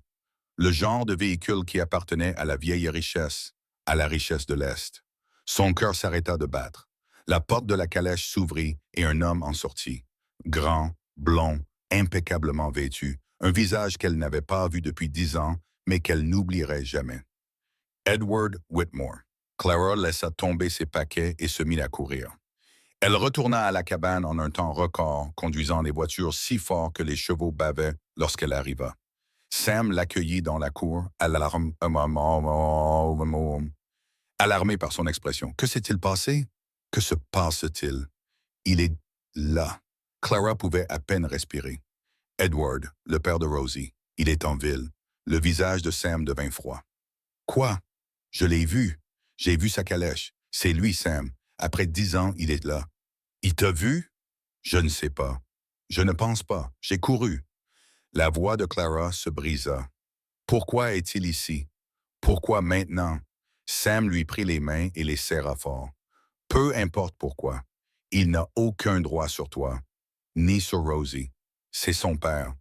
Speaker 1: Le genre de véhicule qui appartenait à la vieille richesse, à la richesse de l'Est. Son cœur s'arrêta de battre. La porte de la calèche s'ouvrit et un homme en sortit. Grand, blond, impeccablement vêtu, un visage qu'elle n'avait pas vu depuis 10 ans, mais qu'elle n'oublierait jamais. Edward Whitmore. Clara laissa tomber ses paquets et se mit à courir. Elle retourna à la cabane en un temps record, conduisant les voitures si fort que les chevaux bavaient lorsqu'elle arriva. Sam l'accueillit dans la cour, alarmé par son expression. Que s'est-il passé? Que se passe-t-il? Il est là. Clara pouvait à peine respirer. Edward, le père de Rosie, il est en ville. Le visage de Sam devint froid. Quoi? Je l'ai vu. J'ai vu sa calèche. C'est lui, Sam. Après 10 ans, il est là. Il t'a vu? Je ne sais pas. Je ne pense pas. J'ai couru. La voix de Clara se brisa. Pourquoi est-il ici? Pourquoi maintenant? Sam lui prit les mains et les serra fort. Peu importe pourquoi. Il n'a aucun droit sur toi, ni sur Rosie. C'est son père.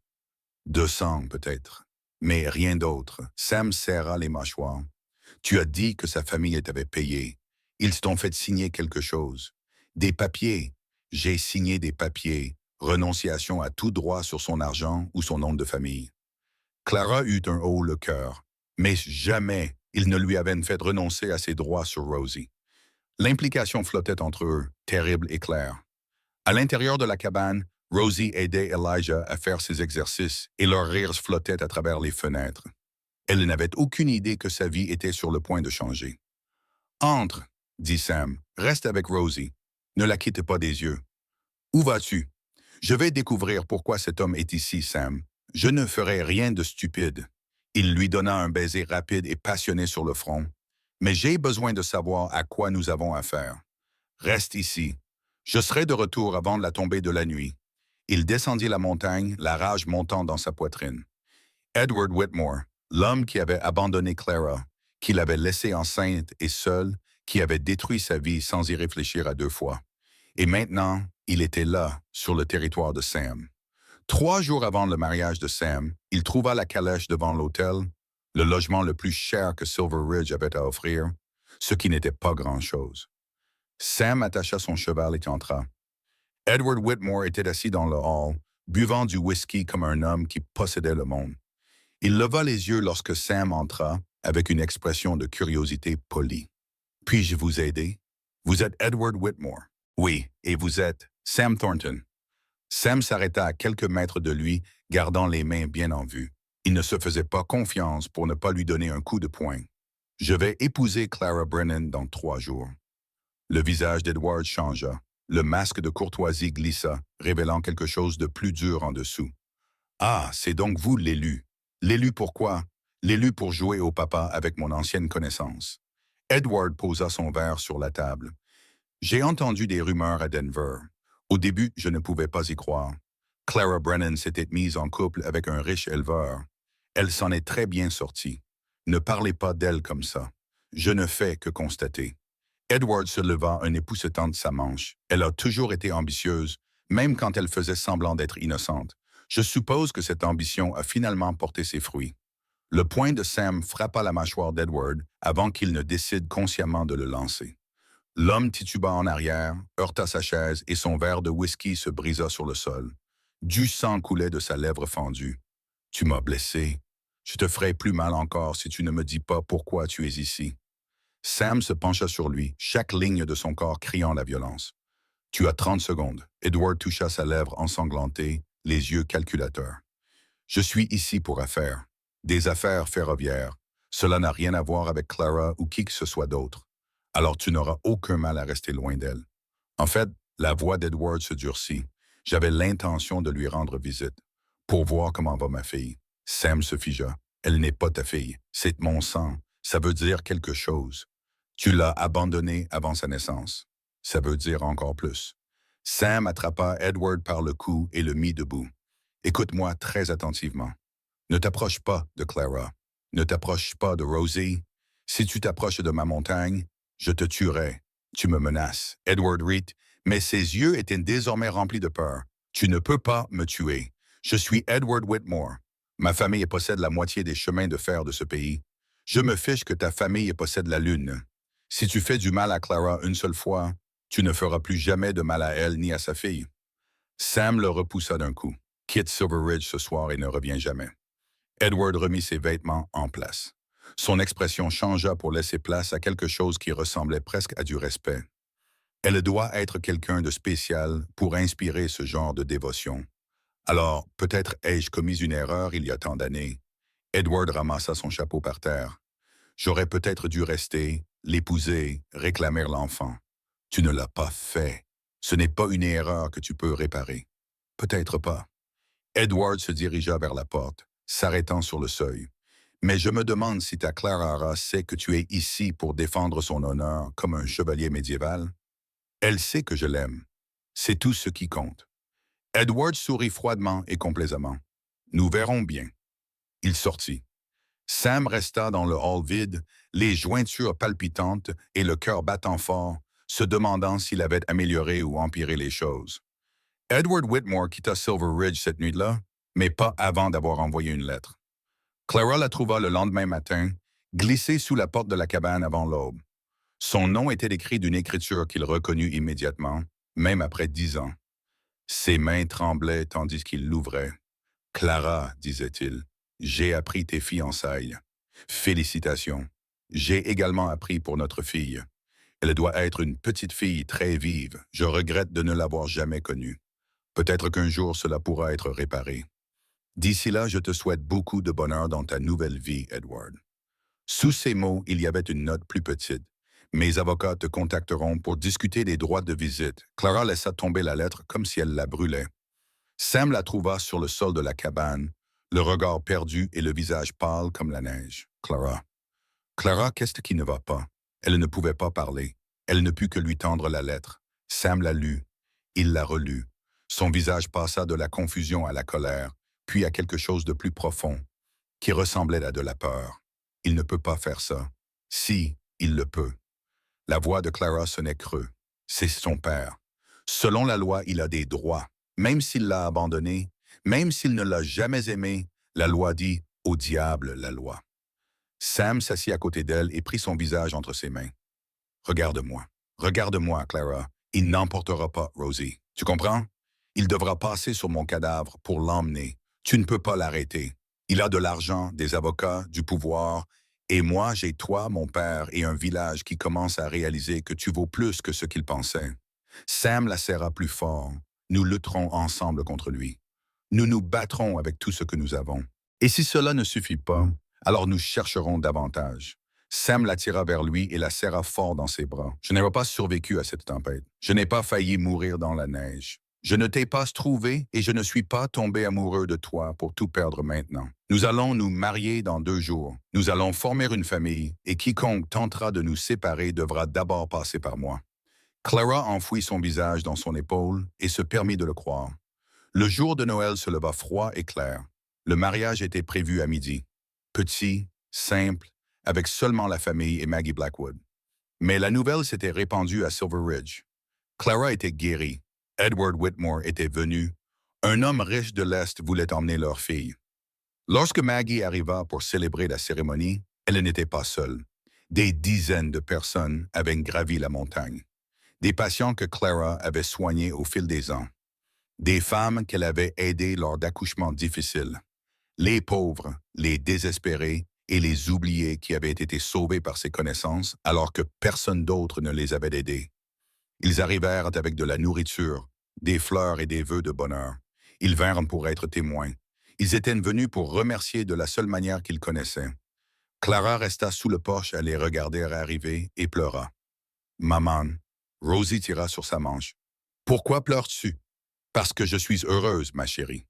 Speaker 1: De sang, peut-être. Mais rien d'autre. Sam serra les mâchoires. Tu as dit que sa famille t'avait payé. Ils t'ont fait signer quelque chose. Des papiers. J'ai signé des papiers. Renonciation à tout droit sur son argent ou son nom de famille. Clara eut un haut le cœur. Mais jamais il ne lui avait fait renoncer à ses droits sur Rosie. L'implication flottait entre eux, terrible et claire. À l'intérieur de la cabane, Rosie aidait Elijah à faire ses exercices et leurs rires flottaient à travers les fenêtres. Elle n'avait aucune idée que sa vie était sur le point de changer. Entre, dit Sam, reste avec Rosie. Ne la quitte pas des yeux. Où vas-tu? Je vais découvrir pourquoi cet homme est ici, Sam. Je ne ferai rien de stupide. Il lui donna un baiser rapide et passionné sur le front. Mais j'ai besoin de savoir à quoi nous avons affaire. Reste ici. Je serai de retour avant la tombée de la nuit. Il descendit la montagne, la rage montant dans sa poitrine. Edward Whitmore, l'homme qui avait abandonné Clara, qui l'avait laissée enceinte et seule, qui avait détruit sa vie sans y réfléchir à deux fois. Et maintenant, il était là, sur le territoire de Sam. 3 jours avant le mariage de Sam, il trouva la calèche devant l'hôtel, le logement le plus cher que Silver Ridge avait à offrir, ce qui n'était pas grand-chose. Sam attacha son cheval et entra. Edward Whitmore était assis dans le hall, buvant du whisky comme un homme qui possédait le monde. Il leva les yeux lorsque Sam entra, avec une expression de curiosité polie. « Puis-je vous aider? Vous êtes Edward Whitmore. »« Oui, et vous êtes Sam Thornton. » Sam s'arrêta à quelques mètres de lui, gardant les mains bien en vue. Il ne se faisait pas confiance pour ne pas lui donner un coup de poing. « Je vais épouser Clara Brennan dans 3 jours. » Le visage d'Edward changea. Le masque de courtoisie glissa, révélant quelque chose de plus dur en dessous. « Ah, c'est donc vous l'élu. L'élu pourquoi? L'élu pour jouer au papa avec mon ancienne connaissance. » Edward posa son verre sur la table. « J'ai entendu des rumeurs à Denver. Au début, je ne pouvais pas y croire. Clara Brennan s'était mise en couple avec un riche éleveur. Elle s'en est très bien sortie. Ne parlez pas d'elle comme ça. Je ne fais que constater. » Edward se leva un époussetant de sa manche. Elle a toujours été ambitieuse, même quand elle faisait semblant d'être innocente. Je suppose que cette ambition a finalement porté ses fruits. Le poing de Sam frappa la mâchoire d'Edward avant qu'il ne décide consciemment de le lancer. L'homme tituba en arrière, heurta sa chaise et son verre de whisky se brisa sur le sol. Du sang coulait de sa lèvre fendue. « Tu m'as blessé. Je te ferai plus mal encore si tu ne me dis pas pourquoi tu es ici. » Sam se pencha sur lui, chaque ligne de son corps criant la violence. « Tu as 30 secondes. » Edward toucha sa lèvre ensanglantée, les yeux calculateurs. « Je suis ici pour affaires. Des affaires ferroviaires. Cela n'a rien à voir avec Clara ou qui que ce soit d'autre. Alors tu n'auras aucun mal à rester loin d'elle. » En fait, la voix d'Edward se durcit. J'avais l'intention de lui rendre visite, pour voir comment va ma fille. Sam se figea. « Elle n'est pas ta fille. C'est mon sang. Ça veut dire quelque chose. Tu l'as abandonnée avant sa naissance. Ça veut dire encore plus. » Sam attrapa Edward par le cou et le mit debout. « Écoute-moi très attentivement. Ne t'approche pas de Clara. Ne t'approche pas de Rosie. Si tu t'approches de ma montagne, je te tuerai. Tu me menaces. » Edward rit, mais ses yeux étaient désormais remplis de peur. « Tu ne peux pas me tuer. Je suis Edward Whitmore. Ma famille possède la moitié des chemins de fer de ce pays. Je me fiche que ta famille possède la Lune. Si tu fais du mal à Clara une seule fois, tu ne feras plus jamais de mal à elle ni à sa fille. » Sam le repoussa d'un coup. « Quitte Silver Ridge ce soir et ne reviens jamais. » Edward remit ses vêtements en place. Son expression changea pour laisser place à quelque chose qui ressemblait presque à du respect. « Elle doit être quelqu'un de spécial pour inspirer ce genre de dévotion. Alors, peut-être ai-je commis une erreur il y a tant d'années. » Edward ramassa son chapeau par terre. « J'aurais peut-être dû rester, l'épouser, réclamer l'enfant. Tu ne l'as pas fait. Ce n'est pas une erreur que tu peux réparer. Peut-être pas. » Edward se dirigea vers la porte, s'arrêtant sur le seuil. « Mais je me demande si ta Clara sait que tu es ici pour défendre son honneur comme un chevalier médiéval. Elle sait que je l'aime. C'est tout ce qui compte. » Edward sourit froidement et complaisamment. « Nous verrons bien. » Il sortit. Sam resta dans le hall vide, les jointures palpitantes et le cœur battant fort, se demandant s'il avait amélioré ou empiré les choses. Edward Whitmore quitta Silver Ridge cette nuit-là, mais pas avant d'avoir envoyé une lettre. Clara la trouva le lendemain matin, glissée sous la porte de la cabane avant l'aube. Son nom était écrit d'une écriture qu'il reconnut immédiatement, même après 10 ans. Ses mains tremblaient tandis qu'il l'ouvrait. « Clara, disait-il, j'ai appris tes fiançailles. Félicitations. J'ai également appris pour notre fille. » Elle doit être une petite fille très vive. Je regrette de ne l'avoir jamais connue. Peut-être qu'un jour cela pourra être réparé. D'ici là, je te souhaite beaucoup de bonheur dans ta nouvelle vie, Edward. Sous ces mots, il y avait une note plus petite. Mes avocats te contacteront pour discuter des droits de visite. Clara laissa tomber la lettre comme si elle la brûlait. Sam la trouva sur le sol de la cabane, le regard perdu et le visage pâle comme la neige. Clara. Clara, qu'est-ce qui ne va pas? Elle ne pouvait pas parler. Elle ne put que lui tendre la lettre. Sam la lut. Il la relut. Son visage passa de la confusion à la colère, puis à quelque chose de plus profond, qui ressemblait à de la peur. Il ne peut pas faire ça. Si, il le peut. La voix de Clara sonnait creux. C'est son père. Selon la loi, il a des droits. Même s'il l'a abandonné, même s'il ne l'a jamais aimé, la loi dit « au diable la loi ». Sam s'assit à côté d'elle et prit son visage entre ses mains. « Regarde-moi. Regarde-moi, Clara. Il n'emportera pas Rosie. Tu comprends? Il devra passer sur mon cadavre pour l'emmener. Tu ne peux pas l'arrêter. Il a de l'argent, des avocats, du pouvoir. Et moi, j'ai toi, mon père, et un village qui commence à réaliser que tu vaux plus que ce qu'il pensait. » Sam la serra plus fort. Nous lutterons ensemble contre lui. Nous nous battrons avec tout ce que nous avons. Et si cela ne suffit pas, alors nous chercherons davantage. Sam l'attira vers lui et la serra fort dans ses bras. Je n'aurais pas survécu à cette tempête. Je n'ai pas failli mourir dans la neige. Je ne t'ai pas trouvé et je ne suis pas tombé amoureux de toi pour tout perdre maintenant. Nous allons nous marier dans 2 jours. Nous allons former une famille et quiconque tentera de nous séparer devra d'abord passer par moi. Clara enfouit son visage dans son épaule et se permit de le croire. Le jour de Noël se leva froid et clair. Le mariage était prévu à midi. Petit, simple, avec seulement la famille et Maggie Blackwood. Mais la nouvelle s'était répandue à Silver Ridge. Clara était guérie. Edward Whitmore était venu. Un homme riche de l'Est voulait emmener leur fille. Lorsque Maggie arriva pour célébrer la cérémonie, elle n'était pas seule. Des dizaines de personnes avaient gravi la montagne. Des patients que Clara avait soignés au fil des ans. Des femmes qu'elle avait aidées lors d'accouchements difficiles. Les pauvres, les désespérés et les oubliés qui avaient été sauvés par ses connaissances alors que personne d'autre ne les avait aidés. Ils arrivèrent avec de la nourriture, des fleurs et des vœux de bonheur. Ils vinrent pour être témoins. Ils étaient venus pour remercier de la seule manière qu'ils connaissaient. Clara resta sous le porche à les regarder arriver et pleura. « Maman », Rosie tira sur sa manche. « Pourquoi pleures-tu? »« Parce que je suis heureuse, ma chérie. »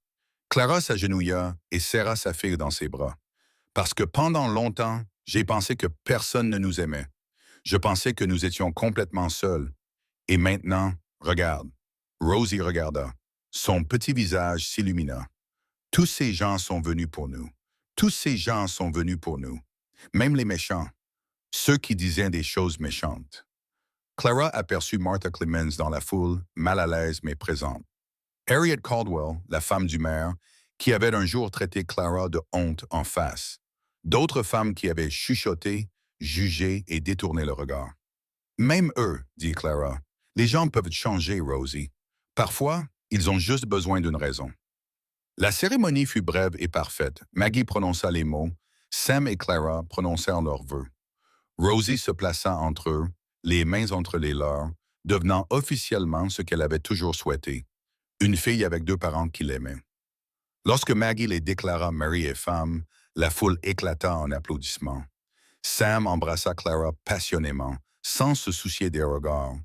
Speaker 1: Clara s'agenouilla et serra sa fille dans ses bras. « Parce que pendant longtemps, j'ai pensé que personne ne nous aimait. Je pensais que nous étions complètement seuls. Et maintenant, regarde. » Rosie regarda. Son petit visage s'illumina. « Tous ces gens sont venus pour nous. Tous ces gens sont venus pour nous. Même les méchants. Ceux qui disaient des choses méchantes. » Clara aperçut Martha Clemens dans la foule, mal à l'aise mais présente. Harriet Caldwell, la femme du maire, qui avait un jour traité Clara de honte en face. D'autres femmes qui avaient chuchoté, jugé et détourné le regard. « Même eux, dit Clara, les gens peuvent changer, Rosie. Parfois, ils ont juste besoin d'une raison. » La cérémonie fut brève et parfaite. Maggie prononça les mots. Sam et Clara prononcèrent leurs vœux. Rosie se plaça entre eux, les mains entre les leurs, devenant officiellement ce qu'elle avait toujours souhaité. Une fille avec 2 parents qui l'aimaient. Lorsque Maggie les déclara mari et femme, la foule éclata en applaudissements. Sam embrassa Clara passionnément, sans se soucier des regards.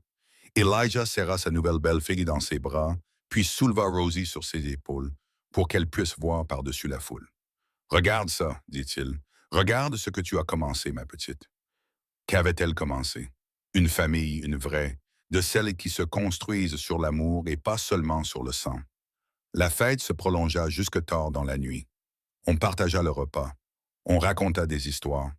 Speaker 1: Elijah serra sa nouvelle belle-fille dans ses bras, puis souleva Rosie sur ses épaules pour qu'elle puisse voir par-dessus la foule. « Regarde ça, dit-il. Regarde ce que tu as commencé, ma petite. » Qu'avait-elle commencé? Une famille, une vraie, de celles qui se construisent sur l'amour et pas seulement sur le sang. La fête se prolongea jusque tard dans la nuit. On partagea le repas. On raconta des histoires.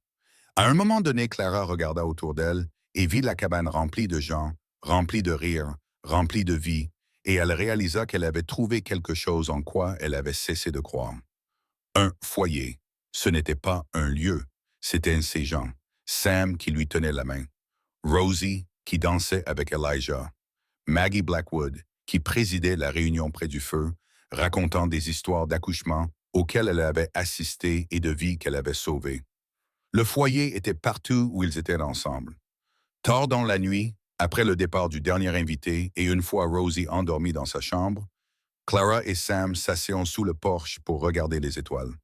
Speaker 1: À un moment donné, Clara regarda autour d'elle et vit la cabane remplie de gens, remplie de rires, remplie de vie, et elle réalisa qu'elle avait trouvé quelque chose en quoi elle avait cessé de croire. Un foyer. Ce n'était pas un lieu, c'était ces gens. Sam qui lui tenait la main. Rosie qui dansait avec Elijah. Maggie Blackwood qui présidait la réunion près du feu, racontant des histoires d'accouchement auxquelles elle avait assisté et de vies qu'elle avait sauvées. Le foyer était partout où ils étaient ensemble. Tard dans la nuit, après le départ du dernier invité et une fois Rosie endormie dans sa chambre, Clara et Sam s'asseyent sous le porche pour regarder les étoiles.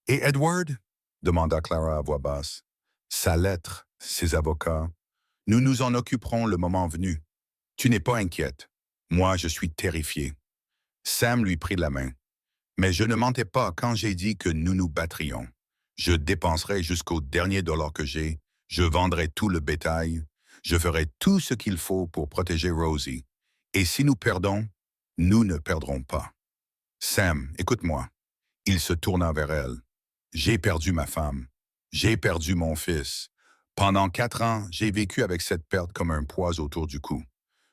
Speaker 1: Et Edward? Demanda Clara à voix basse. Sa lettre, ses avocats. Nous nous en occuperons le moment venu. Tu n'es pas inquiète. Moi, je suis terrifié. Sam lui prit la main. Mais je ne mentais pas quand j'ai dit que nous nous battrions. Je dépenserai jusqu'au dernier dollar que j'ai, je vendrai tout le bétail, je ferai tout ce qu'il faut pour protéger Rosie. Et si nous perdons, nous ne perdrons pas. Sam, écoute-moi. Il se tourna vers elle. J'ai perdu ma femme. J'ai perdu mon fils. Pendant 4 ans, j'ai vécu avec cette perte comme un poids autour du cou.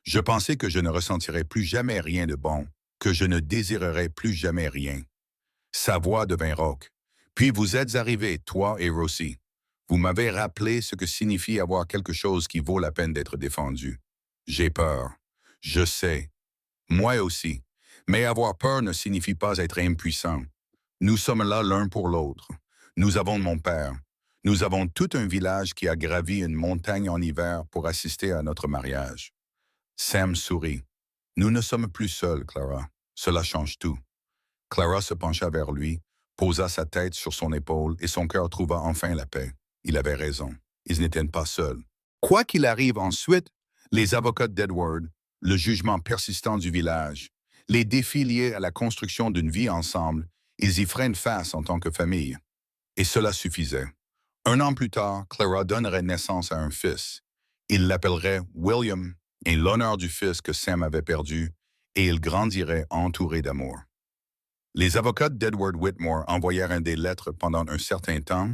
Speaker 1: Je pensais que je ne ressentirais plus jamais rien de bon, que je ne désirerais plus jamais rien. Sa voix devint rauque. Puis vous êtes arrivés, toi et Rosie. Vous m'avez rappelé ce que signifie avoir quelque chose qui vaut la peine d'être défendu. J'ai peur. Je sais. Moi aussi. Mais avoir peur ne signifie pas être impuissant. Nous sommes là l'un pour l'autre. Nous avons mon père. Nous avons tout un village qui a gravi une montagne en hiver pour assister à notre mariage. Sam sourit. Nous ne sommes plus seuls, Clara. Cela change tout. Clara se pencha vers lui, posa sa tête sur son épaule et son cœur trouva enfin la paix. Il avait raison. Ils n'étaient pas seuls. Quoi qu'il arrive ensuite, les avocats d'Edward, le jugement persistant du village, les défis liés à la construction d'une vie ensemble, ils y freinent face en tant que famille. Et cela suffisait. 1 an plus tard, Clara donnerait naissance à un fils. Il l'appellerait William, et l'honneur du fils que Sam avait perdu, et il grandirait entouré d'amour. Les avocats d'Edward Whitmore envoyèrent des lettres pendant un certain temps,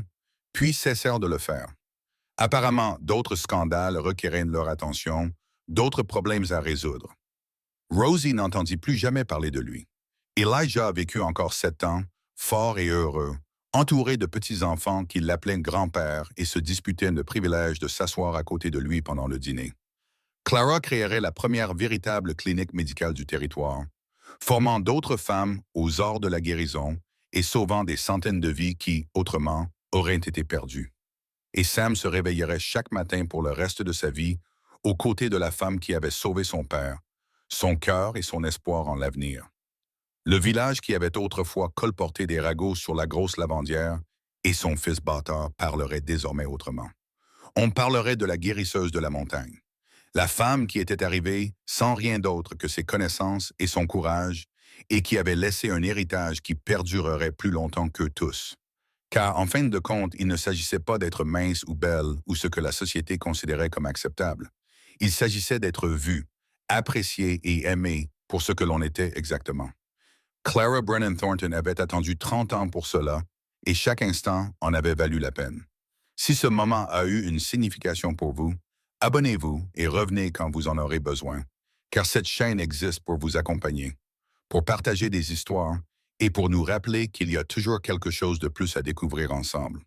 Speaker 1: puis cessèrent de le faire. Apparemment, d'autres scandales requéraient leur attention, d'autres problèmes à résoudre. Rosie n'entendit plus jamais parler de lui. Elijah a vécu encore 7 ans, fort et heureux, entouré de petits-enfants qui l'appelaient grand-père et se disputaient le privilège de s'asseoir à côté de lui pendant le dîner. Clara créerait la première véritable clinique médicale du territoire, formant d'autres femmes aux arts de la guérison et sauvant des centaines de vies qui, autrement, auraient été perdues. Et Sam se réveillerait chaque matin pour le reste de sa vie aux côtés de la femme qui avait sauvé son père, son cœur et son espoir en l'avenir. Le village qui avait autrefois colporté des ragots sur la grosse lavandière et son fils bâtard parlerait désormais autrement. On parlerait de la guérisseuse de la montagne. La femme qui était arrivée sans rien d'autre que ses connaissances et son courage et qui avait laissé un héritage qui perdurerait plus longtemps qu'eux tous. Car, en fin de compte, il ne s'agissait pas d'être mince ou belle ou ce que la société considérait comme acceptable. Il s'agissait d'être vu, apprécié et aimé pour ce que l'on était exactement. Clara Brennan Thornton avait attendu 30 ans pour cela, et chaque instant en avait valu la peine. Si ce moment a eu une signification pour vous, abonnez-vous et revenez quand vous en aurez besoin, car cette chaîne existe pour vous accompagner, pour partager des histoires et pour nous rappeler qu'il y a toujours quelque chose de plus à découvrir ensemble.